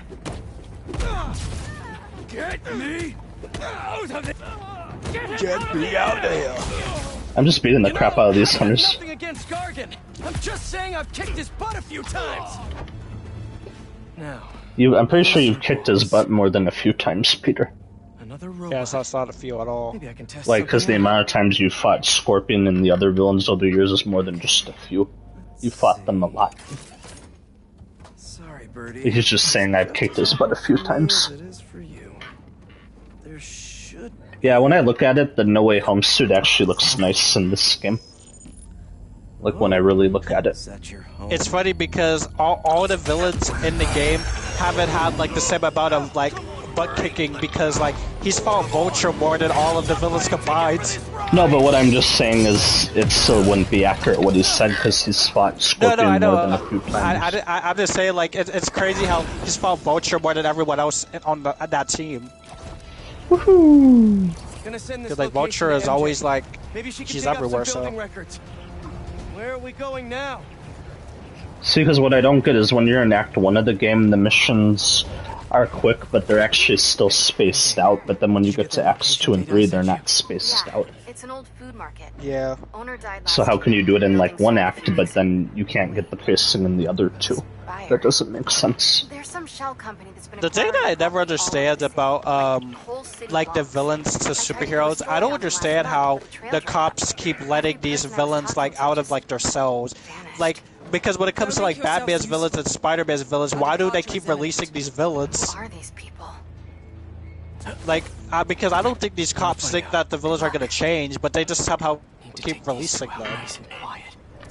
Get me out of it. Get me out of here. I'm just beating the crap out of these hunters. Nothing against Gargan. I'm just saying I've kicked his butt a few times. Now. I'm pretty sure you've kicked his butt more than a few times, Peter. Yeah, it's not a few at all. Maybe I can test Like, because the amount of times you fought Scorpion and the other villains over the years is more than just a few. You fought them a lot. Sorry, Birdie. He's just saying I've kicked his butt a few times. It is for you. There should. Yeah, when I look at it, the No Way Home suit actually looks nice in this game. Like, when I really look at it. It's funny because all the villains in the game haven't had, like, the same amount of, like, butt kicking because, like, he's fought Vulture more than all of the villains combined. No, but what I'm just saying is it still wouldn't be accurate what he said because he's fought Scorpion more than a few times. I'm just saying, like, it's crazy how he's fought Vulture more than everyone else on that team. Woohoo! Because, like, Vulture is always, like, she's everywhere, so. Where are we going now? See, because what I don't get is when you're in Act 1 of the game, the missions are quick, but they're actually still spaced out. But then when you get to Acts 2 and 3, they're not spaced out. It's an old food market. Yeah. Owner died So how can you do it in like one act, but then you can't get the pacing in the other two? That doesn't make sense. There's some shell company that's been The thing that I never understand about like the villains to superheroes, I don't understand how the cops keep letting these villains like out of like their cells, like. Because when it comes to like Batman's villains and Spider-Man's villains, why do they keep releasing these villains? Who are these people? Like, because I don't think these cops think that the villains are going to change, but they just somehow keep releasing them.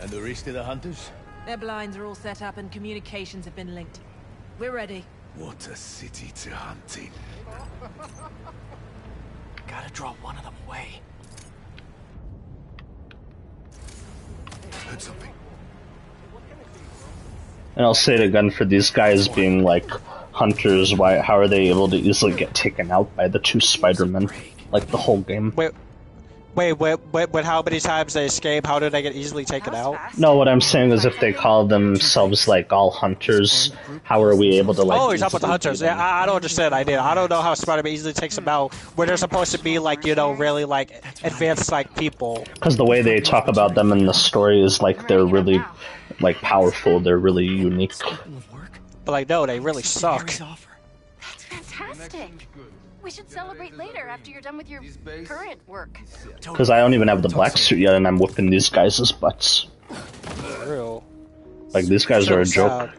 And the rest of the hunters? Their blinds are all set up and communications have been linked. We're ready. What a city to hunt in. Gotta draw one of them away. Heard something. And I'll say it again, for these guys being like hunters, how are they able to easily get taken out by the two Spider-Men? Like the whole game. Wait, how many times they escape? How did they get easily taken out? No, what I'm saying is if they call themselves like all hunters, how are we able to like... Oh, you're talking about the hunters. Yeah, I don't understand the idea. I don't know how Spider-Man easily takes them out where they're supposed to be like, you know, really like advanced like people. Because the way they talk about them in the story is like they're really like powerful, they're really unique. But like, no, they really suck. That's fantastic. We should celebrate later after you're done with your current work. Because I don't even have the black suit yet and I'm whipping these guys' butts. For real. Like, these guys are a joke.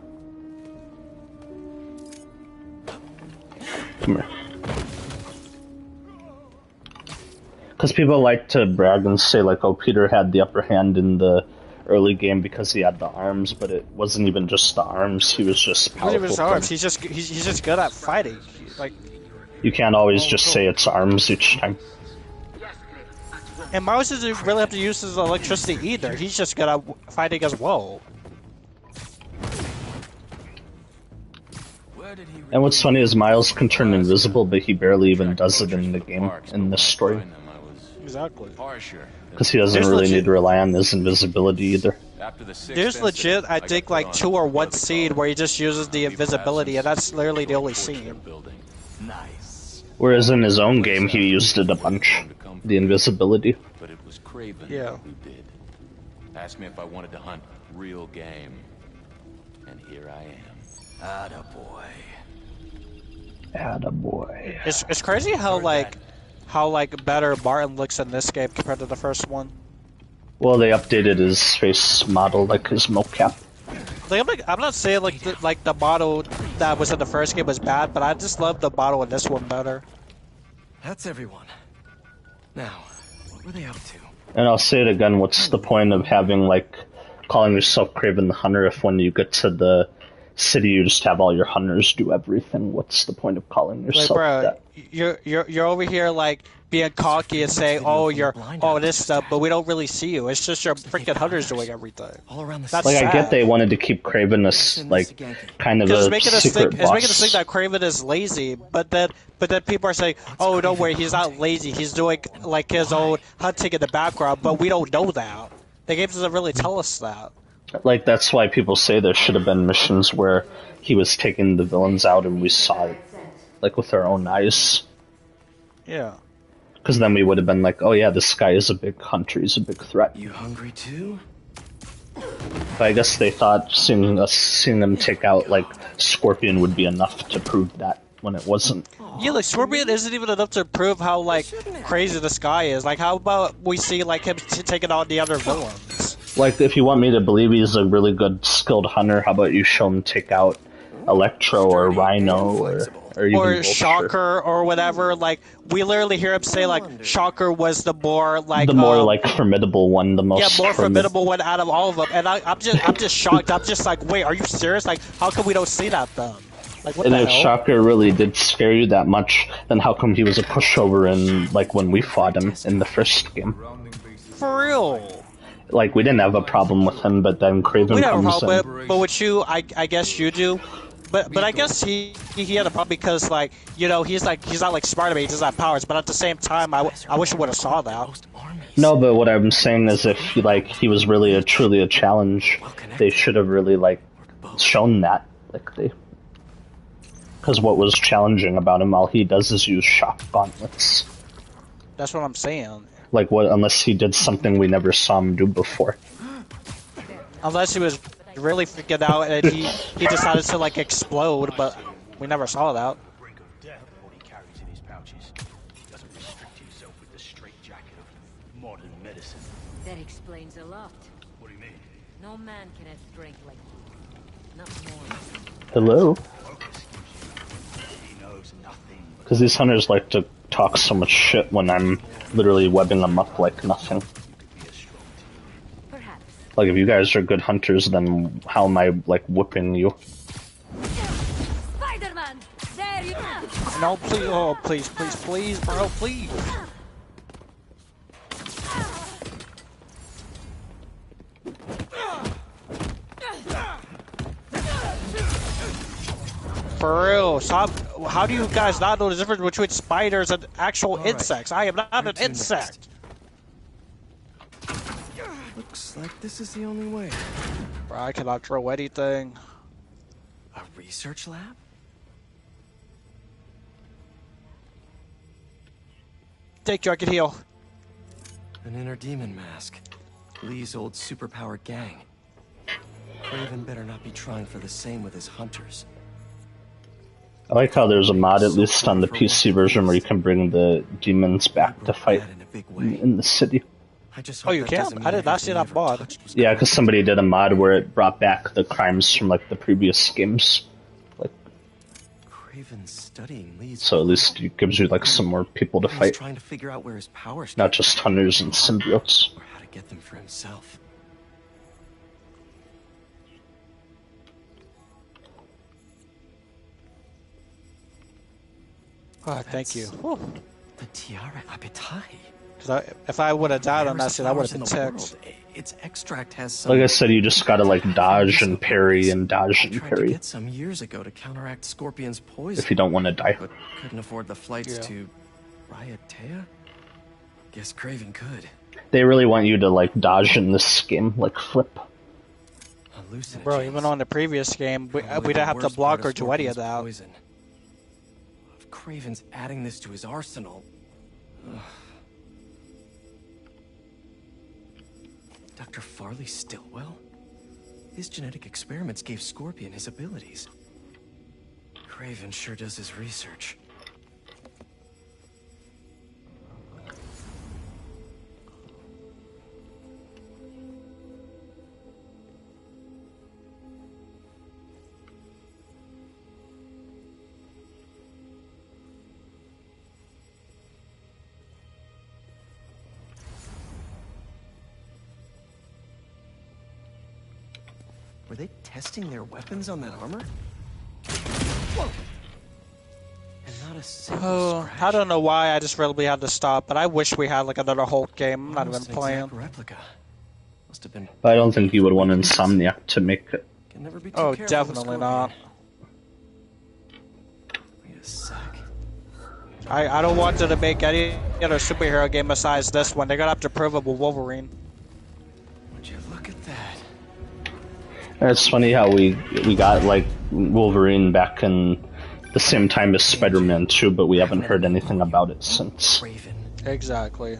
Come here. Because people like to brag and say like, oh, Peter had the upper hand in the early game because he had the arms, but it wasn't even just the arms, he was just powerful. It wasn't even his arms, he's just good at fighting. Like, you can't always just say it's arms each time. And Miles doesn't really have to use his electricity either, he's just good at fighting as well. And what's funny is Miles can turn invisible, but he barely even does it in the game, in this story. Exactly. Because he doesn't really need to rely on his invisibility either. There's legit, I think, like 2 or 1 scene where he just uses the invisibility, and that's literally the only scene. Whereas in his own game, he used it a bunch. The invisibility. But it was Craven who did. Asked me if I wanted to hunt real game. And here I am. Attaboy. Attaboy. It's crazy how better Martin looks in this game compared to the first one. Well, they updated his face model, like his mocap. Like, I'm not saying like the model that was in the first game was bad, but I just love the model in this one better. That's everyone. Now, what were they up to? And I'll say it again, what's the point of having, like, calling yourself Kraven the Hunter if when you get to the city you just have all your hunters do everything? What's the point of calling yourself that? You're over here, like, being cocky and saying, oh, you're this stuff, but we don't really see you. It's just your freaking hunters doing everything. All around the That's like, sad. I get they wanted to keep Kraven as, like, kind of a secret boss. It's making us think that Kraven is lazy, but then people are saying, oh, don't worry, he's not lazy. He's doing, like, his own hunting in the background, but we don't know that. The game doesn't really tell us that. Like, that's why people say there should have been missions where he was taking the villains out and we saw it, like, with our own eyes. Yeah. Because then we would have been like, oh yeah, this guy is a big hunter, he's a big threat. You hungry too? But I guess they thought seeing them take out, like, Scorpion would be enough to prove that, when it wasn't. Yeah, like, Scorpion isn't even enough to prove how, like, crazy this guy is. Like, how about we see, like, him taking on the other villains? Like, if you want me to believe he's a really good, skilled hunter, how about you show him take out Electro or Rhino or even Vulture. Shocker or whatever. Like, we literally hear him say, like, Shocker was the more, like... The more, like, formidable one, the most... Yeah, more formidable one out of all of them. And I'm just shocked. I'm just like, wait, are you serious? Like, how come we don't see that, then? Like, what and the if hell? Shocker really did scare you that much, then how come he was a pushover in, like, when we fought him in the first game? For real. Like, we didn't have a problem with him, but then Kraven comes in. But with you, I guess you do. But I guess he had a problem because, like, you know, he's not like Spider-Man, he doesn't have powers, but at the same time, I wish I would have saw that. No, but what I'm saying is if, like, he was really truly a challenge, they should have really, like, shown that. Like, because what was challenging about him, all he does is use shock gauntlets. That's what I'm saying. Like, what? Unless he did something we never saw him do before. Unless he was really freaking out and he decided to, like, explode, but we never saw that. That explains a lot. What do you mean? No man can have strength like you. Not more. Hello? Because these hunters like to talk so much shit when I'm literally webbing them up like nothing. Like, if you guys are good hunters, then how am I, like, whipping you? Spider-Man! There you are! No, please, oh, please, bro, please. For real, stop. How do you guys not know the difference between spiders and actual insects? I am not an insect. Looks like this is the only way. Bro, I cannot throw anything. A research lab? Take you, I can heal. An inner demon mask. Lee's old superpowered gang. Kraven better not be trying for the same with his hunters. I like how there's a mod, at least on the PC version, where you can bring the demons back to fight in the city. Oh, you can? I did not see that mod. Yeah, because somebody did a mod where it brought back the crimes from, like, the previous games. Like, Kraven's studying Lee's. So at least it gives you, like, some more people to fight. Trying to figure out where his powers Not just hunters and symbiotes. or how to get them for himself. Oh, thank you. The Tiara Apetai. If I would have died on that shit, I would have been ticked. Its extract has some. Like I said, you just gotta, like, dodge and parry and dodge and I tried to parry. get some years ago to counteract Scorpion's poison. If you don't want to die. But couldn't afford the flights to Raiatea? Guess Kraven could. They really want you to, like, dodge in this game, like, flip. Bro, even on the previous game, we didn't have to block or do any of that. Poison. If Kraven's adding this to his arsenal. Dr. Farley Stillwell? His genetic experiments gave Scorpion his abilities. Kraven sure does his research. Were they testing their weapons on that armor? And not a single scratch. I don't know why I just really had to stop, but I wish we had like another Hulk game. I'm not even playing. Replica. Must have been. But I don't think you would want Insomniac to make it. Can never be too Oh, careful definitely with not. Wait a sec. I don't want them to make any other superhero game besides this one. They're gonna have to prove it with Wolverine. Would you look at that? It's funny how we got like Wolverine back in the same time as Spider-Man 2, but we haven't heard anything about it since. Exactly.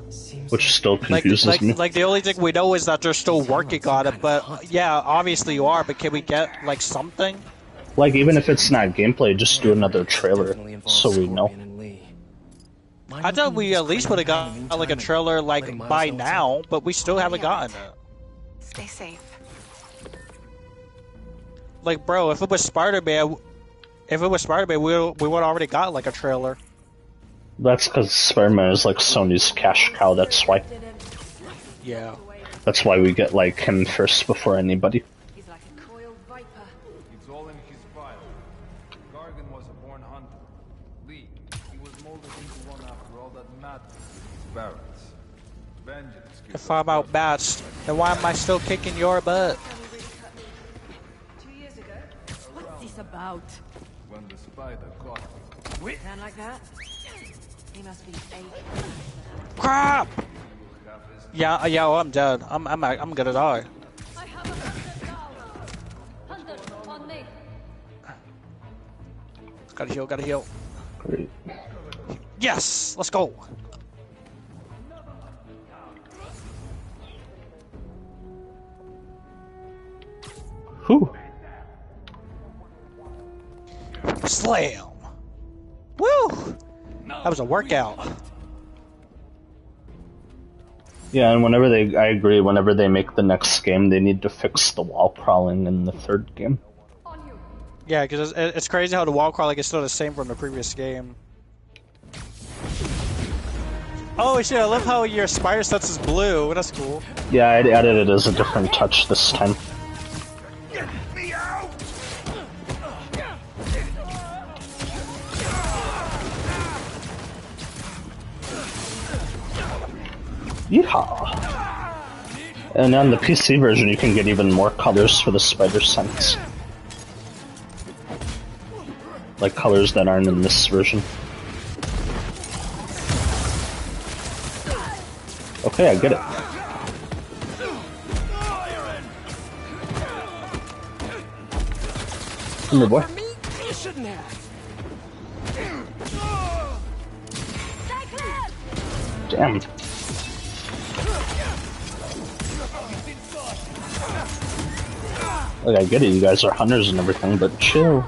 Which still confuses me. Like the only thing we know is that they're still working on it, but yeah, obviously you are, but can we get like something? Like even if it's not gameplay, just do another trailer so we know. I thought we at least would have got like a trailer like by now, but we still haven't gotten it. Stay safe. Like, bro, if it was Spider-Man, we would already got like a trailer. That's because Spider-Man is like Sony's cash cow. That's why. Yeah. That's why we get like him first before anybody. It's all in his file. Gargan was a born hunter. Lee, he was molded into one after all that mattered. Barrett. Vengeance. If I'm outmatched, then why am I still kicking your butt? 2 years ago. What's this about? When the spider caught me. Sound like that? He must be fake. Crap! Yeah, oh, I'm dead. I'm gonna die. Gotta heal, gotta heal. Great. Yes! Let's go! Whew. Slam! Woo! That was a workout. Yeah, and I agree, whenever they make the next game, they need to fix the wall crawling in the third game. Yeah, because it's crazy how the wall crawling is still the same from the previous game. Oh shit, I love how your spider sense is blue. That's cool. Yeah, I added it as a different touch this time. Yeehaw! And on the PC version, you can get even more colors for the spider sense. Like colors that aren't in this version. Okay, I get it. Come here, boy. You shouldn't have. Damn. Like, I get it, you guys are hunters and everything, but chill.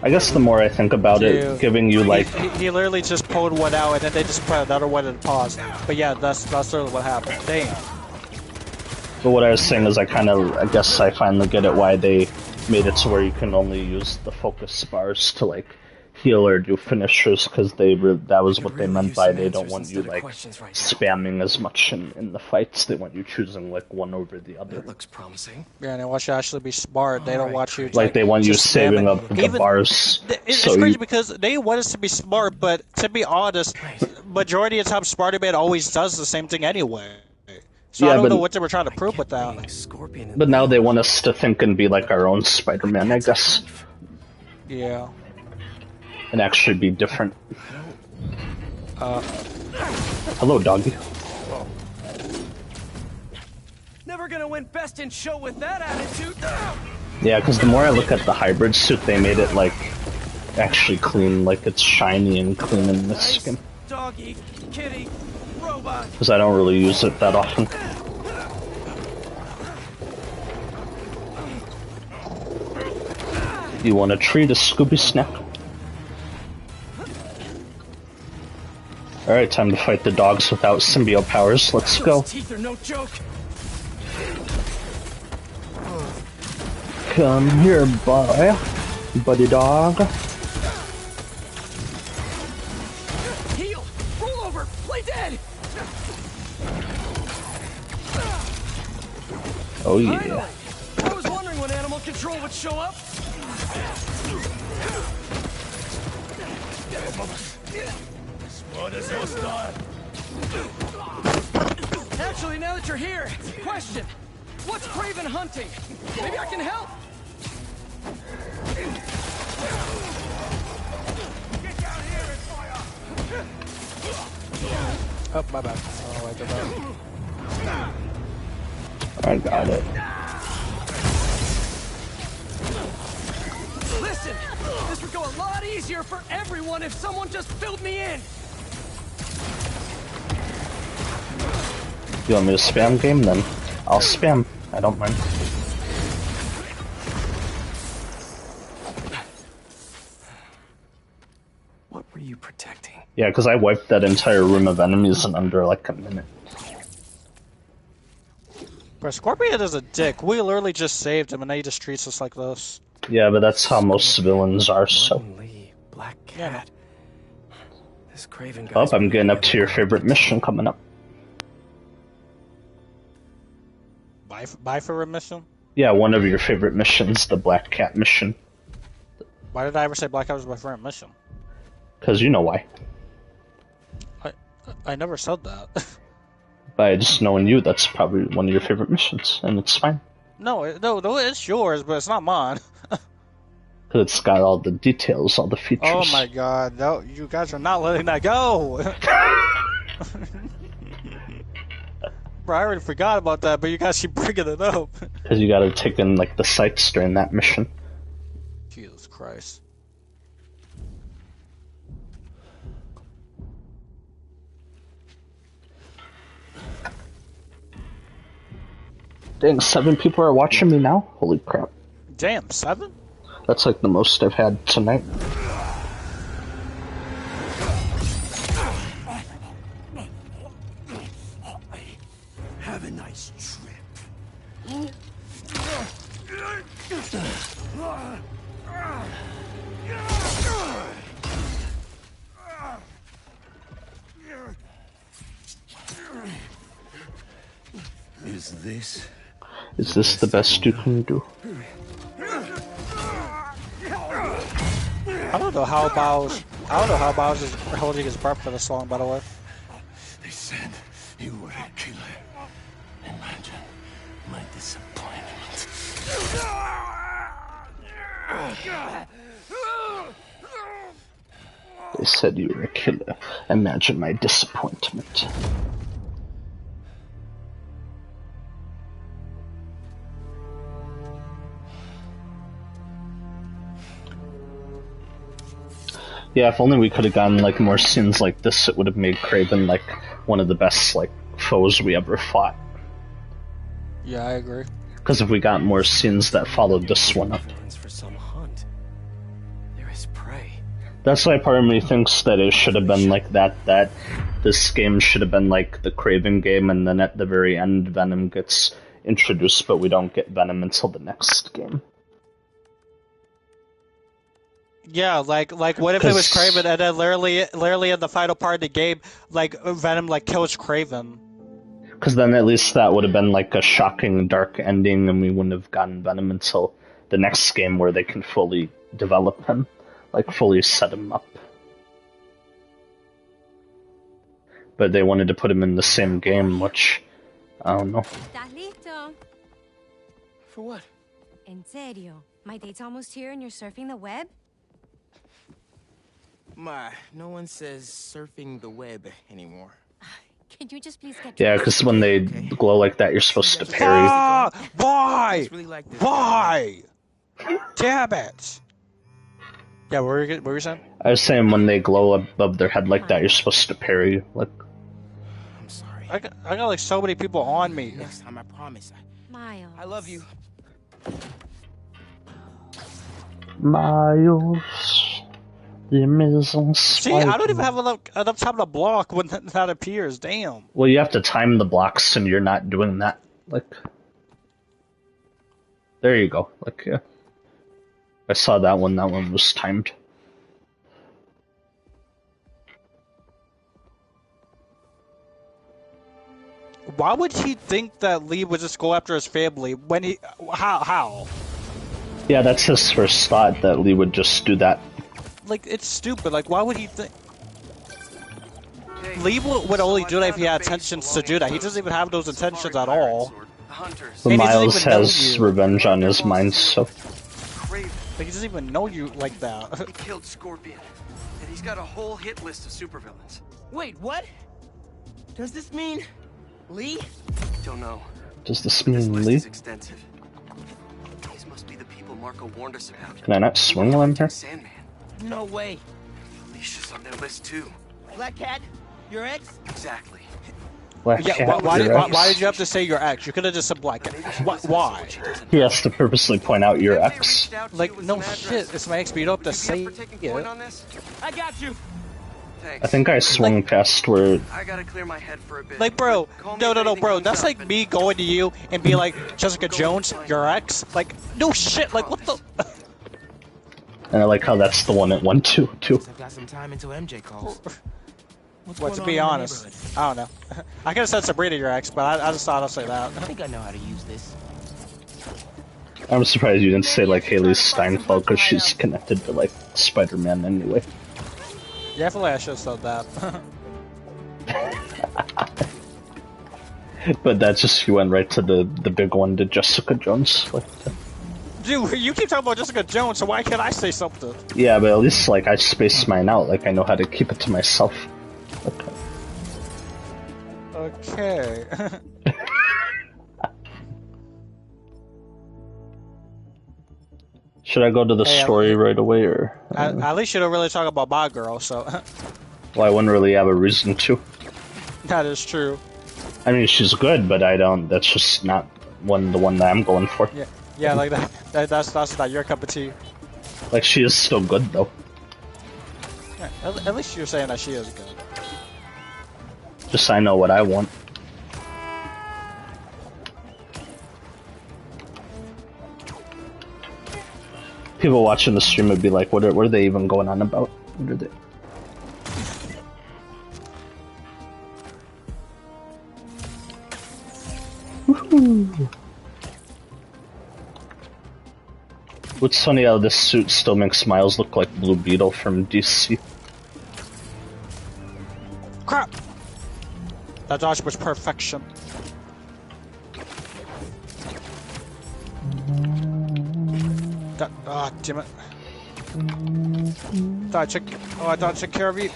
I guess the more I think about it, giving you like... He literally just pulled one out and then they just put another one in pause. But yeah, that's literally what happened. Damn. But what I was saying is I guess I finally get it why they made it to where you can only use the focus bars to like heal or do finishers, because that was what they meant by they don't want you like spamming as much in the fights. They want you choosing like one over the other. That looks promising. Yeah, and they want you to actually be smart. They don't want you to, like they want you saving up the bars. It's crazy because they want us to be smart, but to be honest, majority of the time Spider-Man always does the same thing anyway. So I don't know what they were trying to prove with that. But now they want us to think and be like our own Spider-Man, I guess. Yeah. And actually be different. Hello, doggy. Never gonna win best in show with that attitude. Yeah, because the more I look at the hybrid suit, they made it like actually clean, like it's shiny and clean in this skin. Doggy, kitty, robot. Because I don't really use it that often. You want a treat, a Scooby Snack? Alright, time to fight the dogs without symbiote powers. Let's go. Teeth are no joke. Come here, boy. Buddy dog. Heal! Oh yeah. I was wondering when animal control would show up. Actually, now that you're here, question. What's Craven hunting? Maybe I can help. Get down here and fire! Oh, my bad. Oh, I did that. I got it. Listen, this would go a lot easier for everyone if someone just filled me in. You want me to spam game then? I'll spam. I don't mind. What were you protecting? Yeah, because I wiped that entire room of enemies in under like a minute. Bro, Scorpion is a dick. We literally just saved him and now he just treats us like this. Yeah, but that's how most civilians are, so. Black Cat. This Craven Oh, guy's I'm getting up to your favorite mission coming up. Bye for remission? Yeah, one of your favorite missions, the Black Cat mission. Why did I ever say Black Cat was my favorite mission? Because you know why. I never said that. By just knowing you, that's probably one of your favorite missions, and it's fine. No, it's yours, but it's not mine. Because it's got all the details, all the features. Oh my god, no, you guys are not letting that go! Bro, I already forgot about that, but you guys keep bringing it up. Because you gotta take in, like, the sights during that mission. Jesus Christ. Dang, 7 people are watching me now? Holy crap. Damn, 7? That's like the most I've had tonight. Have a nice trip. Is this the best you can do? I don't know how Bowser is holding his breath for the song, by the way. They said you were a killer. Imagine my disappointment. They said you were a killer. Imagine my disappointment. Yeah, if only we could have gotten like more scenes like this, it would have made Kraven like one of the best like foes we ever fought. Yeah, I agree. Because if we got more scenes that followed this one up. For some hunt. There is prey. That's why part of me thinks that it should have been like that this game should have been like the Kraven game, and then at the very end Venom gets introduced, but we don't get Venom until the next game. Yeah, like what if it was Kraven and then literally in the final part of the game, like Venom like kills Kraven? Because then at least that would have been like a shocking dark ending, and we wouldn't have gotten Venom until the next game where they can fully develop him, like fully set him up. But they wanted to put him in the same game, which I don't know. ¿Estás listo? For what? En serio? My date's almost here and you're surfing the web? No one says surfing the web anymore. Can you just please get Yeah, because when they glow like that, you're supposed to parry. Ah! Why? Why? Damn it! Yeah, what were you saying? I was saying when they glow above their head like that, you're supposed to parry. Like, I'm sorry. I got like so many people on me. Next time, I promise. Miles. I love you. Miles. The amazing See, I don't even have enough time to block when that appears. Damn. Well, you have to time the blocks, and you're not doing that. Like, there you go. Like, yeah. I saw that one. That one was timed. Why would he think that Lee would just go after his family when he... How? Yeah, that's his first thought, that Lee would just do that. Like, it's stupid. Like, why would he think... Lee would only do that if he had intentions to do that. He doesn't even have those intentions at all. But Miles has revenge on his mind, so... Like, he doesn't even know you like that. He killed Scorpion, and he's got a whole hit list of supervillains. Wait, what? Does this mean Lee? Don't know. Does this mean Lee? Is extensive. These must be the people Marco warned us about. Can I not swing while I'm here? Sandman. No way. Felicia's on their list too. Black Cat? Your ex? Exactly. Black Cat, why did you have to say your ex? You could have just said Black Cat. Why? He has to purposely point out your ex. Like, no shit, it's my ex, but you don't have to say it. I got you. I think I swung past where... I gotta clear my head for a bit. Like, bro, no, bro, that's like me going to you and be like, Jessica Jones, your ex? Like, no shit, like, what the... And I like how that's the one it went to, too. I've got some time until MJ calls. What, to be honest, I don't know. I could have said Sabrina your ex, but I just thought I'd say that. I think I know how to use this. I'm surprised you didn't say, like, Haley Steinfeld, because she's connected to, like, Spider-Man anyway. Definitely I should have said that. But that's just, you went right to the big one, to Jessica Jones. Like, Dude, you keep talking about Jessica Jones, so why can't I say something? yeah, but at least, like, I spaced mine out. Like, I know how to keep it to myself. Okay. Should I go to the story right away, or...? At least you don't really talk about my girl, so... Well, I wouldn't really have a reason to. That is true. I mean, she's good, but I don't... That's just not the one that I'm going for. Yeah, like that's not your cup of tea. Like, she is still good, though. Yeah, at least you're saying that she is good. Just so I know what I want. People watching the stream would be like, what are they even going on about? What are they? Woohoo! What's funny how this suit still makes Miles look like Blue Beetle from DC. Crap! That dodge was perfection. Damn it. I thought I took care of you.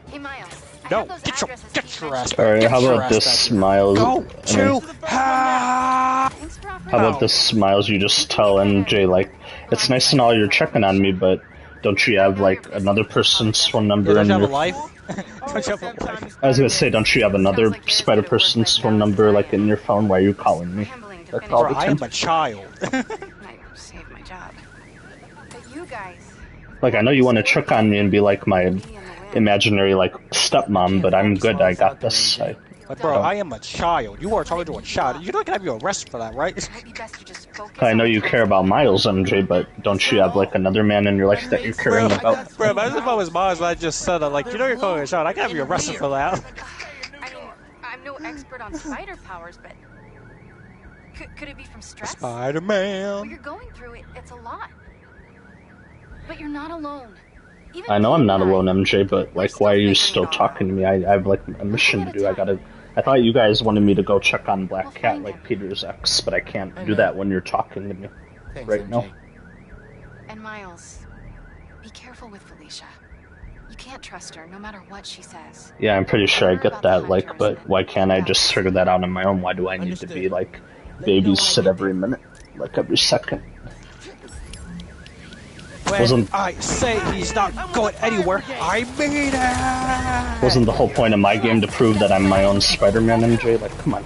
Hey, Miles. No, get your ass. Alright, how about this, Miles? Go to How about this, Miles? You just tell MJ, like, it's nice and all you're checking on me, but don't you have, like, another person's phone number in your... life? I was gonna say, don't you have another Spider-Person's phone number, like, in your phone? Why are you calling me? That's all the I time. am a child. Save my job. But you guys... Like, I know you want to check on me and be like my imaginary, like, stepmom, but I'm good, I got this. Bro, I am a child. You are talking to a child. You're not gonna have you arrested for that, right? I know you care about Miles, MJ, but don't you have, like, another man in your life that you're caring about? Bro, imagine if I was Miles and I just said that, like, you know you're calling a child. I can have you arrested for that. I mean, I'm no expert on spider powers, but... Could it be from stress? Spider-Man. What you're going through, it's a lot. But you're not alone. I know I'm not alone, MJ, but, like, why are you still talking to me? I have, like, a mission to do. I thought you guys wanted me to go check on Black Cat, like Peter's ex, but I can't do that when you're talking to me right now. And Miles, be careful with Felicia. You can't trust her, no matter what she says. Yeah, I'm pretty sure I get that, like, but why can't I just figure that out on my own? Why do I need to be, like, babysit every minute, like, every second? When I say he's not going anywhere, I mean it! Wasn't the whole point of my game to prove that I'm my own Spider-Man, MJ? Like, come on.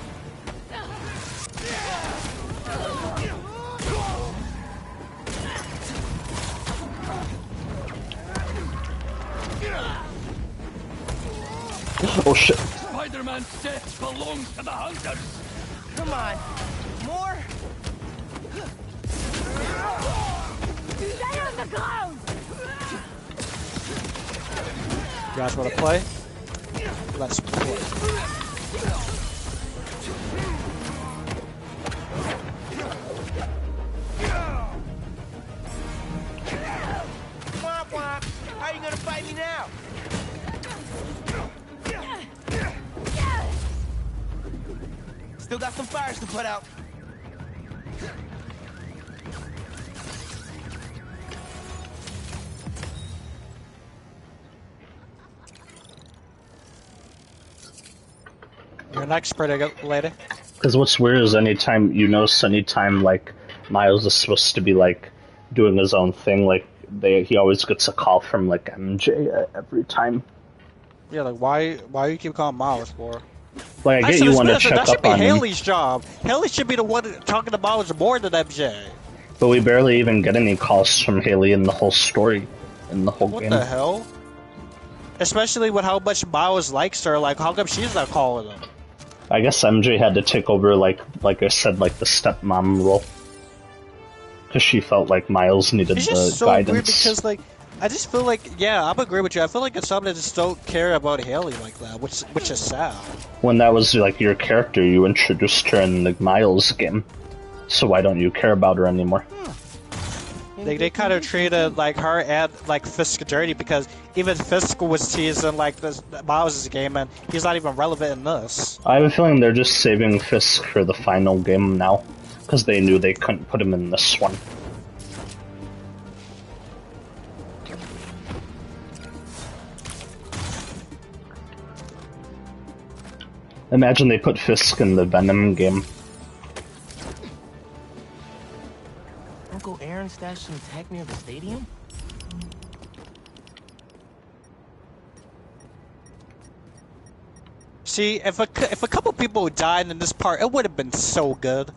Oh shit. Spider-Man's death belongs to the hunters. Come on. More? Stay on the ground! You guys want to play? Let's play. Womp womp. How are you gonna fight me now? Still got some fires to put out. You're an expert later. Because what's weird is anytime like Miles is supposed to be like doing his own thing, like he always gets a call from like MJ every time. Yeah, like why you keep calling Miles for? Like I get you want to check that should up be on him, Haley's job. Haley should be the one talking to Miles more than MJ. but we barely even get any calls from Haley in the whole story, in the whole What game. the hell? Especially with how much Miles likes her, like how come she's not calling him? I guess MJ had to take over, like I said, like the stepmom role, because she felt like Miles needed It's the just so guidance. weird because like I just feel like I'm agree with you. I feel like it's something that just don't care about Haley like that, which is sad. When that was like your character, you introduced her in the Miles game, so why don't you care about her anymore? They kind of treated like her and like Fisk dirty because even Fisk was teasing like this Miles' game and he's not even relevant in this. I have a feeling they're just saving Fisk for the final game now, because they knew they couldn't put him in this one. Imagine they put Fisk in the Venom game. Uncle Aaron stashed some tech near the stadium? See, if a couple people died in this part, it would have been so good.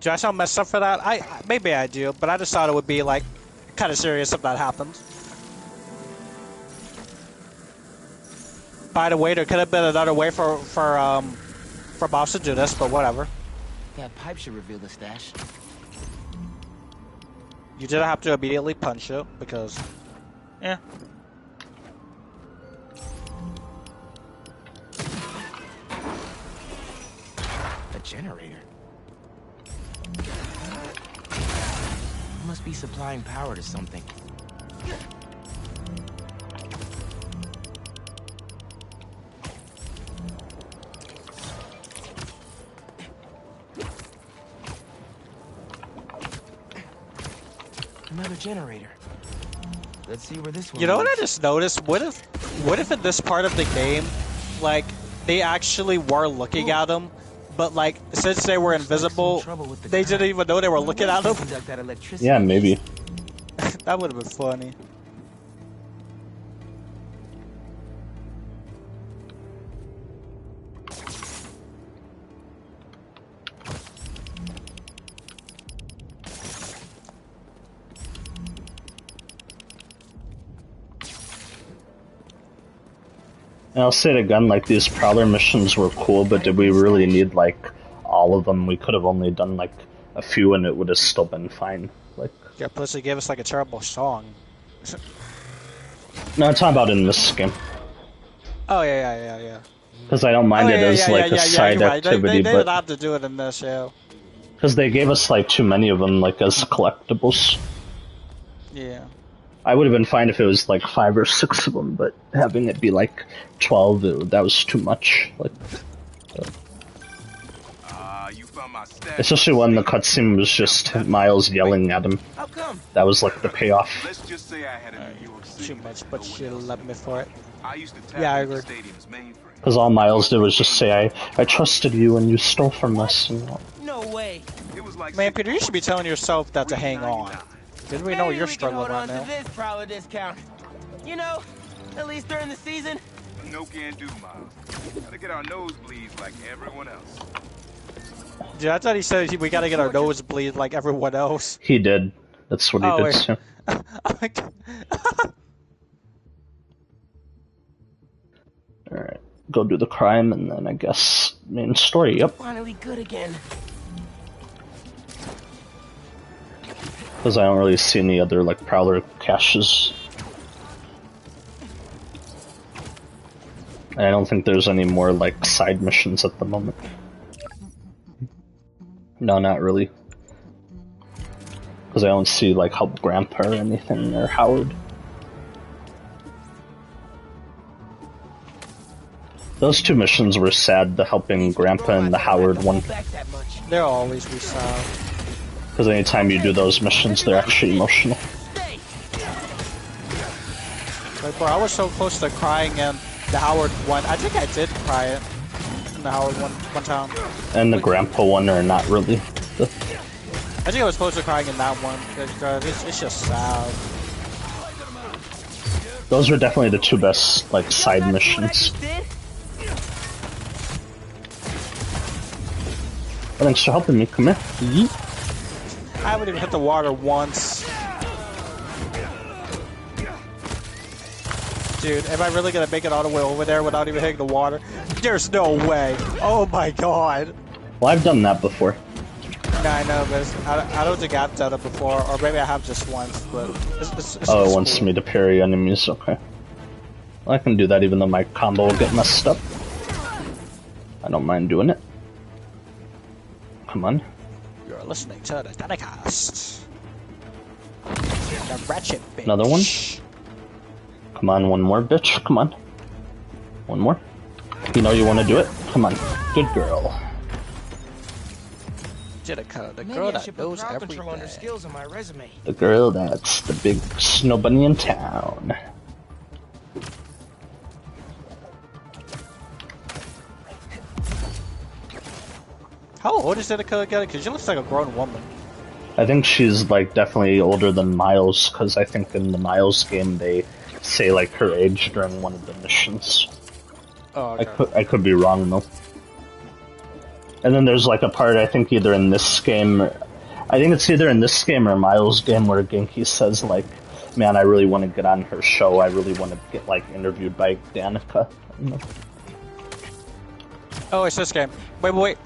Do I sound messed up for that? Maybe I do, but I just thought it would be like kind of serious if that happened. By the way, there could have been another way for Boss to do this, but whatever. That pipe should reveal the stash. You didn't have to immediately punch it because, yeah. A generator. Must be supplying power to something. Another generator. Let's see where this one. You know what I leads. just noticed? What if in this part of the game, like they actually were looking at him, but like since they were invisible, they didn't even know they were looking at him. Yeah, maybe. That would have been funny. And I'll say it again, like these Prowler missions were cool, but did we really need like all of them? We could have only done like a few and it would have still been fine. Like, Yeah, plus they gave us like a terrible song. no, I'm talking about in this game. Oh yeah. Because I don't mind it as like a side you're right. activity, They but didn't have to do it in this, yeah. because they gave us like too many of them, like as collectibles. Yeah. I would have been fine if it was like 5 or 6 of them, but having it be like 12, that was too much. Like, You found my stash. especially when the cutscene was just Miles yelling at him. How come? That was like the payoff. Let's just say I had a New York City. Too much, but she loved me for it. I used to tap Yeah, I into the agree. stadium's mainframe. Because all Miles did was just say, I trusted you and you stole from us. And No way. It was like Man, Peter, you should be telling yourself that to hang on. Didn't we know Maybe you're we can struggling hold right on now? to this Prowler discount. You know, at least during the season. no can do, Miles. Gotta get our nosebleeds like everyone else. Dude, I thought he said we gotta get our nose bleed like everyone else. he did. That's what he Oh, did. wait. Too. Alright, go do the crime and then I guess main story. Yep. Finally good again. Because I don't really see any other like Prowler caches. I don't think there's any more, like, side missions at the moment. No, not really. Because I don't see, like, help Grandpa or anything, or Howard. Those two missions were sad, the helping Grandpa and the Howard one. They'll always be sad. Because anytime you do those missions, they're actually emotional. Like, bro, I was so close to crying in the Howard one. I think I did cry in the Howard one time. And the Grandpa one are not really. I think I was close to crying in that one. Because it's just sad. Those were definitely the two best, like, side missions. Oh, thanks for helping me. Come here. Yeet. I haven't even hit the water once. Dude, am I really gonna make it all the way over there without even hitting the water? There's no way. Oh my god. Well, I've done that before. No, I know, but I don't think I've done it before, or maybe I have just once, but it's Oh, it wants me to parry enemies, okay. Well, I can do that even though my combo will get messed up. I don't mind doing it. Come on. You're listening to the Telecast. The Ratchet bitch. Another one? Come on, one more, bitch. Come on. One more. You know you want to do it? Come on. Good girl. Jenica, the Maybe girl I that should knows put crowd control everything. under skills on my resume. The girl that's the big snow bunny in town. How old is Jenica again? Because she looks like a grown woman. I think she's like definitely older than Miles, because I think in the Miles game they say like her age during one of the missions. Oh, okay. I could be wrong though. And then there's like a part I think either in this game, I think it's either in this game or Miles' game where Genki says like, "Man, I really want to get on her show. I really want to get like interviewed by Danica." You know? Oh, it's this game. Wait.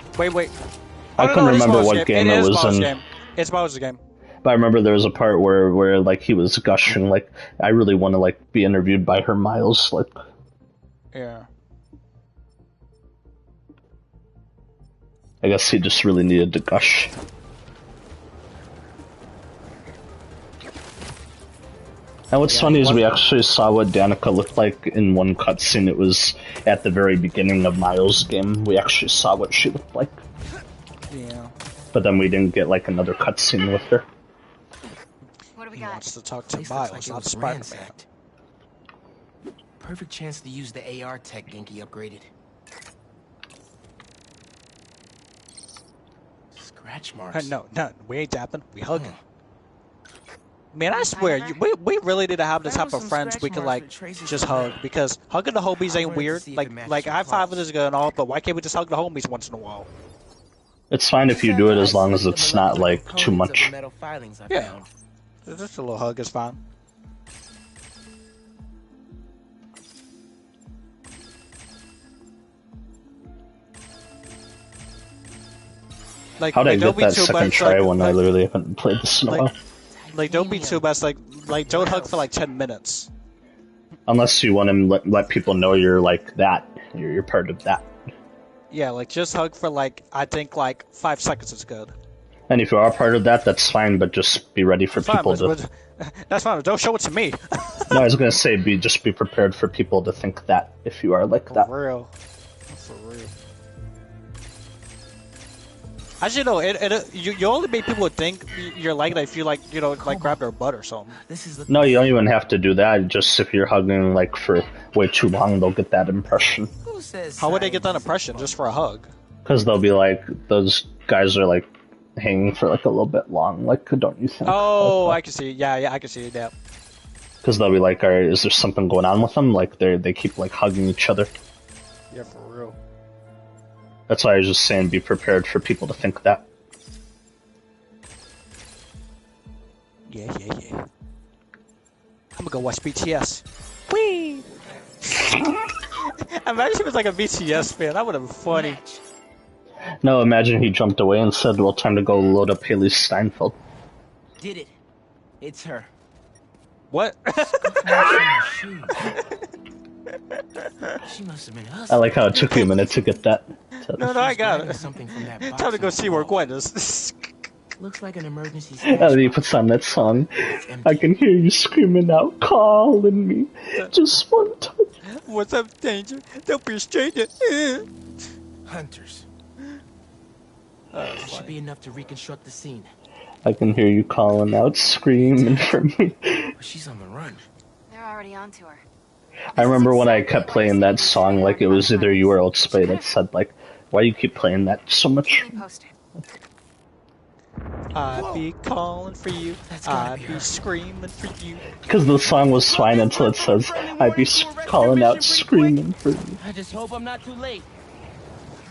I couldn't remember what game it was in. Game. It's Miles' game. But I remember there was a part where like he was gushing like, "I really want to like be interviewed by her, Miles." Like, yeah. I guess he just really needed to gush. And what's funny is we actually saw what Danica looked like in one cutscene. It was at the very beginning of Miles' game. We actually saw what she looked like. Yeah. But then we didn't get like another cutscene with her. What do we He got? wants to talk to Place Miles, looks like it not was Spider-Man. ransacked. Perfect chance to use the AR tech Genki upgraded. Scratch marks. No, we ain't dapping. We hugging. Man, I swear, we really need to have the type of friends we can like just hug, because hugging the homies ain't weird. Like high five is good and all, but why can't we just hug the homies once in a while? It's fine if you do it as long as it's not like too much. Yeah, just a little hug is fine. Like, How'd I don't get be that too second much, try when I literally haven't played this in a while? Like, don't be too much. Like, don't hug for like 10 minutes. Unless you want to let people know you're like that. You're part of that. Yeah, like just hug for like, I think like 5 seconds is good. And if you are part of that, that's fine. But just be ready for people to. That's fine. Don't show it to me. No, I was gonna say just be prepared for people to think that if you are like that. For real. Actually, no. You only make people think you're like that if you like, you know, like grab their butt or something. No, you don't even have to do that. Just if you're hugging like for way too long, they'll get that impression. How would they get that impression just for a hug? Because they'll be like, those guys are like hanging for like a little bit long. Like, don't you think? Oh, I can see. Yeah, I can see it. Yeah. Because they'll be like, all right, is there something going on with them? Like they keep like hugging each other. Yeah, for real. That's why I was just saying, be prepared for people to think that. Yeah. I'm gonna go watch BTS. Whee! Imagine he was like a BTS fan. That would have been funny. No, imagine he jumped away and said, well, time to go load up Haley Steinfeld. Did it. It's her. What? She must have been hustling. I like how it took you a minute to get that. No, I got it. Something from that box Time to go on see the where wall. Gwen is. Looks like an emergency And then he puts on that song. I can hear you screaming out, calling me. Just one touch. What's up, danger? Don't be a stranger. Hunters. Should be enough to reconstruct the scene. I can hear you calling out, screaming for me. But she's on the run. They're already onto her. I remember when I kept playing that song, like it was either you or Old Spade that said, like, why do you keep playing that so much? I'd be calling for you. I'd be screaming for you. Because the song was fine until it says, I'd be calling out, screaming for you. I just hope I'm not too late.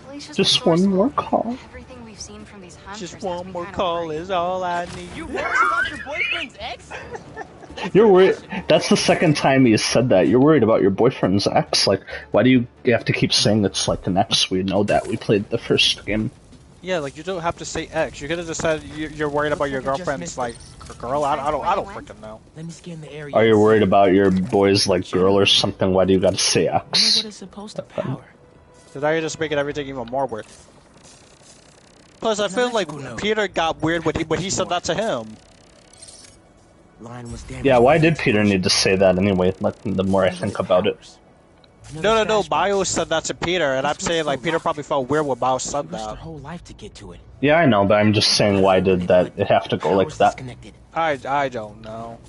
Felicia's Just one more call. Everything we've seen from these hunters. Just one more call is all I need. You worried about your boyfriend's ex? You're worried. That's the second time he said that. You're worried about your boyfriend's ex. Like, why do you have to keep saying it's like an ex? We know that. We played the first game. Yeah, like you don't have to say X. You could have just said you're worried about your girlfriend's like girl. I don't freaking know. Let me scan the area. Are you worried about your boy's like girl or something? Why do you gotta say ex? What is supposed to power? So now you're just making everything even more weird. Plus, I feel like Peter got weird when he said that to him. Line was damaged. Yeah, why did Peter need to say that anyway? Like, the more I think about it. No. Miles said that to Peter, and I'm saying like Peter probably felt weird when Miles said that. Whole life to get to it. Yeah, I know, but I'm just saying, why did that it have to go like that? I don't know.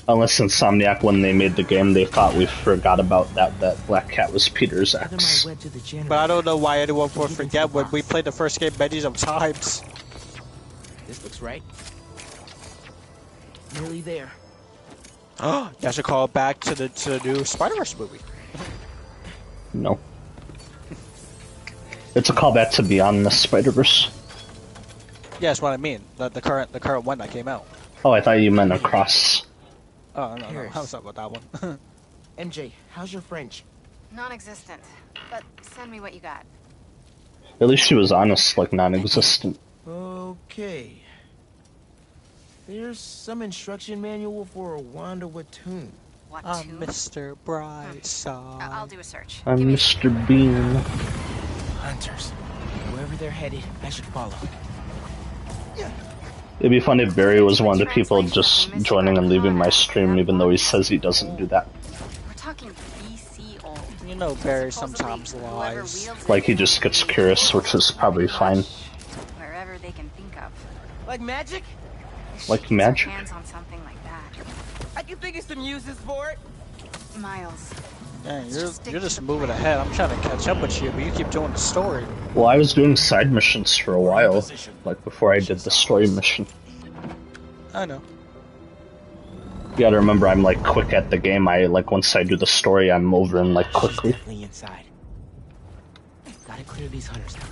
Unless Insomniac, when they made the game, they thought we forgot about that Black Cat was Peter's ex. But I don't know why anyone would forget when we played the first game many of times. This looks right. Nearly there. Oh, you should call it back to the new Spider-Verse movie. No. It's a callback to Beyond the Spider-Verse. Yeah, that's what I mean. The current one that came out. Oh, I thought you meant Across. Oh, no, I was talking about that one. MJ, how's your French? Non-existent. But send me what you got. At least she was honest, like non-existent. Okay. There's some instruction manual for a Wanda Watoon. I'm Mr. Brightside. I'll do a search. I'm Mr. Bean. Hunters. Wherever they're headed, I should follow. It'd be funny if Barry was one of the people just joining and leaving my stream, even though he says he doesn't do that. We're talking BC old. You know Barry sometimes lies. Like, he just gets curious, which is probably fine. Wherever they can think of. Like magic? Like magic? Hands on something like that. I can think of some uses for it. Miles. Dang, you're just moving ahead. I'm trying to catch up with you, but you keep doing the story. Well, I was doing side missions for a while, like before I did the story mission. I know. You gotta remember, I'm like quick at the game. Once I do the story, I'm over and like quickly. Definitely inside. Gotta clear these hunters out.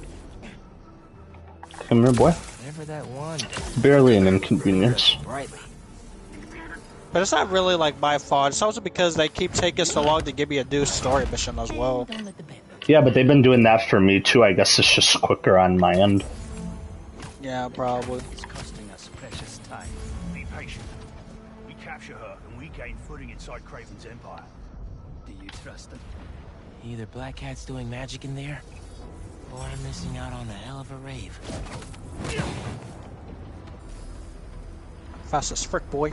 Come here, boy. Whatever that wand. Barely an inconvenience. Brightly. But it's not really like my fault. It's also because they keep taking so long to give me a new story mission as well. Yeah, but they've been doing that for me too. I guess it's just quicker on my end. Yeah, probably. It's costing us precious time. Be patient. We capture her and we gain footing inside Kraven's empire. Do you trust them? Either Black Cat's doing magic in there, or I'm missing out on a hell of a rave. Fast as frick, boy.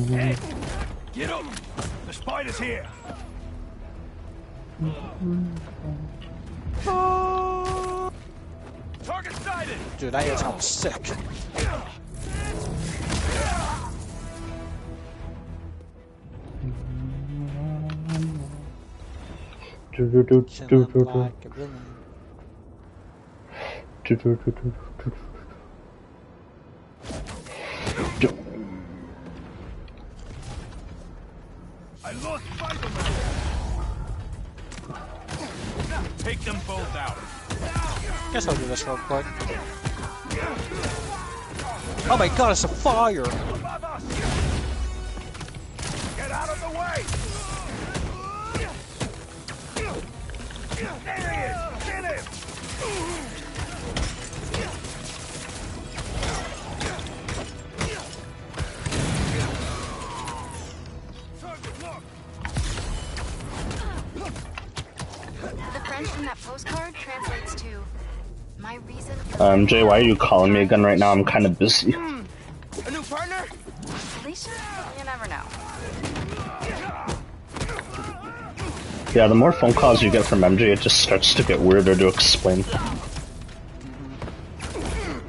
Hey, get up! The spider's here! Target sighted! Dude, that is sounds sick. I lost Spider-Man! Take them both out. Guess I'll do this real quick. Oh my god, it's a fire! Above us! Get out of the way! There he is! Get him! And that postcard translates to my reason. Jay, why are you calling me again right now? I'm kind of busy. A new partner? Alicia? You never know. Yeah, the more phone calls you get from MJ, it just starts to get weirder to explain.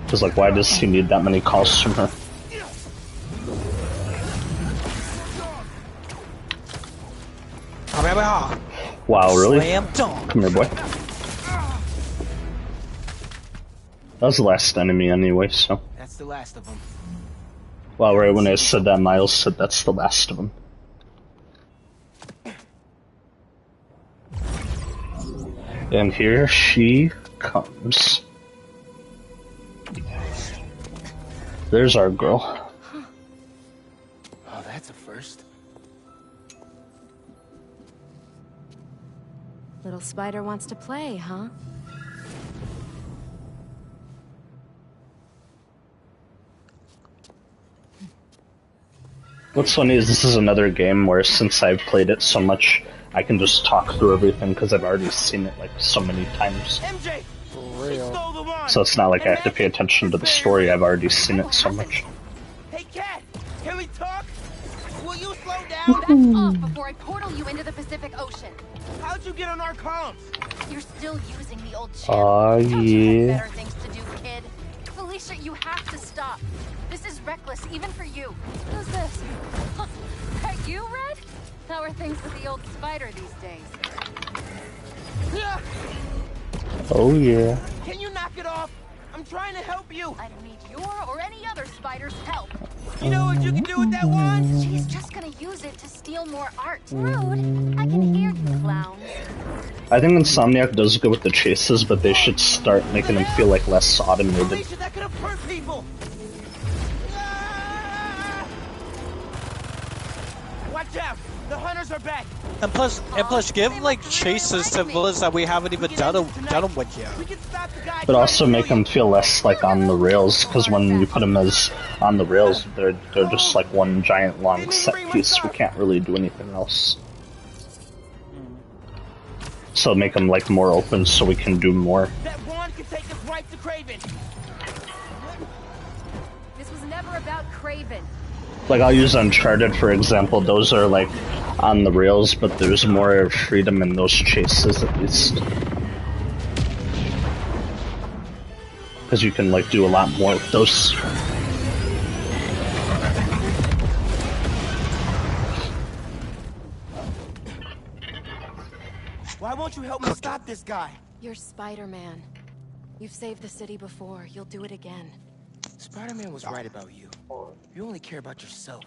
Cause like, why does he need that many calls from her? Wow, really? Slam dunk. Come here, boy. That was the last enemy anyway, so. That's the last of them. Well, right when I said that, Miles said that's the last of them. And here she comes. There's our girl. Oh, that's a first. Little spider wants to play, huh? What's funny is this is another game where since I've played it so much, I can just talk through everything because I've already seen it like so many times. MJ! For real. So it's not like I have to pay attention to the story, I've already seen it so much. Hey, Cat! Can we talk? Will you slow down? Back off before I portal you into the Pacific Ocean. How'd you get on our comms? You're still using the old chip. Aw, Don't you have yeah. better things to do, kid? Felicia, you have to stop. This is reckless, even for you. Who's this? That you, Red? How are things with the old spider these days? Oh yeah. Can you knock it off? I'm trying to help you. I don't need your or any other spider's help. You know what you can do with that wand? She's just gonna use it to steal more art. Rude. I can hear you, clowns. I think Insomniac does good with the chases, but they should start making them feel like less automated. Alicia, that could have hurt people. Watch out! The hunters are back. And plus, give like chases to villains that we haven't even done them with yet. But also make them feel less like on the rails, because when you put them as on the rails, they're just like one giant long set piece. We can't really do anything else. So make them like more open, so we can do more. That wand can take us right to Kraven. This was never about Kraven. Like I'll use Uncharted for example. Those are like on the rails, but there's more freedom in those chases at least. Because you can like do a lot more with those. Why won't you help me stop this guy? You're Spider-Man. You've saved the city before. You'll do it again. Spider-Man was right about you. You only care about yourself.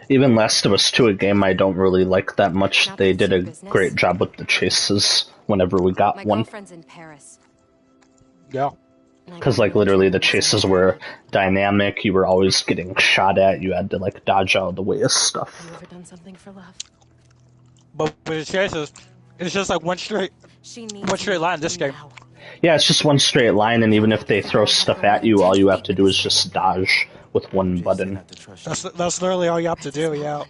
Even Last of Us 2, a game I don't really like that much, they did a great job with the chases whenever we got My one. girlfriend's in Paris. Yeah. Because like literally the chases were dynamic, you were always getting shot at, you had to like dodge out of the way of stuff. You ever done something for love? But with the chases, it's just like one straight line in this game. Yeah, it's just one straight line, and even if they throw stuff at you, all you have to do is just dodge with one button. That's literally all you have to do, yeah.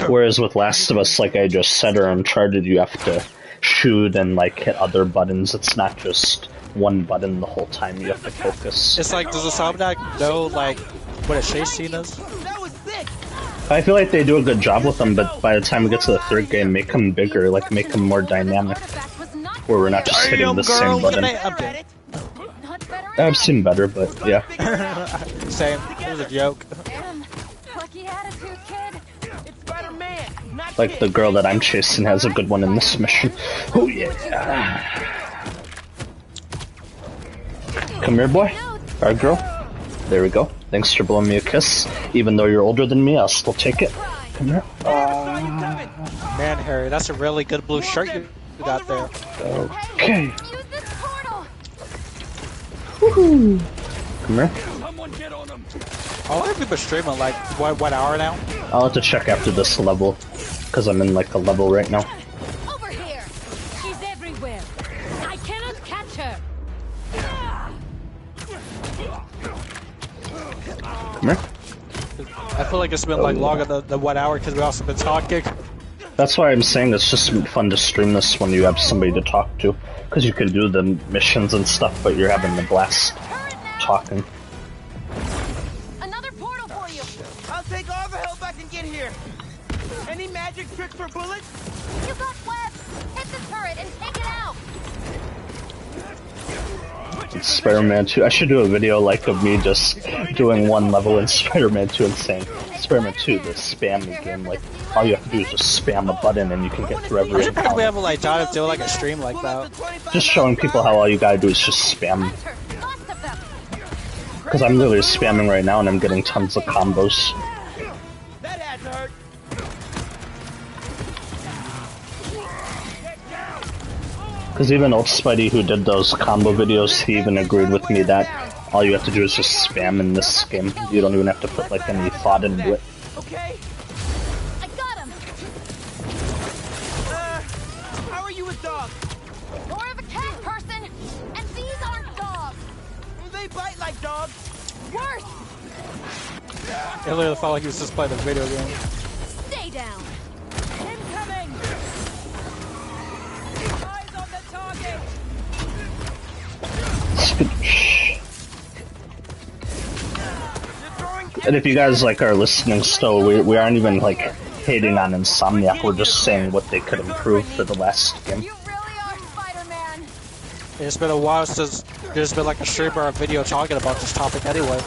Whereas with Last of Us, like I just said, or Uncharted, you have to shoot and like hit other buttons. It's not just one button the whole time. You have to focus. It's like, does the Insomniac know like what a chase scene is? I feel like they do a good job with them, but by the time we get to the third game, make them bigger, like make them more dynamic, where we're not just hitting the same button. I've seen better, but yeah. Same. It was a joke. Lucky attitude, kid. It's Spider-Man, not Like the girl that I'm chasing has a good one in this mission. Oh yeah. Come here, boy. Our girl. There we go. Thanks for blowing me a kiss. Even though you're older than me, I'll still take it. Come here. Man, Harry, that's a really good blue shirt you got there. Okay. Woohoo. Come here. How long have you been streaming? Like, what hour now? I'll have to check after this level, because I'm in like a level right now. Over here! She's everywhere! I cannot catch her! Come here. I feel like it's been like longer than 1 hour because we also been talking. That's why I'm saying it's just fun to stream this when you have somebody to talk to. Because you can do the missions and stuff, but you're having a blast talking. Another portal for you. I'll take all the help I can get here. Any magic tricks for bullets? You got webs! Hit the turret and take it out! It's Spider-Man 2. I should do a video like of me just doing one level in Spider-Man 2 and saying, Spider-Man 2, the spam game, like, all you have to do is just spam a button and you can get through every I should probably encounter. have like John do like a stream like that. Just showing people how all you gotta do is just spam. Because I'm literally spamming right now and I'm getting tons of combos. That had to hurt. Because even old Spidey who did those combo videos, he even agreed with me that all you have to do is just spam in this game. You don't even have to put like any thought into it. Okay. I got him. How are you with dogs? More of a cat person, and these aren't dogs. They bite like dogs. Worse. It literally felt like he was just playing a video game. Stay down. Incoming! Eyes on the target! And if you guys like are listening still, we aren't even like hating on Insomniac, we're just saying what they could improve for the last game. It's been a while since there's been like a streamer or a video talking about this topic anyway.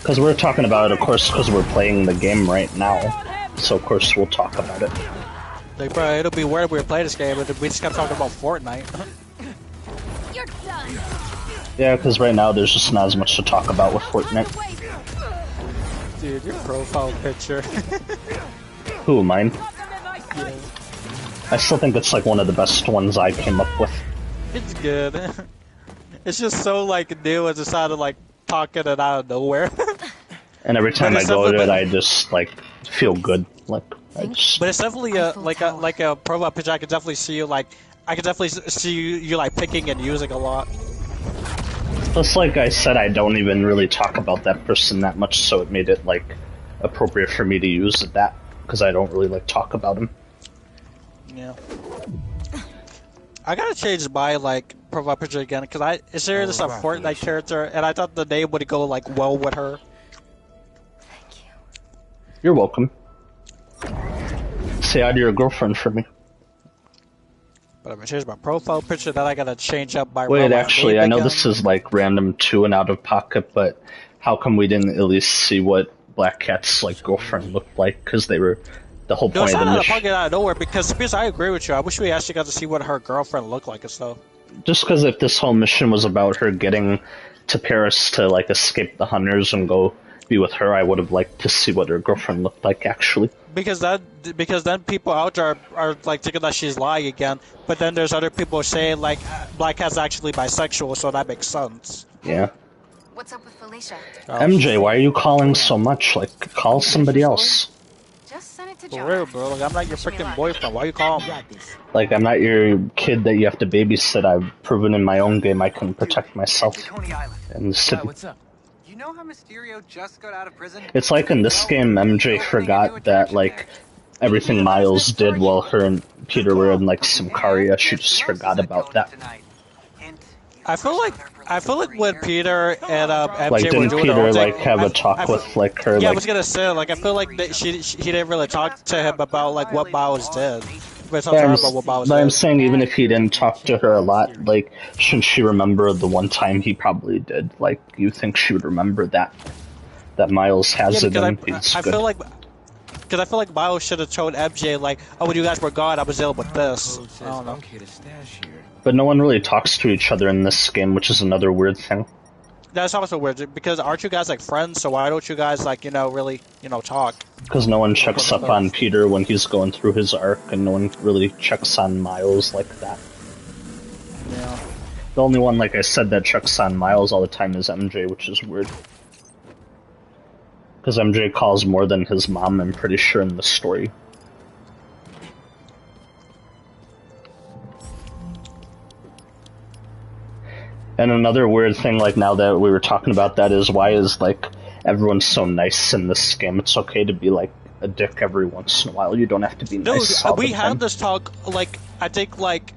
Because we're talking about it, of course, because we're playing the game right now. So of course we'll talk about it. Like, bro, it'll be weird if we were playing this game, but we just kept talking about Fortnite. You're done. Yeah, because right now there's just not as much to talk about with Fortnite. Dude, your profile picture. Who, mine? Yeah. I still think it's like one of the best ones I came up with. It's good. It's just so like new and just sounded like talking it out of nowhere. And every time I go to it, I just like feel good. Like, but it's definitely a profile picture. I can definitely see you like. I can definitely see you like picking and using a lot. Plus, like I said, I don't even really talk about that person that much, so it made it like appropriate for me to use that because I don't really like talk about him. Yeah. I gotta change my like profile picture again because is there this a Fortnite character and I thought the name would go like well with her. You're welcome. Say hi to your girlfriend for me. But I'm gonna change my profile picture, then I gotta change up my. Wait, actually, I know this is like random too and out of pocket, but how come we didn't at least see what Black Cat's like girlfriend looked like? Because they were the whole point of the mission. It's out of nowhere because I agree with you. I wish we actually got to see what her girlfriend looked like and stuff. Just because if this whole mission was about her getting to Paris to like escape the hunters and go be with her, I would have liked to see what her girlfriend looked like actually. Because then people out there are like thinking that she's lying again, but then there's other people saying like Black Cat's actually bisexual, so that makes sense. Yeah. What's up with Felicia? MJ, why are you calling so much? Like, call somebody else. Just send it to For John. real, bro. Like, I'm not your freaking boyfriend. Why you calling me? Like, I'm not your kid that you have to babysit. I've proven in my own game I can protect myself. And What's up? You know how Mysterio just got out of prison? It's like in this game, MJ forgot that, like, everything Miles did while her and Peter were in, like, Symkaria, she just forgot about that. I feel like when Peter and MJ Like, were didn't doing Peter, their own like, thing, have a talk with, like, her, yeah, I like... was gonna say, like, I feel like that he didn't really talk to him about, like, what Miles did. But I'm saying even if he didn't talk to her a lot, like, shouldn't she remember the one time he probably did? Like, you think she would remember that Miles has it and he's I good. feel like, because I feel like Miles should have told MJ, like, oh, when you guys were gone, I was dealing with this. I don't know. But no one really talks to each other in this game, which is another weird thing. That's also weird, because aren't you guys, like, friends? So why don't you guys, like, really, talk? Because no one checks up on Peter when he's going through his arc, and no one really checks on Miles like that. Yeah. The only one, like I said, that checks on Miles all the time is MJ, which is weird. Because MJ calls more than his mom, I'm pretty sure, in the story. And another weird thing, like, now that we were talking about that, is why is, like, everyone's so nice in this game. It's okay to be, like, a dick every once in a while. You don't have to be Dude, nice all we the had time. this talk like I think like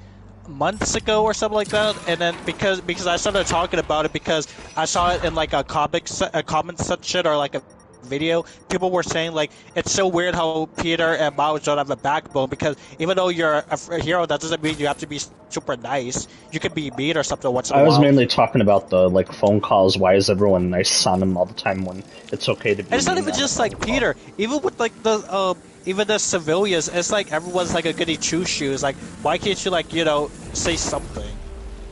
months ago or something like that, and then because I started talking about it because I saw it in like a comment section or like a video, people were saying like it's so weird how Peter and Miles don't have a backbone, because even though you're a hero, that doesn't mean you have to be super nice. You can be mean or something once in a I while. was mainly talking about the like phone calls. Why is everyone nice on him all the time when it's okay to be? And it's not mean even on just a like phone call? Peter, even with like the even the civilians, it's like everyone's like a goody two shoes. Like, why can't you like say something?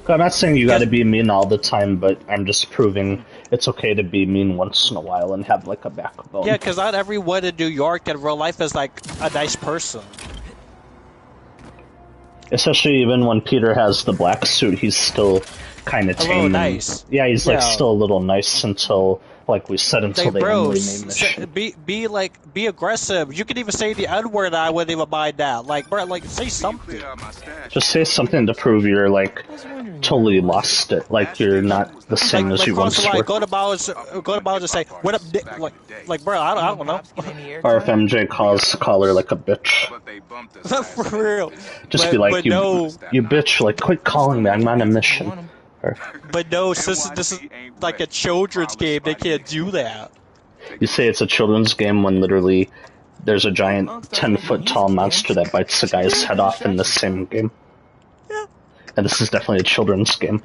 I'm not saying you got to be mean all the time, but I'm just proving it's okay to be mean once in a while and have like a backbone. Yeah, because not everyone in New York in real life is like a nice person. Especially even when Peter has the black suit, he's still kind of A little tame. And, nice. yeah, he's like Yeah. still a little nice until, like we said, until Like, they bro, end rename the shit. be aggressive. You can even say the N-word. I wouldn't even mind that. Like, bro, like say something. Just say something to prove you're like totally lost it, like you're not the same as you cross once the line. were. Go to Miles and say, "What up, Dick?" Like, bro, I don't know. Or if MJ call her like a bitch, For real. just be like, you bitch, like quit calling me, I'm on a mission. Or But no, this is like a children's game. They can't do that. you say it's a children's game when literally there's a giant 10-foot tall monster that bites the guy's head off in the same game. And this is definitely a children's game.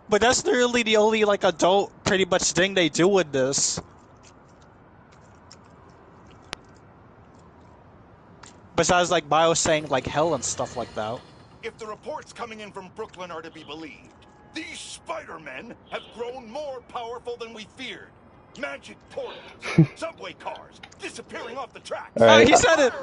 But that's literally the only like adult pretty much thing they do in this. Besides like Miles saying like hell and stuff like that. If the reports coming in from Brooklyn are to be believed, these Spider-Men have grown more powerful than we feared. Magic portals, subway cars, disappearing off the tracks. Alright. He said it.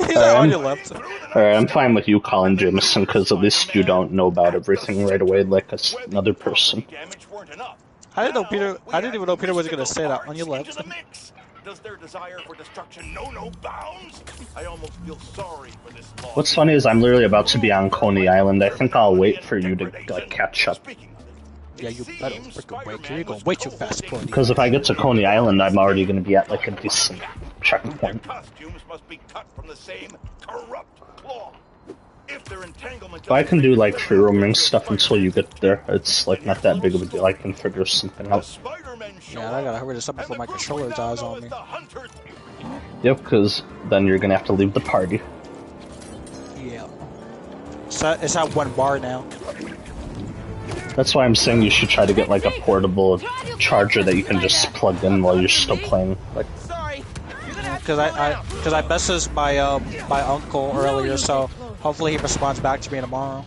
He said on your left. Alright, I'm fine with you calling Jameson, because at least you don't know about everything right away like another person. I didn't know Peter. I didn't even know Peter was gonna say that on your left. Does their desire for destruction know no bounds? I almost feel sorry for this law. What's funny is I'm literally about to be on Coney Island. I think I'll wait for you to like catch up. Yeah, you better freaking wait. You're going way too fast, Cody. Because if I get to Coney Island, I'm already going to be at like a decent checkpoint. Costumes must be cut from the same corrupt cloth. If their entanglement But I can do like free roaming stuff until you get there. It's like not that big of a deal. I can figure something out. Yeah, I gotta hurry this up before my controller dies on me. Yep, because then you're gonna have to leave the party. Yeah. So it's at 1 bar now. That's why I'm saying you should try to get like a portable charger that you can just plug in while you're still playing. Like, Because I messaged my my uncle earlier, so hopefully he responds back to me tomorrow.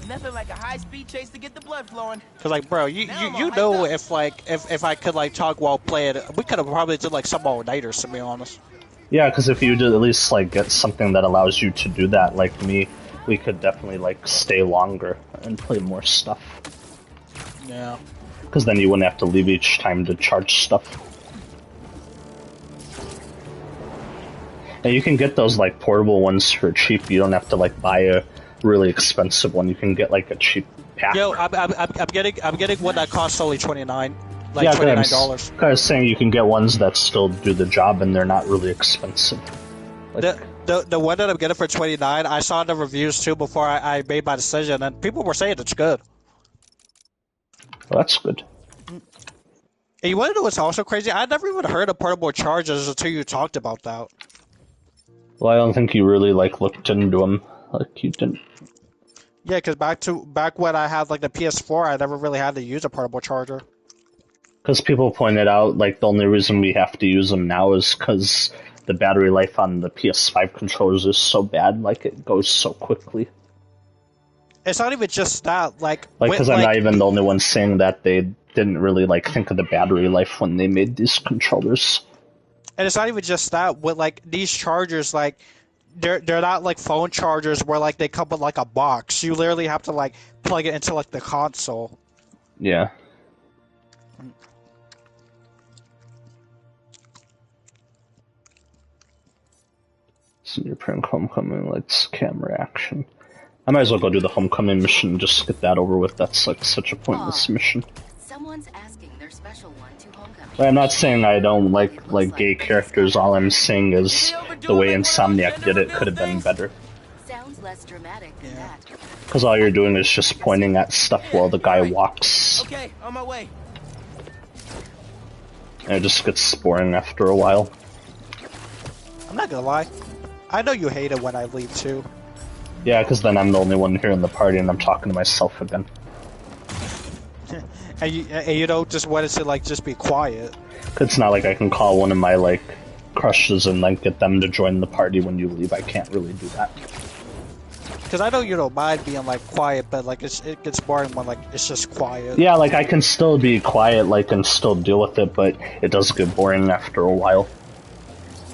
Nothing like a high-speed chase to get the blood flowing. Cause like, bro, you know if I could like talk while playing, we could have probably did like some all-nighters, to be honest. yeah, because if you did at least like get something that allows you to do that, like me, we could definitely like stay longer and play more stuff. Yeah. Because then you wouldn't have to leave each time to charge stuff. And you can get those like portable ones for cheap. You don't have to like buy a really expensive one. You can get like a cheap pack. Yo, I'm getting one that costs only $29, like yeah, $29. I was saying you can get ones that still do the job and they're not really expensive. Like, The one that I'm getting for $29, I saw the reviews too before I made my decision, and people were saying it's good. well, that's good. And you want to know what's also crazy? I never even heard of portable chargers until you talked about that. Well, I don't think you really like looked into them. Like you didn't. Yeah, because back when I had like the PS4, I never really had to use a portable charger. Because people pointed out, like, the only reason we have to use them now is because the battery life on the PS5 controllers is so bad, like, it goes so quickly. It's not even just that, like, Because I'm not even the only one saying that. They didn't really, like, think of the battery life when they made these controllers. And it's not even just that. With like these chargers, like they're not like phone chargers where like they come with like a box. You literally have to like plug it into like the console. Yeah. Senior Prank Homecoming likes camera action. I might as well go do the homecoming mission and just get that over with. That's like such a pointless mission. Someone's asking their special one to homecoming. But I'm not saying I don't like gay characters. All I'm saying is the way Insomniac did it could have been better. Sounds less dramatic than that. Because all you're doing is just pointing at stuff while the guy walks. Okay, on my way. And it just gets boring after a while. I'm not gonna lie. I know you hate it when I leave too. Yeah, because then I'm the only one here in the party and I'm talking to myself again. and you don't just want it to like just be quiet. It's not like I can call one of my like crushes and like get them to join the party when you leave. I can't really do that. Because I know you don't mind being like quiet, but like it gets boring when like it's just quiet. Yeah, like I can still be quiet, like and still deal with it, but it does get boring after a while.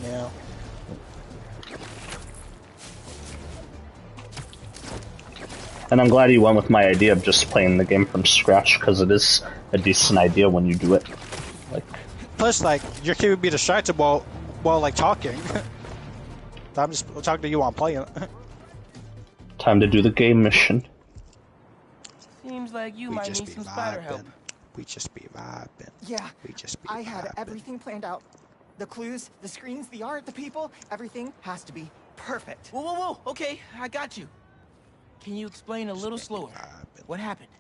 Yeah. And I'm glad you went with my idea of just playing the game from scratch, because it is a decent idea when you do it. Like, plus, like you're keeping me distracted while like talking. I'm just talking to you while I'm playing. Time to do the game mission. Seems like you might need some spider help. We just be vibing. Yeah, we just be I had vibing. everything planned out. The clues, the screens, the art, the people, everything has to be perfect. Whoa, whoa, whoa! Okay, I got you. Can you explain a little slower? What happened?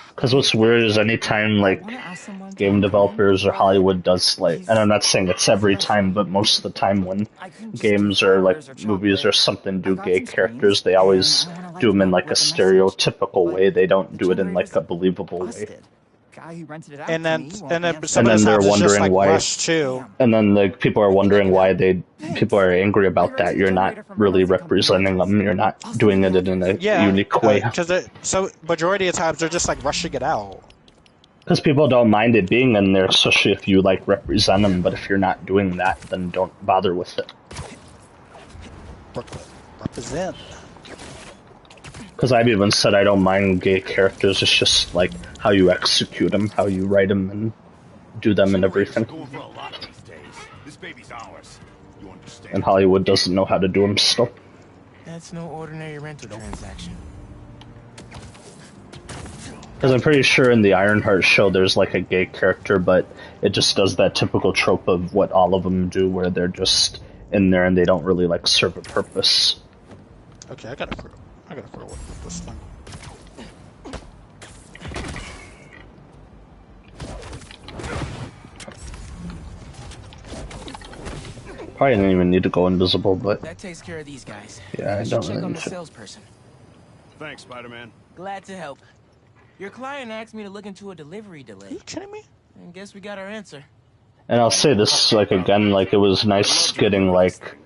Because what's weird is anytime like game developers or Hollywood does like, and I'm not saying it's every time, but most of the time when games or like movies or something do gay characters, they always do them in like a stereotypical way. They don't do it in like a believable way. And then And then they're wondering why. Too. And then the people are wondering why people are angry about that. You're not really representing them. You're not doing it in a unique way. So majority of times they're just like rushing it out. Because people don't mind it being in there, especially if you like represent them. But if you're not doing that, then don't bother with it. Represent. Because I've even said I don't mind gay characters. It's just like how you execute them, how you write them, and do them and everything. This baby's ours. You understand? And Hollywood doesn't know how to do them still. That's no ordinary rental transaction. Because I'm pretty sure in the Ironheart show there's like a gay character, but it just does that typical trope of what all of them do, where they're just in there and they don't really like serve a purpose. Okay, I gotta throw with this thing. Probably didn't even need to go invisible, but That takes care of these guys. yeah, I should don't check really on need the to. salesperson. Thanks, Spider-Man. Glad to help. Your client asked me to look into a delivery delay. Are you kidding me? And guess we got our answer. And I'll say this, like, again, like, it was nice getting, like,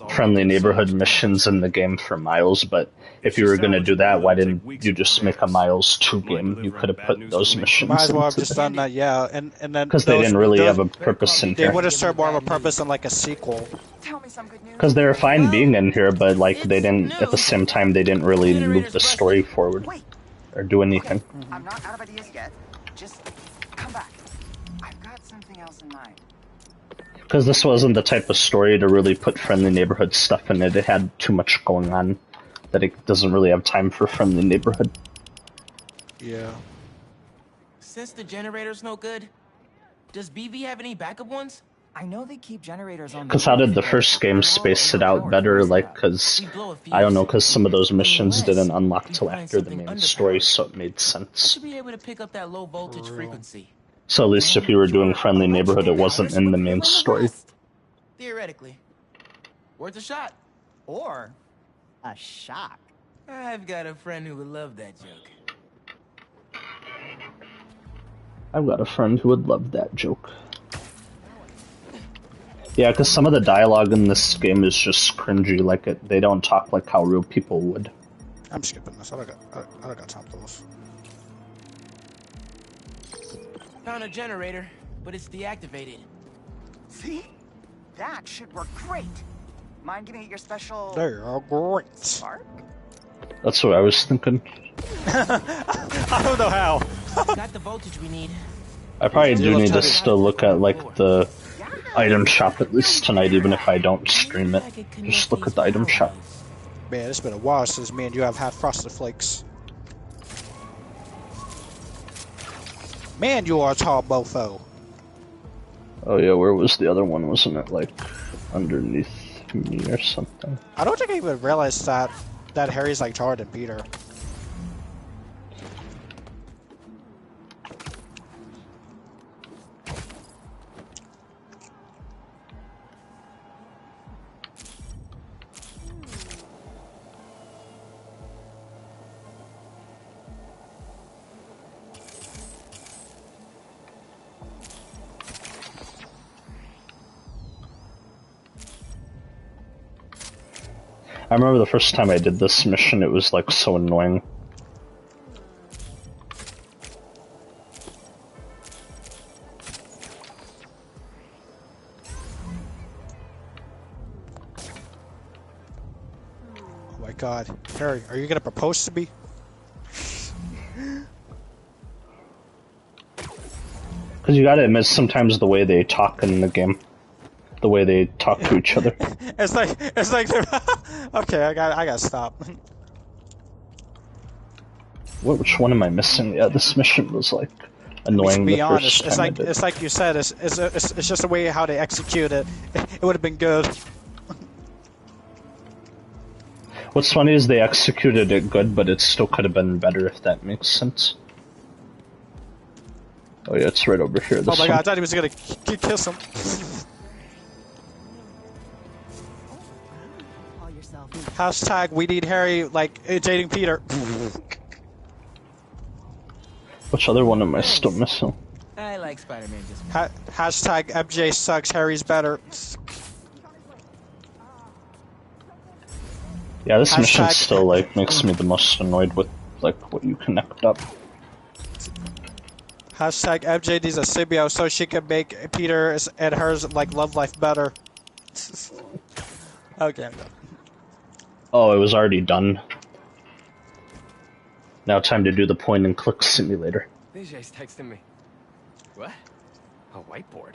friendly neighborhood missions in the game for Miles, but if you were gonna do that, why didn't you just make a Miles 2 game? You could have put those missions Might as well have into just done that, yeah. And then because they didn't really have a purpose in They here. would have served more of a purpose in like a sequel. Because they were fine being in here, but, like, they didn't, at the same time, they didn't really move the story forward. Or do anything. I'm not out of ideas yet. Just come back. I've got something else in mind. Because this wasn't the type of story to really put friendly neighborhood stuff in it. It had too much going on that it doesn't really have time for friendly neighborhood. Yeah. Since the generator's no good, does BV have any backup ones? I know they keep generators on. Because how did the first game space it out better? Like, because, I don't know, because some of those missions didn't unlock till after the main story, so it made sense. Should be able to pick up that low voltage frequency. So at least if you were doing friendly neighborhood, it wasn't in the main story. Theoretically. Worth a shot. Or a shock. I've got a friend who would love that joke. I've got a friend who would love that joke. Yeah, because some of the dialogue in this game is just cringy. Like, they don't talk like how real people would. I'm skipping this. I don't got time for this. Found a generator, but it's deactivated. See? That should work great. Mind giving it your special... They are great. Spark? That's what I was thinking. I don't know how. Got the voltage we need. I probably do need to still look at, like, the item shop at least tonight, even if I don't stream it. Just look at the item shop. Man, it's been a while since me and you have had Frosted Flakes. Man, you are a tall mofo. Oh yeah, where was the other one? Wasn't it like underneath me or something? I don't think I even realized that Harry's like taller than Peter. I remember the first time I did this mission, it was like so annoying. Oh my god. Harry, are you gonna propose to me? Because you gotta admit, sometimes the way they talk in the game, the way they talk to each other. It's like okay, I gotta stop. Which one am I missing? Yeah, this mission was like annoying. To be the honest, first time it's like you said. It's just the way how they execute it. It would have been good. What's funny is they executed it good, but it still could have been better if that makes sense. Oh yeah, it's right over here. This Oh my god, one. I thought he was gonna kiss him. Hashtag we need Harry like dating Peter. Which other one am I still missing? I like Spider-Man just. Hashtag MJ sucks. Harry's better. Yeah, this mission Hashtag- still like makes me the most annoyed with like what you connect up. Hashtag MJ needs a symbiote so she can make Peter's and hers like love life better. Okay. Oh, it was already done. Now time to do the point and click simulator. Vijay's texting me. What? A whiteboard?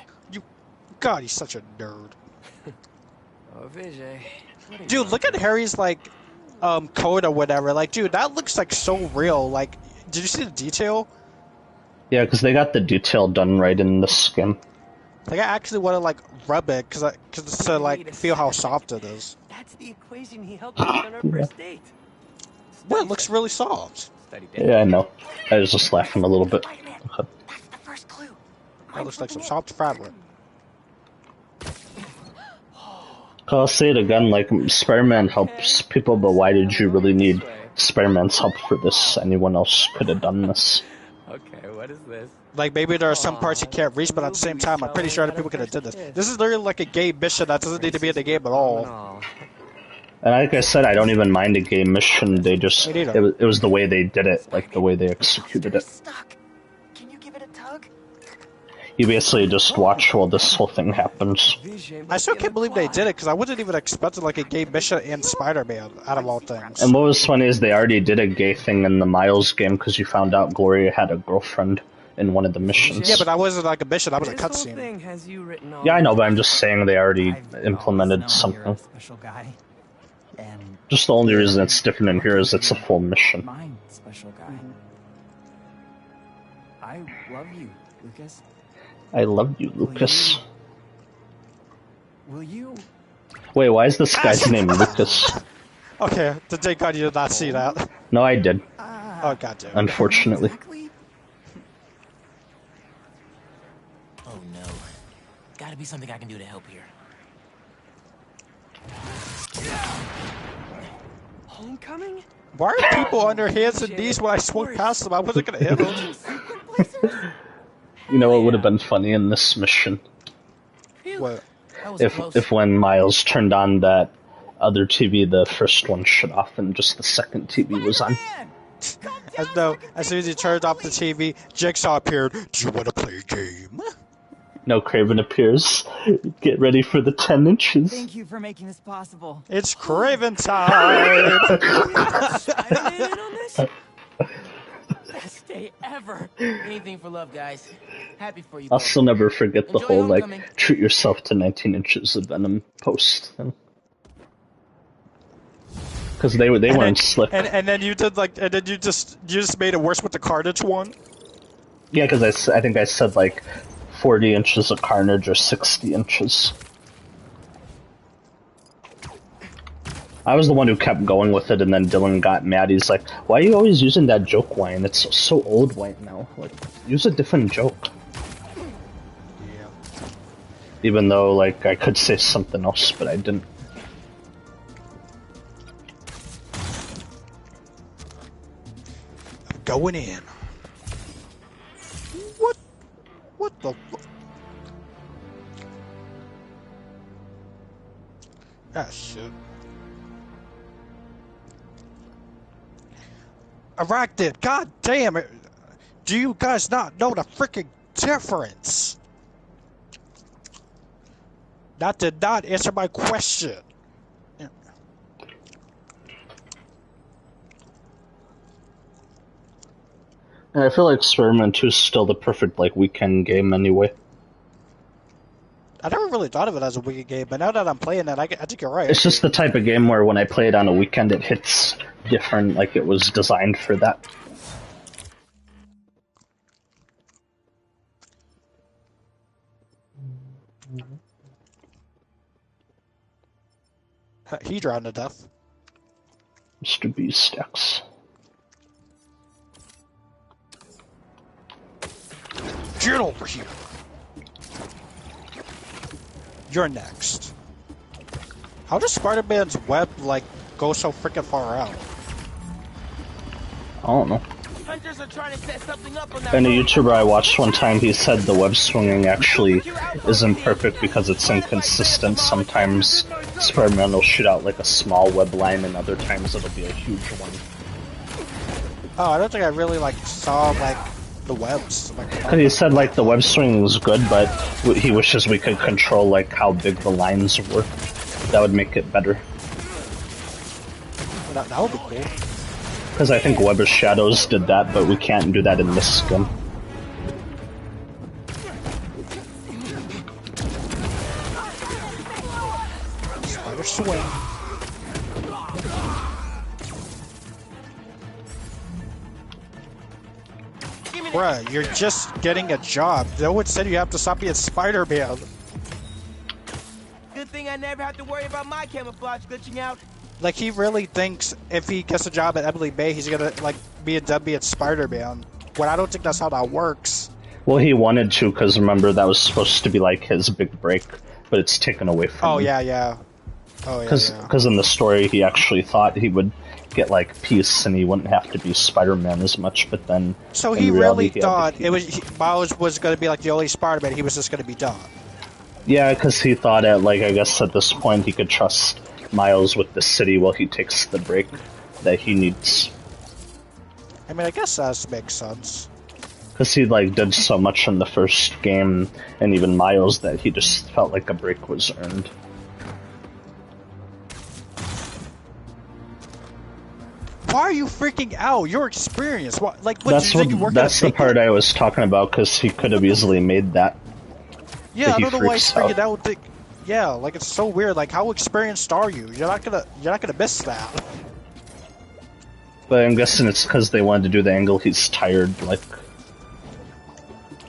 God, he's such a nerd. Oh, Vijay. Dude, look at Harry's like code or whatever. Like, dude, that looks like so real. Like, did you see the detail? Yeah, because they got the detail done right in this game. Like, I actually want to like rub it because to like feel how soft it is. That's the equation he helped me with on our first date. Well, it looks really soft. Yeah, I know. I was just laughing a little bit. Okay. That looks like some soft fabric. I'll say it again, like, Spider-Man helps people, but why did you really need Spider-Man's help for this? Anyone else could have done this. Okay, what is this? Like, maybe there are some parts you can't reach, but at the same time, I'm pretty sure other people could have did this. This is literally like a game mission that doesn't need to be in the game at all. And like I said, I don't even mind a game mission, they just, it was the way they did it, like the way they executed it. You basically just watch while this whole thing happens. I still can't believe they did it because I wasn't even expecting like a game mission in Spider-Man out of all things. And what was funny is they already did a gay thing in the Miles game because you found out Gloria had a girlfriend in one of the missions. Yeah, but that wasn't like a mission, that was a cutscene. Yeah, I know, but I'm just saying they already implemented something. Special guy. And Just the only reason it's different in here is it's a full mission. mine, special guy. I love you, Lucas. I love you, Lucas. Will you? Wait, why is this guy's name Lucas? Okay, thank God you did not see that. No, I did. Oh, goddamn. Unfortunately. Oh no. Gotta be something I can do to help here. Homecoming? Why are people on their hands and knees when I swung past them? I wasn't gonna hit them. You know what would have been funny in this mission? What? If when Miles turned on that other TV, the first one shut off and just the second TV was on. As soon as he turned off the TV, Jigsaw appeared. Do you want to play a game? No, Craven appears. Get ready for the 10 inches. Thank you for making this possible. It's Craven time! Best day ever. Anything for love, guys. Happy for you. I'll both. still never forget the Enjoy whole, like, Homecoming. treat yourself to 19 inches of Venom post thing. Because they weren't slick. And then you did like, and then you just made it worse with the Carnage one. Yeah, because I think I said like 40 inches of Carnage or 60 inches. I was the one who kept going with it, and then Dylan got mad. He's like, "Why are you always using that joke line? It's so old right now. Like, use a different joke." Yeah. Even though, like, I could say something else, but I didn't. I'm going in. What the? Ah, shit. Arachnid, god damn it! Do you guys not know the freaking difference? That did not answer my question. And I feel like Spider-Man 2 is still the perfect, like, weekend game anyway. I never really thought of it as a weekend game, but now that I'm playing it, I think you're right. It's just the type of game where when I play it on a weekend, it hits different, like it was designed for that. He drowned to death. Mr. Beastx. Get over here. You're next. How does Spider-Man's web, like, go so freaking far out? I don't know. Hunters are trying to set something up on that And a road. YouTuber I watched one time, he said the web swinging actually isn't perfect because it's inconsistent. Sometimes Spider-Man will shoot out like a small web line, and other times it'll be a huge one. Oh, I don't think I really, like, saw, like, the webs. Because he said like the web swinging was good, but he wishes we could control like how big the lines were. That would make it better. That would be cool. Because I think Web of Shadows did that, but we can't do that in this skin. Spider swing. Bruh, you're just getting a job. No one said you have to stop being Spider-Man. Good thing I never have to worry about my camouflage glitching out. Like, he really thinks if he gets a job at Emily Bay, he's gonna, like, be done being Spider-Man. When I don't think that's how that works. Well, he wanted to, because remember, that was supposed to be like his big break, but it's taken away from him. Oh, yeah. Oh, yeah, Because in the story, he actually thought he would get, like, peace, and he wouldn't have to be Spider-Man as much, but then... So he really thought Miles was gonna be, like, the only Spider-Man, he was just gonna be done. Yeah, because he thought like, I guess at this point he could trust Miles with the city while he takes the break that he needs. I mean, I guess that makes sense. Because he, like, did so much in the first game, and even Miles, that he just felt like a break was earned. Why are you freaking out? You're experienced. What? Like, what? That's the part I was talking about, because he could have easily made that. Yeah, I don't know why he's freaking out. Yeah, like, it's so weird. Like, how experienced are you? You're not gonna miss that. But I'm guessing it's because they wanted to do the angle he's tired, like...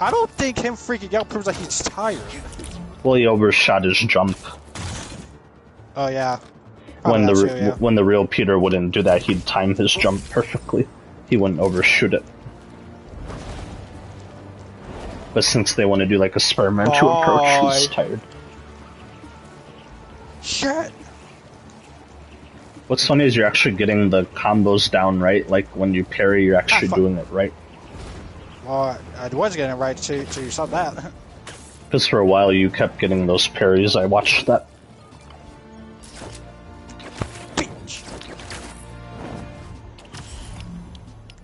I don't think him freaking out proves that he's tired. Well, he overshot his jump. Oh, yeah. When the real Peter wouldn't do that, he'd time his jump perfectly. He wouldn't overshoot it. But since they want to do like a Spider-Man 2 approach, he's tired. Shit! What's funny is you're actually getting the combos down right, like when you parry, you're actually doing it right. Well, I was getting it right till you saw that. Because for a while you kept getting those parries, I watched that.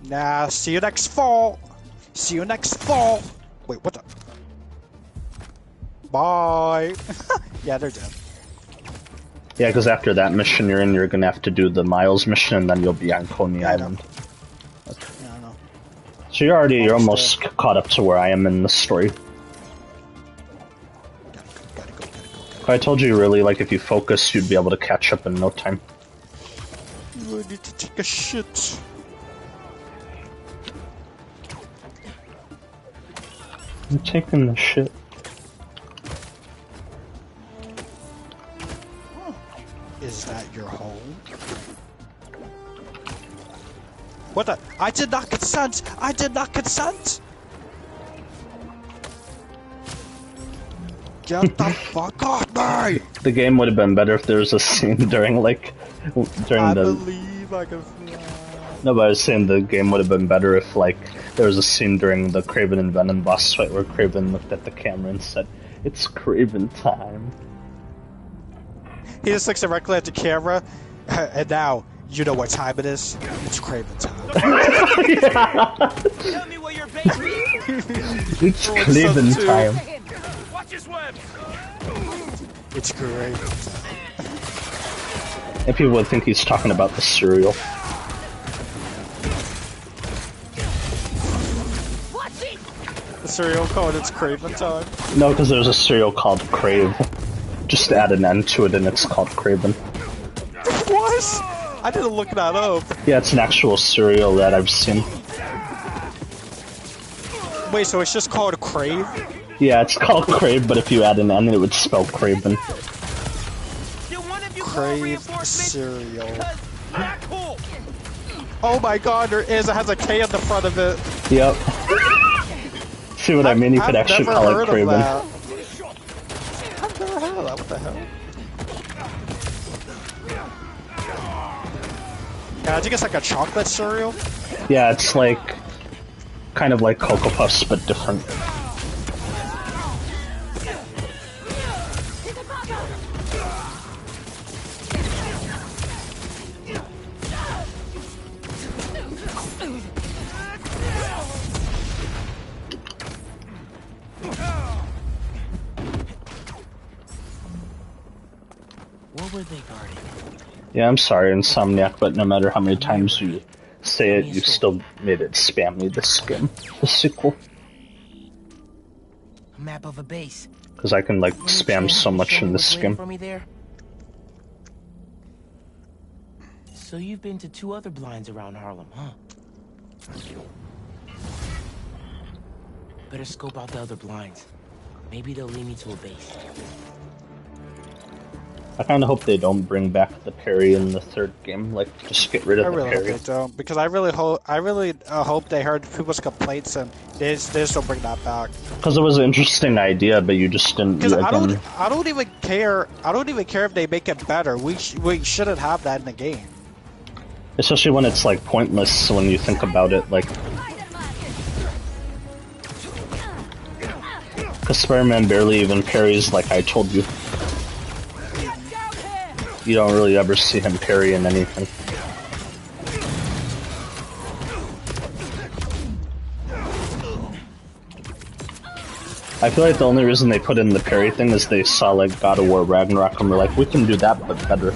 Nah, see you next fall! See you next fall! Wait, what the? Bye! Yeah, they're dead. Yeah, because after that mission you're in, you're gonna have to do the Miles mission, and then you'll be on Coney Island. Okay. Yeah, I know. So you're almost caught up to where I am in the story. Gotta go. I told you really, like, if you focus, you'd be able to catch up in no time. need to take a shit. I'm taking the shit. Is that your home? What the? I did not consent! I did not consent! Get the fuck off me! The game would have been better if there was a scene during, like, I believe I can fly. No, but I was saying the game would have been better if, like, there was a scene during the Kraven and Venom boss fight where Kraven looked at the camera and said, "It's Kraven time." He just looks directly at the camera, and now, you know what time it is? It's Kraven time. Tell me what your base is. It's Kraven time. Watch his web. It's Kraven time. And people would think he's talking about the cereal. The cereal called It's Kraven time. No, because there's a cereal called Crave. Just add an N to it and it's called Kraven. What? I didn't look that up. Yeah, it's an actual cereal that I've seen. Wait, so it's just called Crave? Yeah, it's called Crave, but if you add an N, it would spell Kraven. Crave cereal. Oh my god, there is. It has a K at the front of it. Yep. See what I mean? You could actually call it Kraven. I've never heard of that. What the hell? Yeah, I think it's like a chocolate cereal. Yeah, it's like kind of like Cocoa Puffs, but different. What were they guarding? Yeah, I'm sorry, Insomniac, but no matter how many times you say it, you still made it spammy, this game. The sequel. A map of a base. Because I can, like, spam so much in this game. For me there? So you've been to 2 other blinds around Harlem, huh? Better scope out the other blinds. Maybe they'll lead me to a base. I kind of hope they don't bring back the parry in the 3rd game. Like, just get rid of the really parry. hope they don't, because I really hope they heard people's complaints and they just don't bring that back. Because it was an interesting idea, but you just didn't. Because I don't even care. I don't even care if they make it better. We shouldn't have that in the game. Especially when it's like pointless when you think about it. Like, because Spider-Man barely even parries. Like I told you. You don't really ever see him parry in anything. I feel like the only reason they put in the parry thing is they saw like God of War Ragnarok and were like, we can do that but better.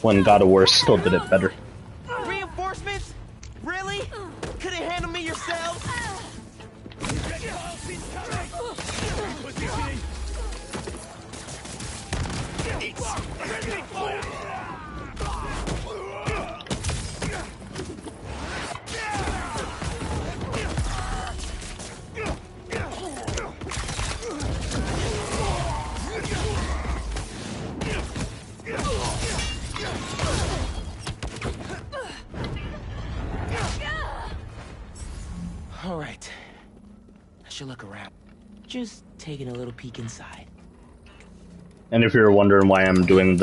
When God of War still did it better. Reinforcements? Really? Couldn't handle me yourselves? All right. I should look around. Just taking a little peek inside. And if you're wondering why I'm doing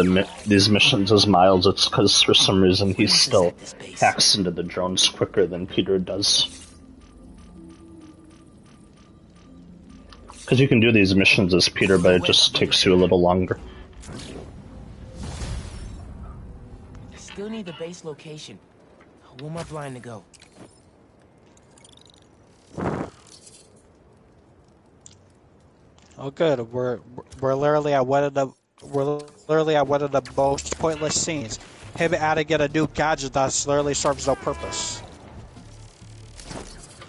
these missions as Miles, it's because for some reason he still hacks into the drones quicker than Peter does. Because you can do these missions as Peter, but it just takes you a little longer. I still need the base location. One more blind to go. Oh, good. We're literally at one of the most pointless scenes. Him adding in a new gadget that literally serves no purpose.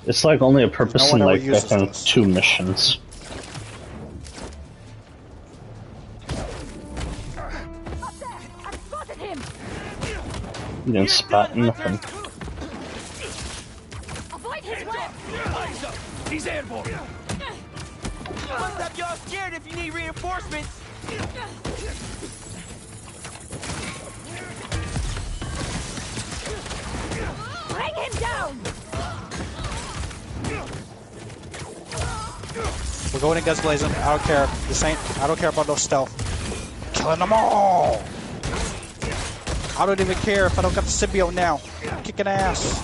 It's like only a purpose in like I think this. 2 missions. You didn't spot nothing. Avoid his web! He's airborne! What's up, y'all scared if you need reinforcements? Bring him down! We're going in guns blazing. I don't care. I don't care about no stealth. Killing them all! I don't even care if I don't got the symbiote now. Kicking ass.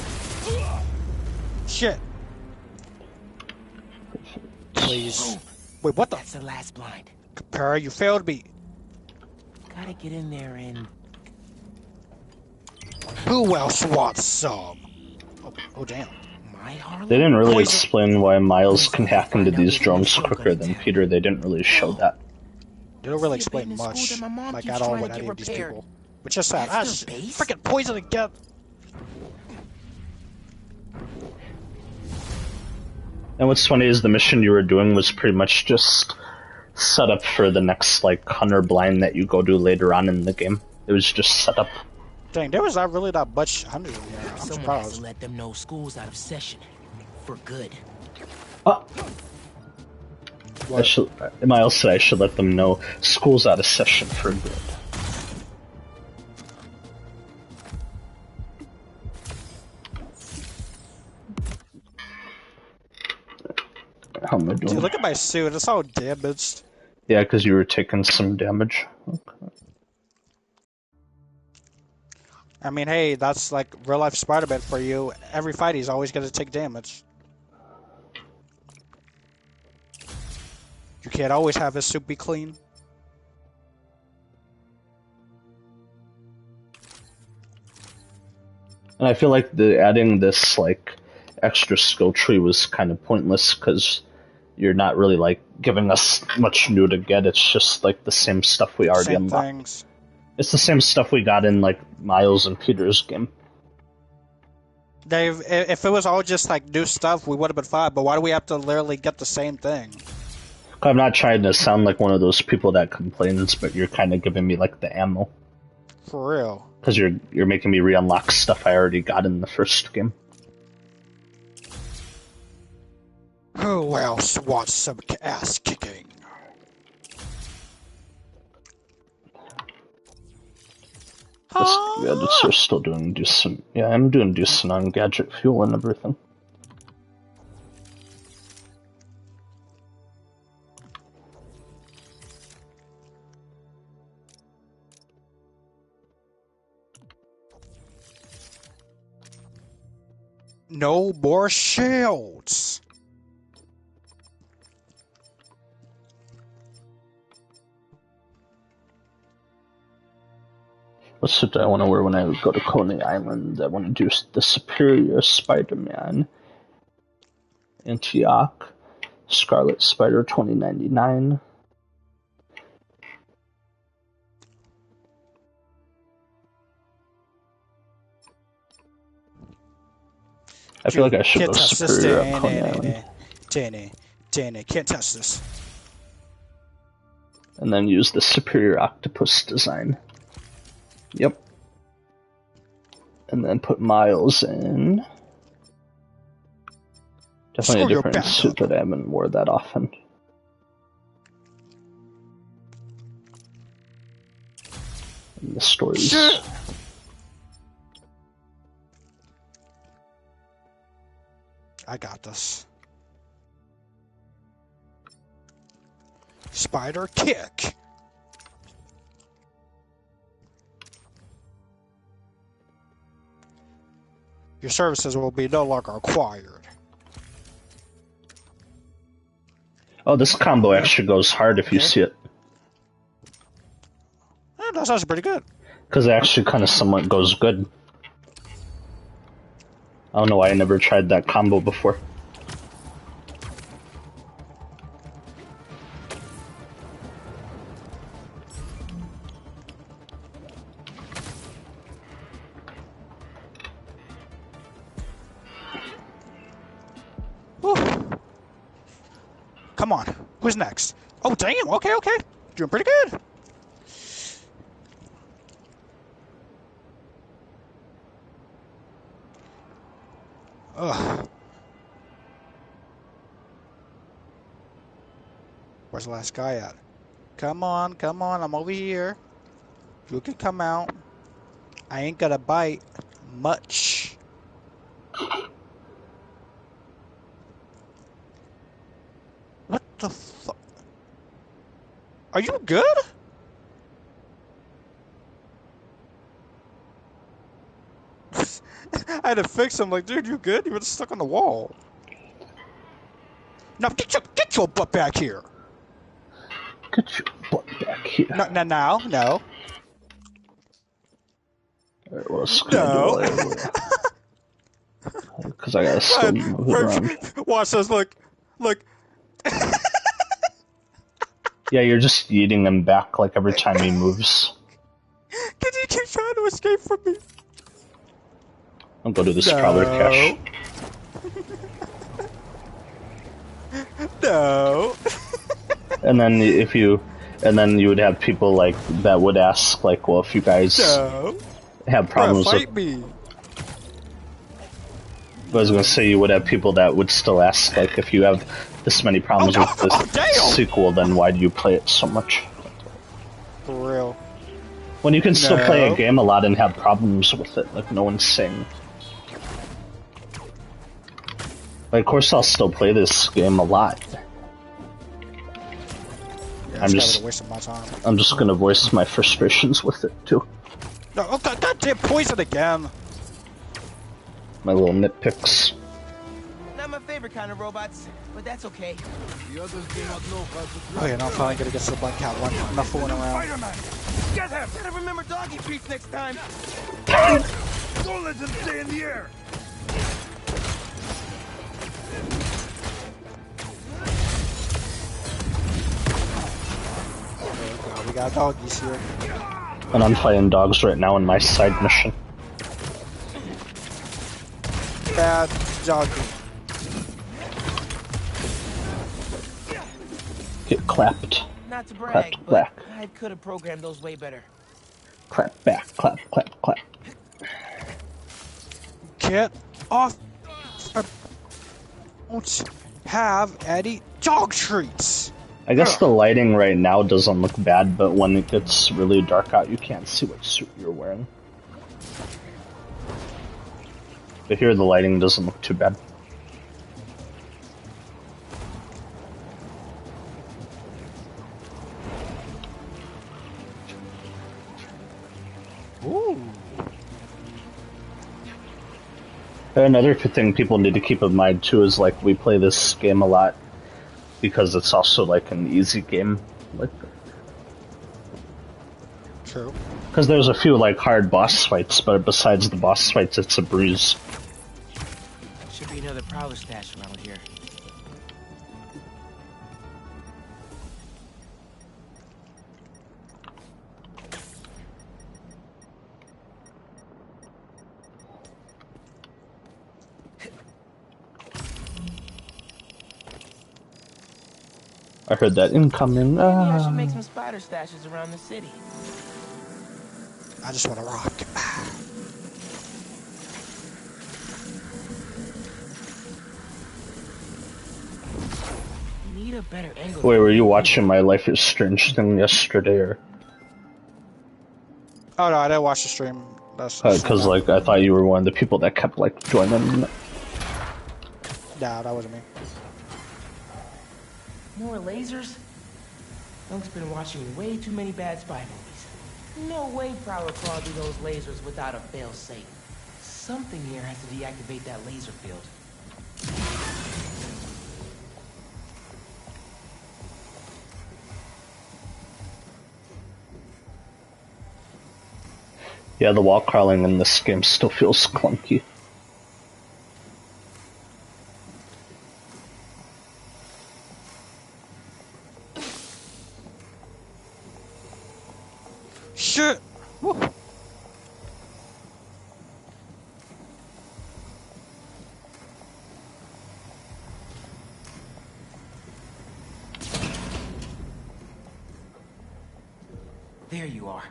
Shit. Please. Wait, what the? That's the last blind. Capera, you failed me. Gotta get in there and... Who else wants some? Oh damn. They didn't really explain why Miles can hack into these drones quicker than Peter. They didn't really show that. They don't really explain much, like at all, with any of these people. Which is sad. I just freaking poison again. And what's funny is the mission you were doing was pretty much just set up for the next, like, hunter blind that you go to later on in the game. It was just set up. Dang, there was not really that much hunter in here. I'm Someone surprised. has to let them know school's out of session. For good. Miles said I should let them know school's out of session for good. How am I doing? Dude, look at my suit. It's all damaged. Yeah, because you were taking some damage. Okay. I mean, hey, that's like real life Spider-Man for you. Every fight, he's always going to take damage. You can't always have his suit be clean. And I feel like adding this like extra skill tree was kind of pointless because you're not really like giving us much new to get. It's just like the same stuff we already Same unlocked. things. It's the same stuff we got in like Miles and Peter's game. Dave, if it was all just like new stuff, we would have been fine. But why do we have to literally get the same thing? I'm not trying to sound like one of those people that complains, but you're kind of giving me like the ammo. For real. Because you're making me re-unlock stuff I already got in the first game. Who else wants some ass kicking? Gadgets are still doing decent. Yeah, I'm doing decent on gadget fuel and everything. No more shields. What suit do I want to wear when I go to Coney Island? I want to do the Superior Spider-Man, Antioch, Scarlet Spider 2099. I feel like I should go Superior at Coney Island. Danny, can't touch this. And then use the Superior Octopus design. Yep. And then put Miles in. Definitely a different suit that I haven't wore that often. And the stories. Shit. I got this. Spider kick. Your services will be no longer required. Oh, this combo actually goes hard if you see it. That's actually pretty good. Because it actually kind of somewhat goes good. I don't know why I never tried that combo before. Come on. Who's next? Oh, damn. Okay. Doing pretty good. Ugh. Where's the last guy at? Come on, I'm over here. You can come out. I ain't gonna bite much. What the fuck? Are you good? I had to fix him. Like, dude, you good? You were stuck on the wall. Now get your butt back here. Get your butt back here. No. Alright, what else can I do? Because I gotta still move it around. Watch this. Look. Yeah, you're just eating him back like every time he moves. Cause he keeps trying to escape from me. I'll go to this trawler cache. No. And then you would have people like that would ask like, well, if you guys have problems fight with me. I was gonna say you would have people that would still ask like, if you have this many problems with this sequel, then why do you play it so much? For real. When you can still play a game a lot and have problems with it, like no one's saying. Like, of course I'll still play this game a lot. Yeah, I'm just gonna voice my frustrations with it too. No, oh, goddamn poison again. My little nitpicks. Not my favorite kind of robots, but that's okay. The others do not know how to Oh yeah, now I'm finally gonna get to the Black Cat one. I'm not fooling around. Spider-Man! Get him! Gotta remember doggy treats next time! Don't let him stay in the air! Oh, we got doggies here. And I'm fighting dogs right now in my side mission. Bad doggy. Get clapped. Not to brag, Clapped but back. I could have programmed those way better. Clap back. Clap, clap, clap. Get off. I don't have any dog treats. I guess the lighting right now doesn't look bad, but when it gets really dark out, you can't see what suit you're wearing. But here the lighting doesn't look too bad. Ooh. Another thing people need to keep in mind too is like we play this game a lot because it's also like an easy game. Like, true. Because there's a few like hard boss fights, but besides the boss fights, it's a breeze. Should be another prowler stash around here. I heard that incoming. Maybe I should make some spider stashes around the city. I just want to rock. Need a better angle. Wait, were you watching my Life is Strange thing yesterday, or? Oh no, I didn't watch the stream. Because like I thought you were one of the people that kept like joining. Nah, that wasn't me. More lasers? Dunk's been watching way too many bad spy movies. No way Prowler crawled through those lasers without a fail-safe. Something here has to deactivate that laser field. Yeah, the wall crawling in this game still feels clunky. Shit! Woo. There you are.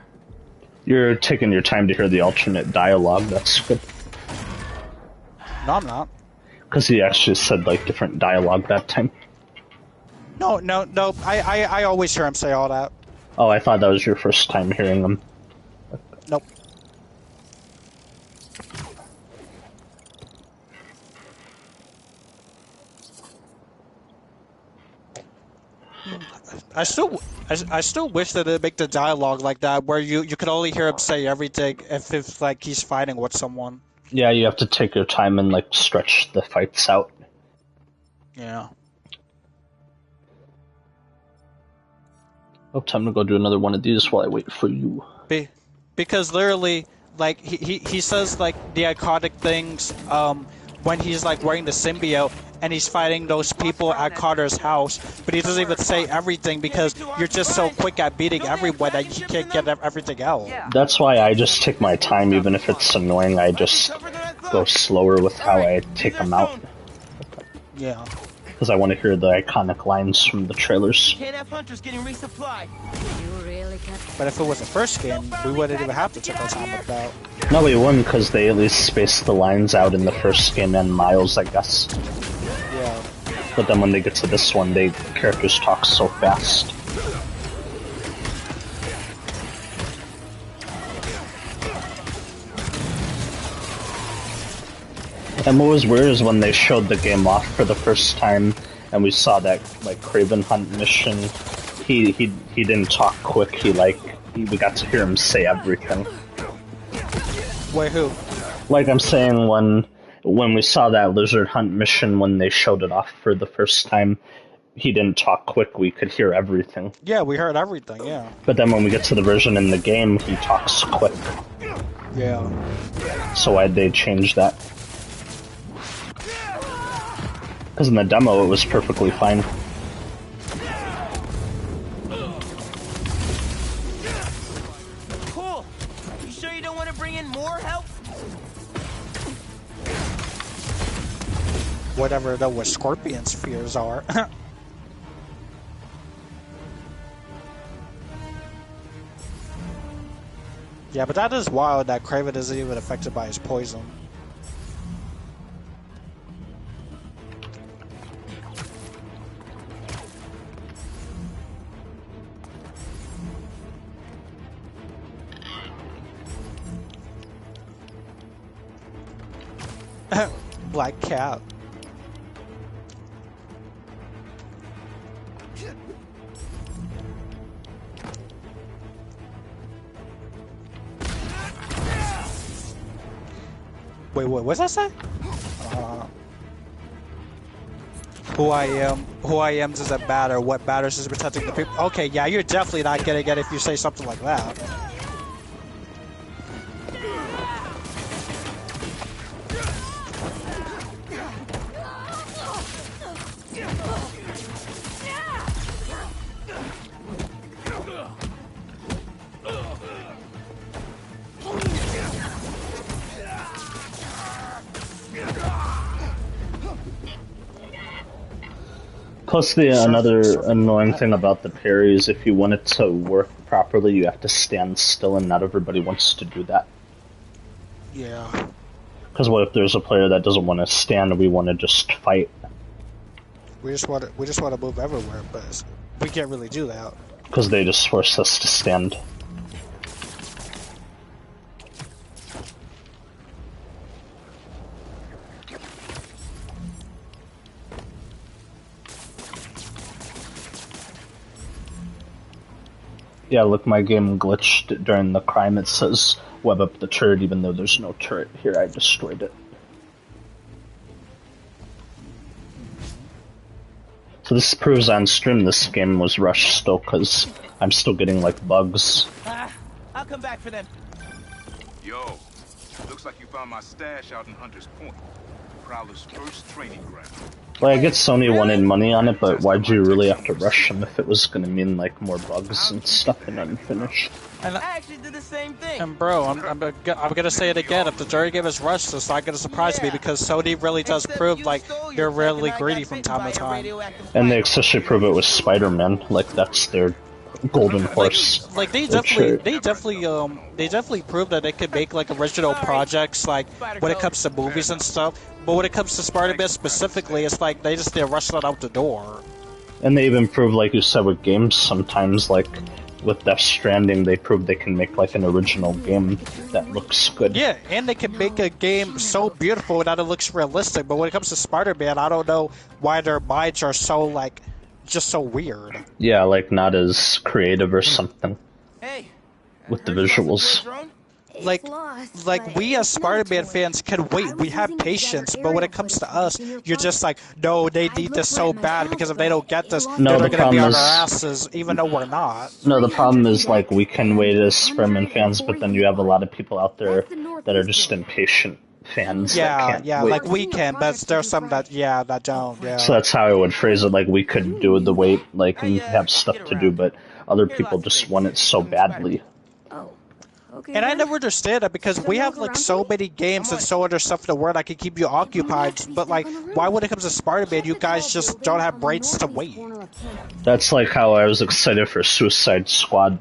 You're taking your time to hear the alternate dialogue, that's good. No, I'm not. Because he actually said like different dialogue that time. No. I always hear him say all that. Oh, I thought that was your first time hearing him. Nope. I still wish that they'd make the dialogue like that, where you could only hear him say everything if it's like he's fighting with someone. Yeah, you have to take your time and like stretch the fights out. Yeah. Oh, time to go do another one of these while I wait for you. Because literally, like he says like the iconic things when he's like wearing the symbiote and he's fighting those people at Carter's house, but he doesn't even say everything because you're just so quick at beating everyone that you can't get everything out. That's why I just take my time, even if it's annoying. I just go slower with how I take them out. Yeah. Because I want to hear the iconic lines from the trailers. Can't have hunters getting resupplied. You really can't. But if it was the first game, we wouldn't even have to take our time with that. No, we wouldn't, because they at least spaced the lines out in the first game and Miles, I guess. Yeah. But then when they get to this one, characters talk so fast. And what was weird is when they showed the game off for the first time, and we saw that like Kraven Hunt mission. He didn't talk quick. We got to hear him say everything. Wait, who? Like I'm saying, when we saw that Lizard Hunt mission, when they showed it off for the first time, he didn't talk quick. We could hear everything. Yeah, we heard everything. Yeah. But then when we get to the version in the game, he talks quick. Yeah. So why'd they change that? Because in the demo it was perfectly fine. Cool. You sure you don't want to bring in more help? Whatever the scorpion spheres are. Yeah, but that is wild that Kraven isn't even affected by his poison. Black Cat. Wait, what's that say? Who I am doesn't matter. What matters is protecting the people. Okay, yeah, you're definitely not gonna get it if you say something like that. Plus, another annoying thing about the parry is if you want it to work properly, you have to stand still, and not everybody wants to do that. Yeah. Because what if there's a player that doesn't want to stand and we want to just fight? We just want to move everywhere, but we can't really do that. Because they just force us to stand. Yeah, look, my game glitched during the crime. It says web up the turret, even though there's no turret here. I destroyed it. So this proves on stream this game was rushed still, because I'm still getting, like, bugs. I'll come back for them. Yo, looks like you found my stash out in Hunter's Point. Prowler's first training ground. Like, I get Sony wanted money on it, but why'd you really have to rush them if it was gonna mean, like, more bugs and stuff and unfinished? And I actually did the same thing. And bro, I'm gonna say it again. If the jury game is rushed, it's not gonna surprise me because Sony really does prove like they're really greedy from time to time. And they especially prove it with Spider-Man. Like, that's their Golden Horse. Like they or definitely proved that they could make like original projects like when it comes to movies and stuff. But when it comes to Spider-Man specifically, it's like they just rush that out the door. And they even proved, like you said, with games sometimes, like with Death Stranding, they proved they can make like an original game that looks good. Yeah, and they can make a game so beautiful that it looks realistic. But when it comes to Spider-Man, I don't know why their minds are so like just so weird. Yeah, like not as creative or something. Hey, with the visuals. Like we as Spider-Man fans can wait. We have patience, but when it comes to us, you're just like, no, they need this so bad because if they don't get this, No, they're the gonna be problem on is- our asses, even though we're not. No, the problem is like we can wait as Spider-Man fans, but then you have a lot of people out there that are just impatient fans. that Yeah, can't yeah, wait. like we can, but there's some that that don't. Yeah. So that's how I would phrase it. Like we could do the wait, like and have stuff to do, but other people just want it so badly. And I never understood that because we have like so many games and so other stuff in the world that can keep you occupied. But like, why when it comes to Spider-Man, you guys just don't have brains to wait? That's like how I was excited for Suicide Squad,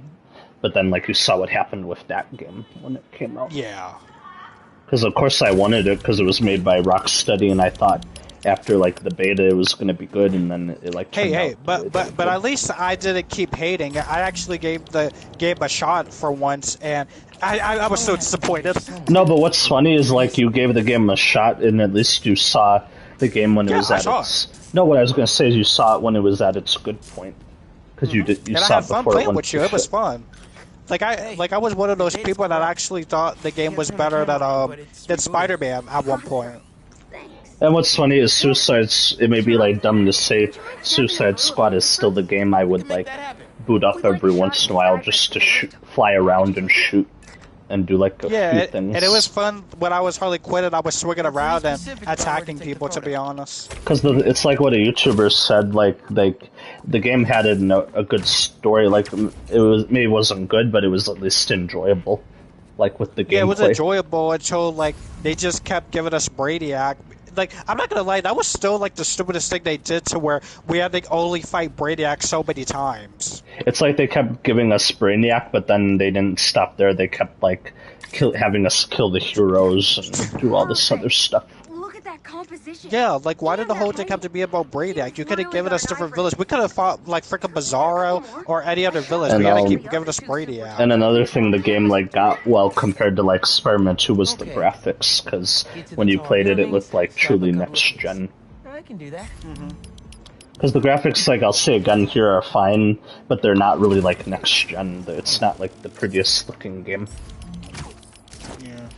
but then like you saw what happened with that game when it came out. Yeah. Because of course I wanted it because it was made by Rocksteady, and I thought after like the beta it was gonna be good, and then it like turned Hey, out but at least I didn't keep hating. I actually gave the game a shot for once, and I was so disappointed. No, but what's funny is like you gave the game a shot, and at least you saw the game when it was I at saw its. No, what I was gonna say is you saw it when it was at its good point, because you did. You And I saw had it fun before it playing went with to you. It was shit. fun. Like I was one of those people that actually thought the game was better than Spider-Man at one point. And what's funny is it may be like dumb to say Suicide Squad is still the game I would like boot up every once in a while just to fly around and shoot and do like a few things. And it was fun when I was Harley Quinn and I was swinging around and attacking people, to be honest. Because it's like what a YouTuber said, like the game had a good story. Like maybe it wasn't good, but it was at least enjoyable. Like with the gameplay. Yeah, it was enjoyable until like they just kept giving us Brainiac. Like, I'm not gonna lie, that was still like the stupidest thing they did, to where we had to only fight Brainiac so many times. It's like they kept giving us Brainiac, but then they didn't stop there. They kept like having us kill the heroes and do all this other stuff. Look at that composition. Yeah, like why did the whole thing have to be about Brainiac? You could have given us different villains. We could have fought like freaking Bizarro or any other villain. And, We gotta keep giving us Brainiac. And another thing the game like got well compared to like Spider-Man 2 was the graphics, because when you played it, it looked like truly next gen. I can do that. Because the graphics, like I'll say again here, are fine, but they're not really like next gen. It's not like the prettiest looking game. Yeah.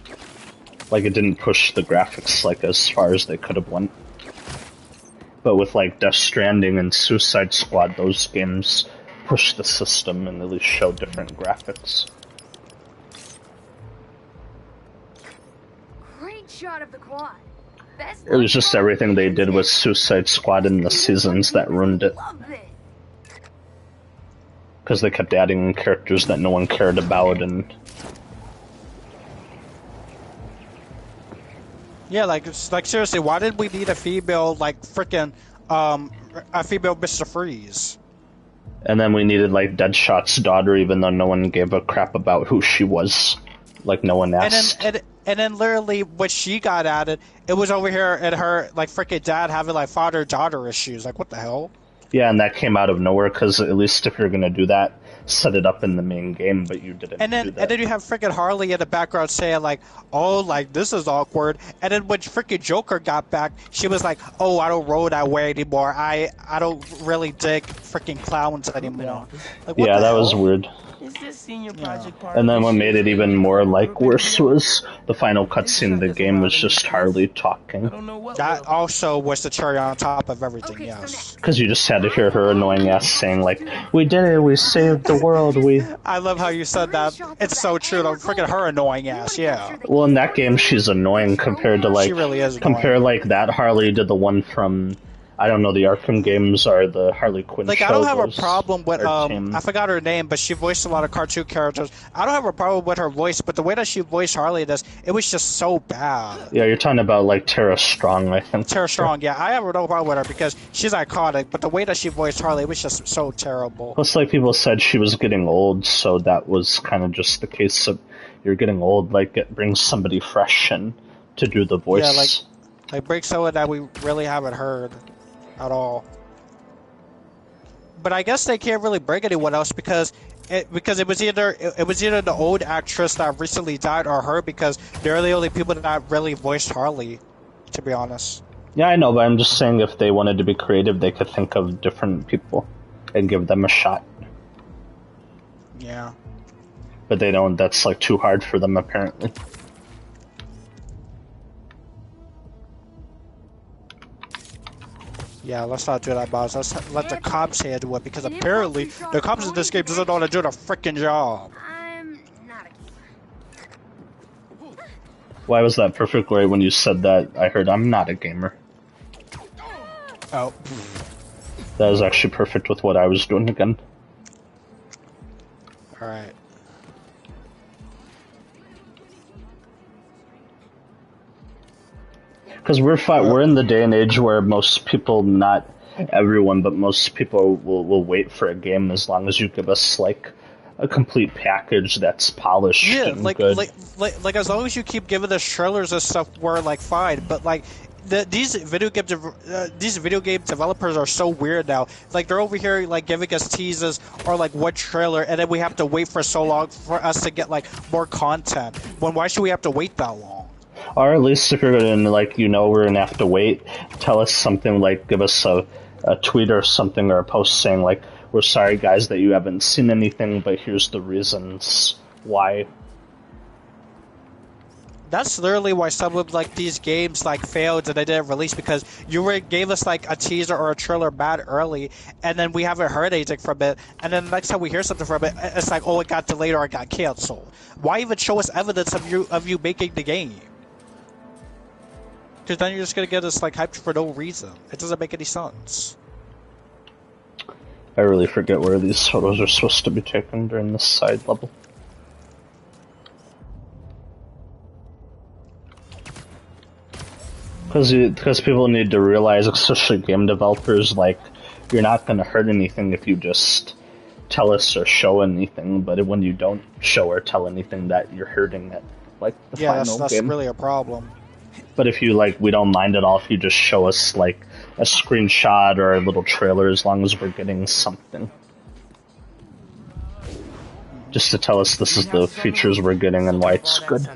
Like it didn't push the graphics like as far as they could have went. But with like Death Stranding and Suicide Squad, those games push the system and at least show different graphics. Great shot of the quad. Best It was just everything they did with Suicide Squad in the seasons that ruined it. Because they kept adding characters that no one cared about, and Yeah, like seriously, why did we need a female like freaking a female Mr. Freeze? and then we needed like Deadshot's daughter, even though no one gave a crap about who she was. Like no one asked. And then literally when she got added, it was over here at her like freaking dad having like father-daughter issues. Like what the hell? Yeah, and that came out of nowhere, because at least if you're gonna do that, set it up in the main game, but you didn't And do then that. and then you have freaking Harley in the background saying like, oh, like this is awkward. And then when freaking Joker got back, she was like, oh, I don't roll that way anymore. I don't really dig freaking clowns anymore. Like, what Yeah, the that hell? was weird. Is this senior project part? And then what made it even more like worse was the final cutscene of the game was just Harley talking. That also was the cherry on top of everything. Yes. Because you just had to hear her annoying ass saying like, "We did it, we saved the world, we..." I love how you said that. It's so true. Though. Freaking her annoying ass. Yeah. Well, in that game she's annoying compared to like... She really is annoying. Compare like that Harley to the one from... I don't know, the Arkham games are the Harley Quinn Like, show. I don't have a Those problem with, are tame. I forgot her name, but she voiced a lot of cartoon characters. I don't have a problem with her voice, but the way that she voiced Harley does, it was just so bad. Yeah, you're talking about, like, Tara Strong, I think. Tara Strong, yeah. I have no problem with her because she's iconic, but the way that she voiced Harley, it was just so terrible. Plus, like, people said she was getting old, so that was kind of just the case of you're getting old, like, it brings somebody fresh in to do the voice. Yeah, like break someone that we really haven't heard at all. But I guess they can't really bring anyone else because it was either the old actress that recently died or her, because they're the only people that really voiced Harley, to be honest. Yeah, I know, but I'm just saying if they wanted to be creative, they could think of different people and give them a shot. Yeah. But they don't. That's like too hard for them, apparently. Yeah, let's not do that, boss. Let's let the cops handle it, because apparently the cops in this game doesn't know how to do the freaking job. Why was that perfect right when you said that? I heard I'm not a gamer. Oh. That was actually perfect with what I was doing again. Alright. Because we're in the day and age where most people, not everyone, but most people will wait for a game as long as you give us like a complete package that's polished and good. Like as long as you keep giving us trailers and stuff, we're like fine. But like these video game developers are so weird now. Like they're over here like giving us teasers or like one trailer, and then we have to wait for so long for us to get like more content. Why should we have to wait that long? Or at least if you're gonna, like, we're gonna have to wait, tell us something, like, give us a tweet or something, or a post saying, like, we're sorry guys that you haven't seen anything, but here's the reasons why. That's literally why some of like these games like failed and they didn't release, because you gave us like a teaser or a trailer bad early, and then we haven't heard anything from it, and then the next time we hear something from it, it's like, oh, it got delayed or it got canceled. Why even show us evidence of you making the game? Because then you're just gonna get us like hyped for no reason. It doesn't make any sense. I really forget where these photos are supposed to be taken during this side level. Because people need to realize, especially game developers, like, you're not gonna hurt anything if you just tell us or show anything, but when you don't show or tell anything, that you're hurting it. Like the final that's game. really a problem. But if you, like, we don't mind at all if you just show us, like, a screenshot or a little trailer, as long as we're getting something. Just to tell us this is the features we're getting and why it's good.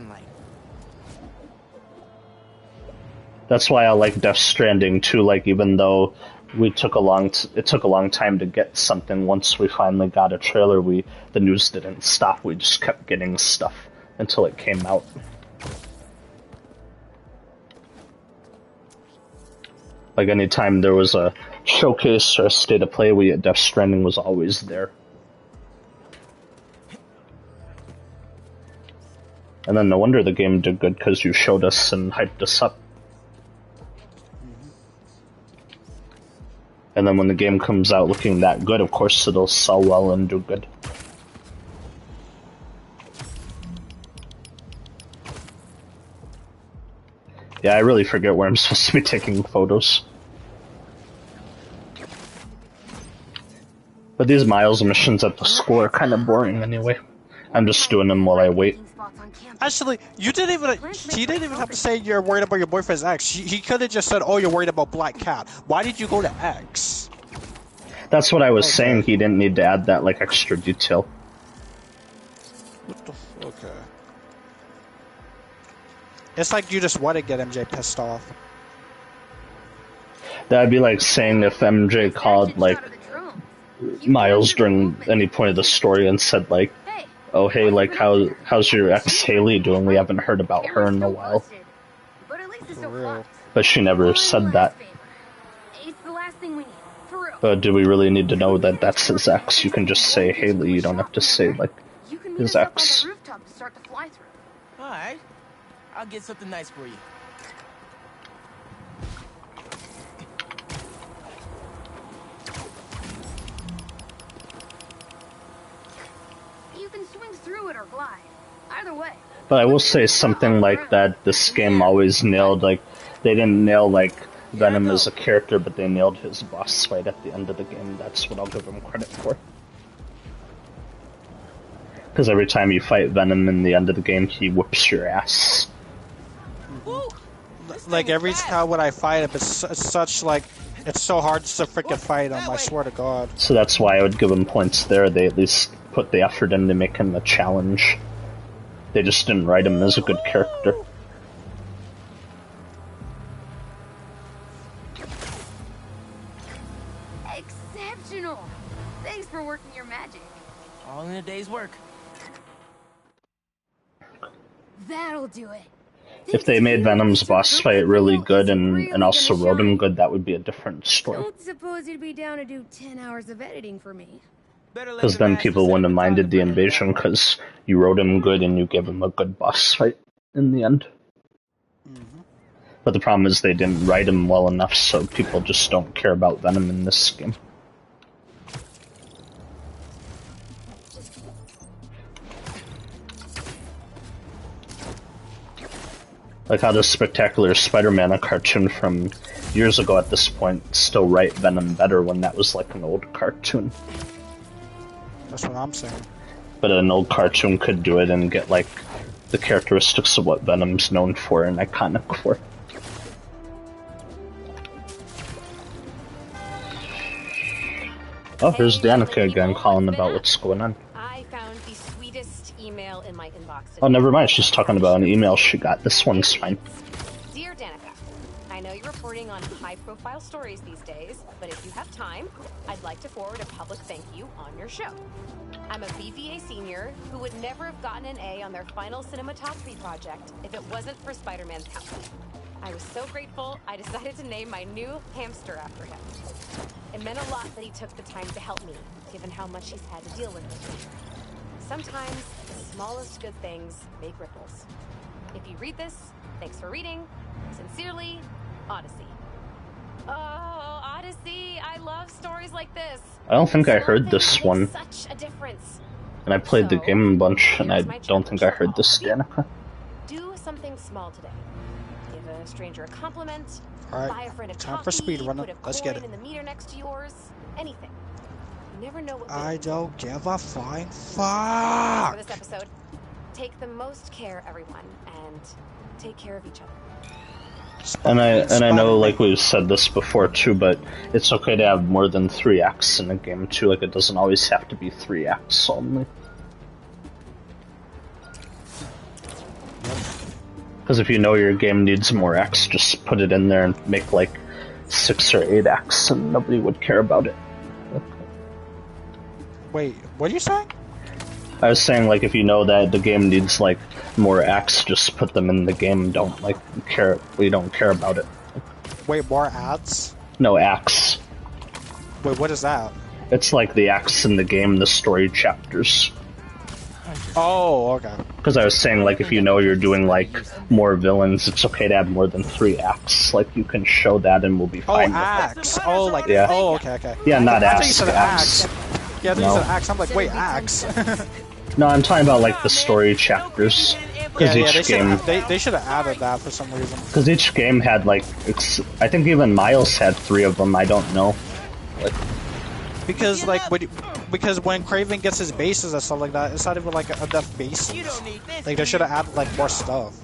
That's why I like Death Stranding too, like, even though it took a long time to get something, once we finally got a trailer, the news didn't stop, we just kept getting stuff until it came out. Like, anytime there was a showcase or a state of play, Death Stranding was always there. And then no wonder the game did good, because you showed us and hyped us up. And then when the game comes out looking that good, of course it'll sell well and do good. Yeah, I really forget where I'm supposed to be taking photos. But these Miles missions at the school are kind of boring anyway. I'm just doing them while I wait. Actually, he didn't even have to say you're worried about your boyfriend's ex. He could have just said, oh, you're worried about Black Cat. Why did you go to X? That's what I was saying, he didn't need to add that, like, extra detail. What the okay. It's like you just want to get MJ pissed off. That'd be like saying if MJ called, like, Miles during any point of the story and said, like, oh, hey, like, how's your ex Haley doing? We haven't heard about her in a while. But she never said that. But do we really need to know that that's his ex? You can just say Haley, you don't have to say, like, his ex. Alright, I'll get something nice for you. But I will say something like that this game always nailed, like, they didn't nail, like, Venom as a character, but they nailed his boss fight at the end of the game. That's what I'll give him credit for. Because every time you fight Venom in the end of the game, he whoops your ass. Like, every time when I fight him, it's such, like, it's so hard to freaking fight him, I swear to God. So that's why I would give him points there. They at least put the effort in to make him a challenge. They just didn't write him as a good character. Exceptional! Thanks for working your magic. All in a day's work. That'll do it. If they made Venom's boss fight really good and also wrote him good, that would be a different story. Don't suppose you'd be down to do 10 hours of editing for me. Because then people wouldn't have minded the invasion, because you wrote him good and you gave him a good boss fight in the end. But the problem is they didn't write him well enough, so people just don't care about Venom in this game. Like how the Spectacular Spider-Man, a cartoon from years ago at this point, still write Venom better when that was like an old cartoon. That's what I'm saying. But an old cartoon could do it and get like the characteristics of what Venom's known for and iconic for. Oh, here's Danica again calling about what's going on. I found the sweetest email in my inbox today. Oh, never mind. She's talking about an email she got. This one's fine. Dear Danica, I know you're reporting on high-profile stories these days, but if you have time, I'd like to forward a public thank you on your show. I'm a BVA senior who would never have gotten an A on their final cinematography project if it wasn't for Spider-Man's help. I was so grateful, I decided to name my new hamster after him. It meant a lot that he took the time to help me, given how much he's had to deal with this year. Sometimes the smallest good things make ripples. If you read this, thanks for reading. Sincerely, Odyssey. Oh, Odyssey, I love stories like this. I don't think I heard this one. Such a difference. And I played the game a bunch, and I don't think I heard this, Danica. Do something small today. Give a stranger a compliment. Alright, Buy a friend a time coffee, for speed running. put a Let's coin get it. in the meter next to yours. Anything. You never know what I don't give a flying for fuck. this episode. Take the most care, everyone, and take care of each other. And I know, like we've said this before too, but it's okay to have more than 3 acts in a game too. Like it doesn't always have to be 3 acts only. Because if you know your game needs more acts, just put it in there and make like 6 or 8 acts, and nobody would care about it. Wait, what are you saying? I was saying, like, if you know that the game needs like more acts, just put them in the game. Don't like care. We don't care about it. Wait, more ads? No acts. Wait, what is that? It's like the acts in the game, the story chapters. Oh, okay. Because I was saying, like, if you know you're doing like more villains, it's okay to have more than 3 acts. Like, you can show that, and we'll be fine. Oh, acts. Oh, like Yeah. Oh, okay, okay. Yeah, not I thought acts. you said Acts. Yeah, I thought No. you said axe. I'm like, wait, axe. No, I'm talking about like the story chapters. Because they each game. should have added that for some reason. Because each game had like, I think even Miles had 3 of them. I don't know. Like, Because like because when Kraven gets his bases and stuff like that, it's not even like enough bases. Like they should have added like more stuff.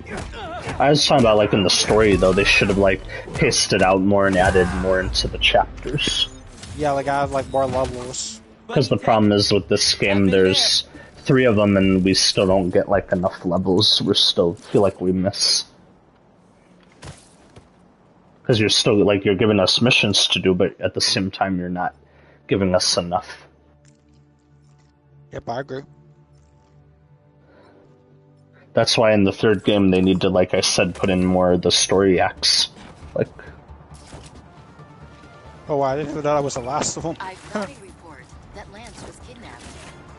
I was talking about like in the story though, they should have like paced it out more and added more into the chapters. Yeah, like add like more levels. Because the problem is with this game, there's 3 of them and we still don't get like enough levels. We still feel like we miss. Because you're still like, you're giving us missions to do, but at the same time you're not giving us enough. Yep, I agree. That's why in the 3rd game they need to, like I said, put in more of the story acts. Like, Oh, I didn't know that was the last of them. I got a report that Lance was kidnapped.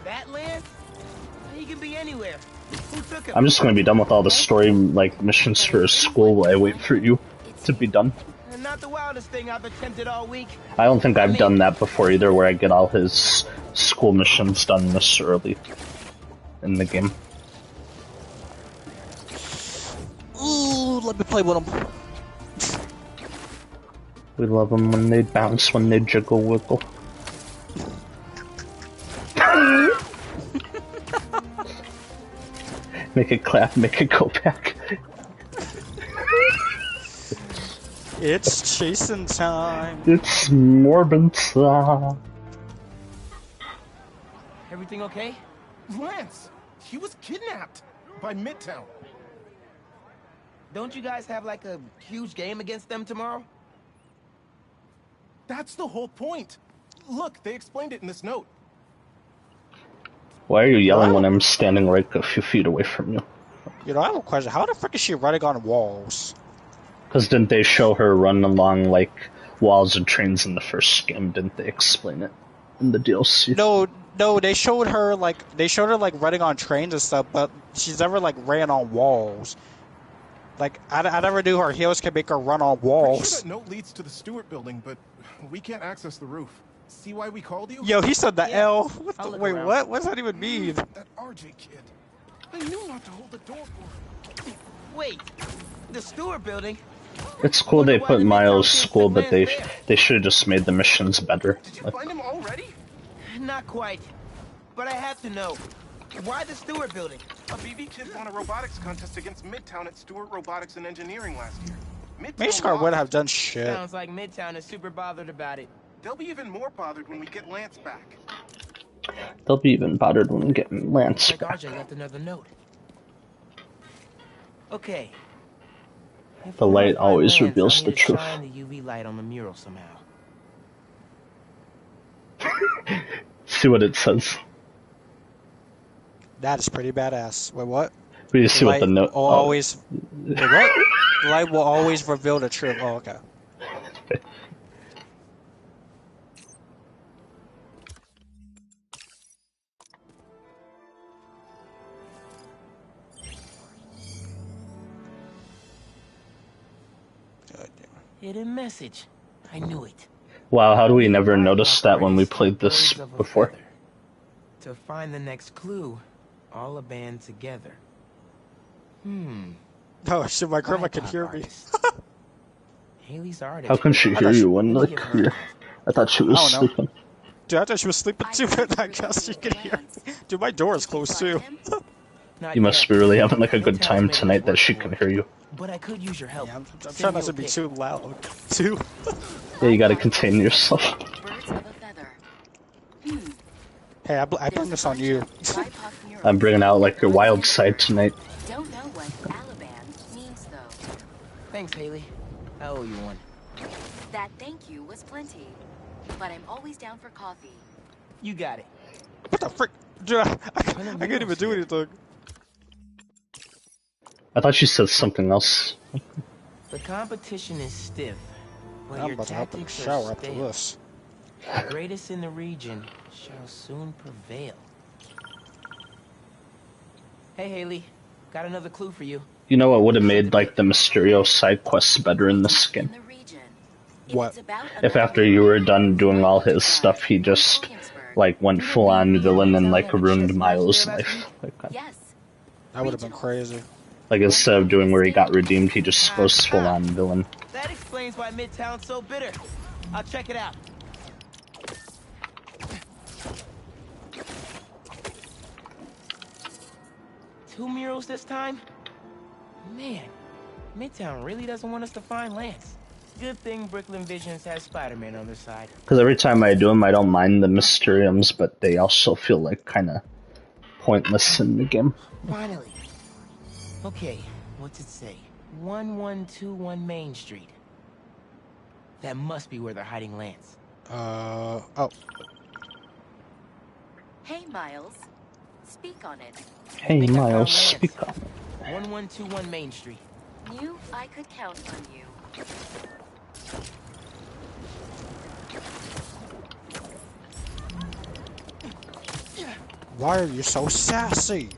That Lance? He can be anywhere. Who took him? I'm just gonna be done with all the story, like, missions for school while I wait for you to be done. Not the wildest thing I've attempted all week. I don't think I've done that before either, where I get all his school missions done this early in the game. let me play with them. We love them when they bounce, when they jiggle wiggle. Make it clap, make it go back. It's chasing time. It's Morbin time. Everything okay? Lance! He was kidnapped by Midtown. Don't you guys have like a huge game against them tomorrow? That's the whole point. Look, they explained it in this note. Why are you yelling when I'm standing right a few feet away from you? You know, I have a question. How the frick is she running on walls? Because didn't they show her run along, like, walls and trains in the first game? Didn't they explain it in the DLC? No, they showed her, like, running on trains and stuff, but she's never, like, ran on walls. Like, I never knew her heels can make her run on walls. Sure that note leads to the Stewart building, but we can't access the roof. See why we called you? Yo, he said the Yeah, L. Wait, what? What does that even mean? That RJ kid. They knew not to hold the door for him. Wait, the Stewart building? It's cool they put Miles' school, but they should have just made the missions better. Did you find him already? Not quite, but I have to know. Why the Stewart building? A BB kid won a robotics contest against Midtown at Stewart Robotics and Engineering last year. Mayscar wouldn't have done shit. Sounds like Midtown is super bothered about it. They'll be even more bothered when we get Lance back. They'll be even bothered when we get Lance Like back. RJ left another note. Okay. The light always Lance, reveals I the need to truth. shine the UV light on the mural somehow. See what it says. That is pretty badass. Wait, what? We see what the note. Will always. Wait, what? The light will always reveal the truth. Oh, okay. Hidden message. I knew it. Wow, how do we never notice that when we played this before? To find the next clue, all a band together. Oh shit, my grandma can hear me. Haley's artist. How can she hear you when like I thought she was I don't know. sleeping. Dude, I thought she was sleeping too, but I guess she can hear me. Dude, my door is closed too. You must be really having like a good time tonight that she can hear you. But I could use your help. Yeah, I'm trying not to be too loud. Too. Yeah, you gotta contain yourself. Hey, I bring this on you. I'm bringing out like your wild side tonight. Don't know what Alaband means though. Thanks, Haley. I owe you one. That thank you was plenty, but I'm always down for coffee. You got it. What the frick? Dude, I can't even do anything. I thought she said something else. The competition is stiff, but I'm your about to have to tactics shower are after stale. this. The greatest in the region shall soon prevail. Hey, Haley. Got another clue for you. You know what would have made like the Mysterio side quests better in this game? What? If after you were done doing all his stuff, he just like went full on villain and like ruined Miles' life. Like that. That would have been crazy. Like instead of doing where he got redeemed, he just goes full on villain. That explains why Midtown's so bitter. I'll check it out. Two murals this time? Man, Midtown really doesn't want us to find Lance. Good thing Brooklyn Visions has Spider-Man on their side. Because every time I do them, I don't mind the Mysteriums, but they also feel like kind of pointless in the game. Finally. Okay, what's it say? 1121 Main Street. That must be where they're hiding Lance. Oh. Hey, Miles. Speak on it. Hey, Miles, speak up. 1121 Main Street. Knew I could count on you. Why are you so sassy?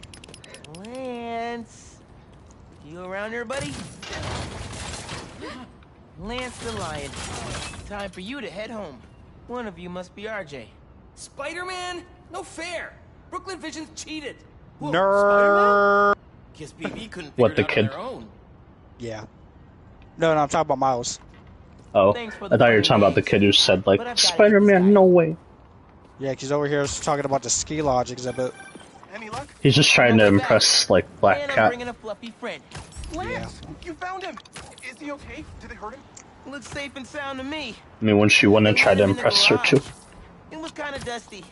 Lance. You around here, buddy? Lance the Lion. Time for you to head home. One of you must be RJ. Spider-Man? No fair. Brooklyn Visions cheated. Nerd. Guess BB couldn't What, figure the it out kid? on their own. Yeah. No, I'm talking about Miles. Oh, I thought you were talking about the kid who said, like, Spider-Man, no way. Yeah, he's over here talking about the Ski Lodge exhibit. Any luck? He's just trying to impress, like, Black And I'm Cat. bringing a fluffy friend. Lance, you found him. Is he okay? Did they hurt him? Looks safe and sound to me. I mean, wouldn't you want to try to impress her, too? It was kind of dusty.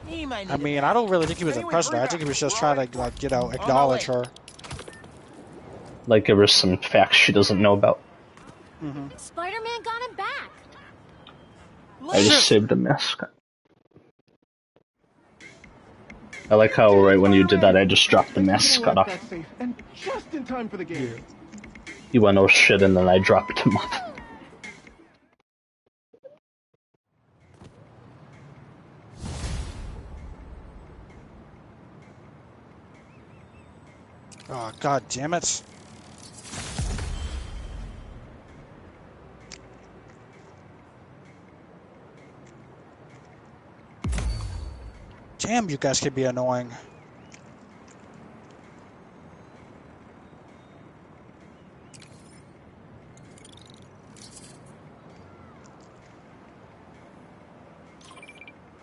He might need I mean, I don't really think he was impressed her. I think he was just trying to, like, acknowledge her. Like, give her some facts she doesn't know about. Spider-Man got him back. I just saved a mascot. I like how right when you did that, I just dropped the mascot off. And just in time for the game. He went, oh shit, and then I dropped him off. Oh, god damn it. Damn, you guys can be annoying.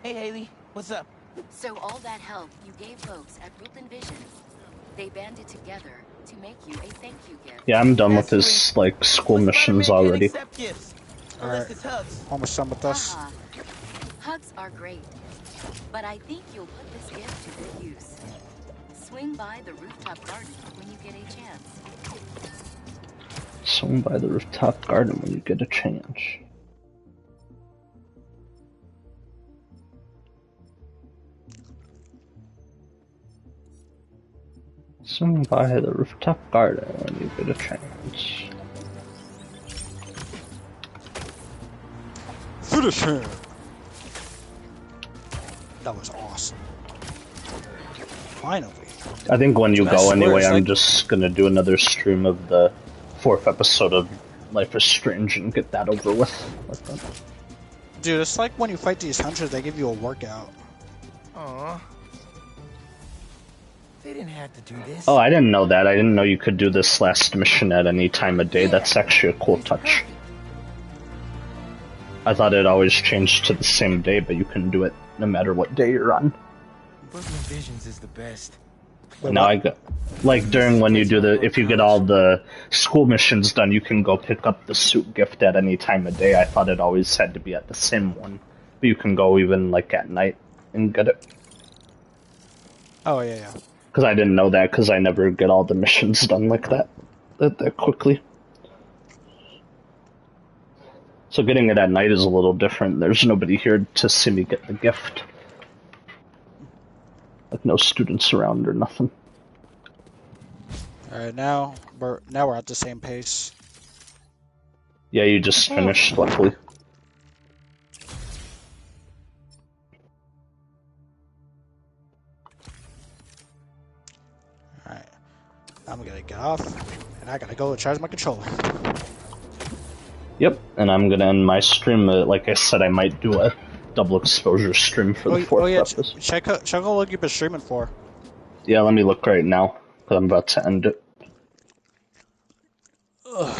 Hey, Haley. What's up? So all that help you gave folks at Brooklyn Vision, they banded together to make you a thank you gift. Yeah, I'm done with his, like, school missions already. Alright, almost done with this. Hugs are great, but I think you'll put this gift to good use. Swing by the rooftop garden when you get a chance. Swing by the rooftop garden when you get a chance. Swing by the rooftop garden when you get a chance. Finish him! That was awesome. Finally. I think when you I go swear, anyway, it's I'm like- just gonna do another stream of the 4th episode of Life is Strange and get that over with. Like that. Dude, it's like when you fight these hunters, they give you a workout. Aw. They didn't have to do this. Oh, I didn't know that. I didn't know you could do this last mission at any time of day. That's actually a cool touch. I thought it always changed to the same day, but you can do it no matter what day you're on. Brooklyn Visions is the best. Now I got, like, during when you do if you get all the school missions done, you can go pick up the suit gift at any time of day. I thought it always had to be at the same one, but you can go even, like, at night and get it. Oh, yeah, yeah. Because I didn't know that, because I never get all the missions done like that quickly. So getting it at night is a little different. There's nobody here to see me get the gift. Like, no students around or nothing. Alright, now we're at the same pace. Yeah, you just finished, luckily. Alright. I'm gonna get off, and I gotta go charge my controller. Yep, and I'm gonna end my stream. Like I said, I might do a double exposure stream for the 4th episode. Check out what you've been streaming for. Yeah, let me look right now, because I'm about to end it.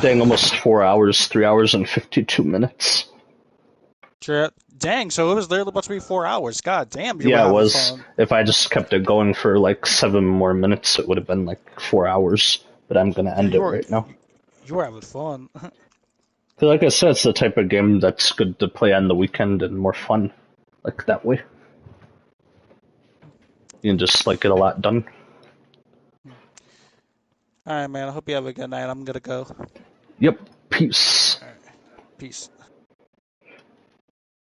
Dang, almost 4 hours, 3 hours and 52 minutes. Dang, so it was literally about to be 4 hours. God damn, Yeah, it was. If I just kept it going for like 7 more minutes, it would have been like 4 hours. But I'm gonna end it right now. You were having fun. Cause like I said, it's the type of game that's good to play on the weekend and more fun, like that way. You can just like get a lot done. Alright, man, I hope you have a good night. I'm gonna go. Yep, peace. Alright. Peace.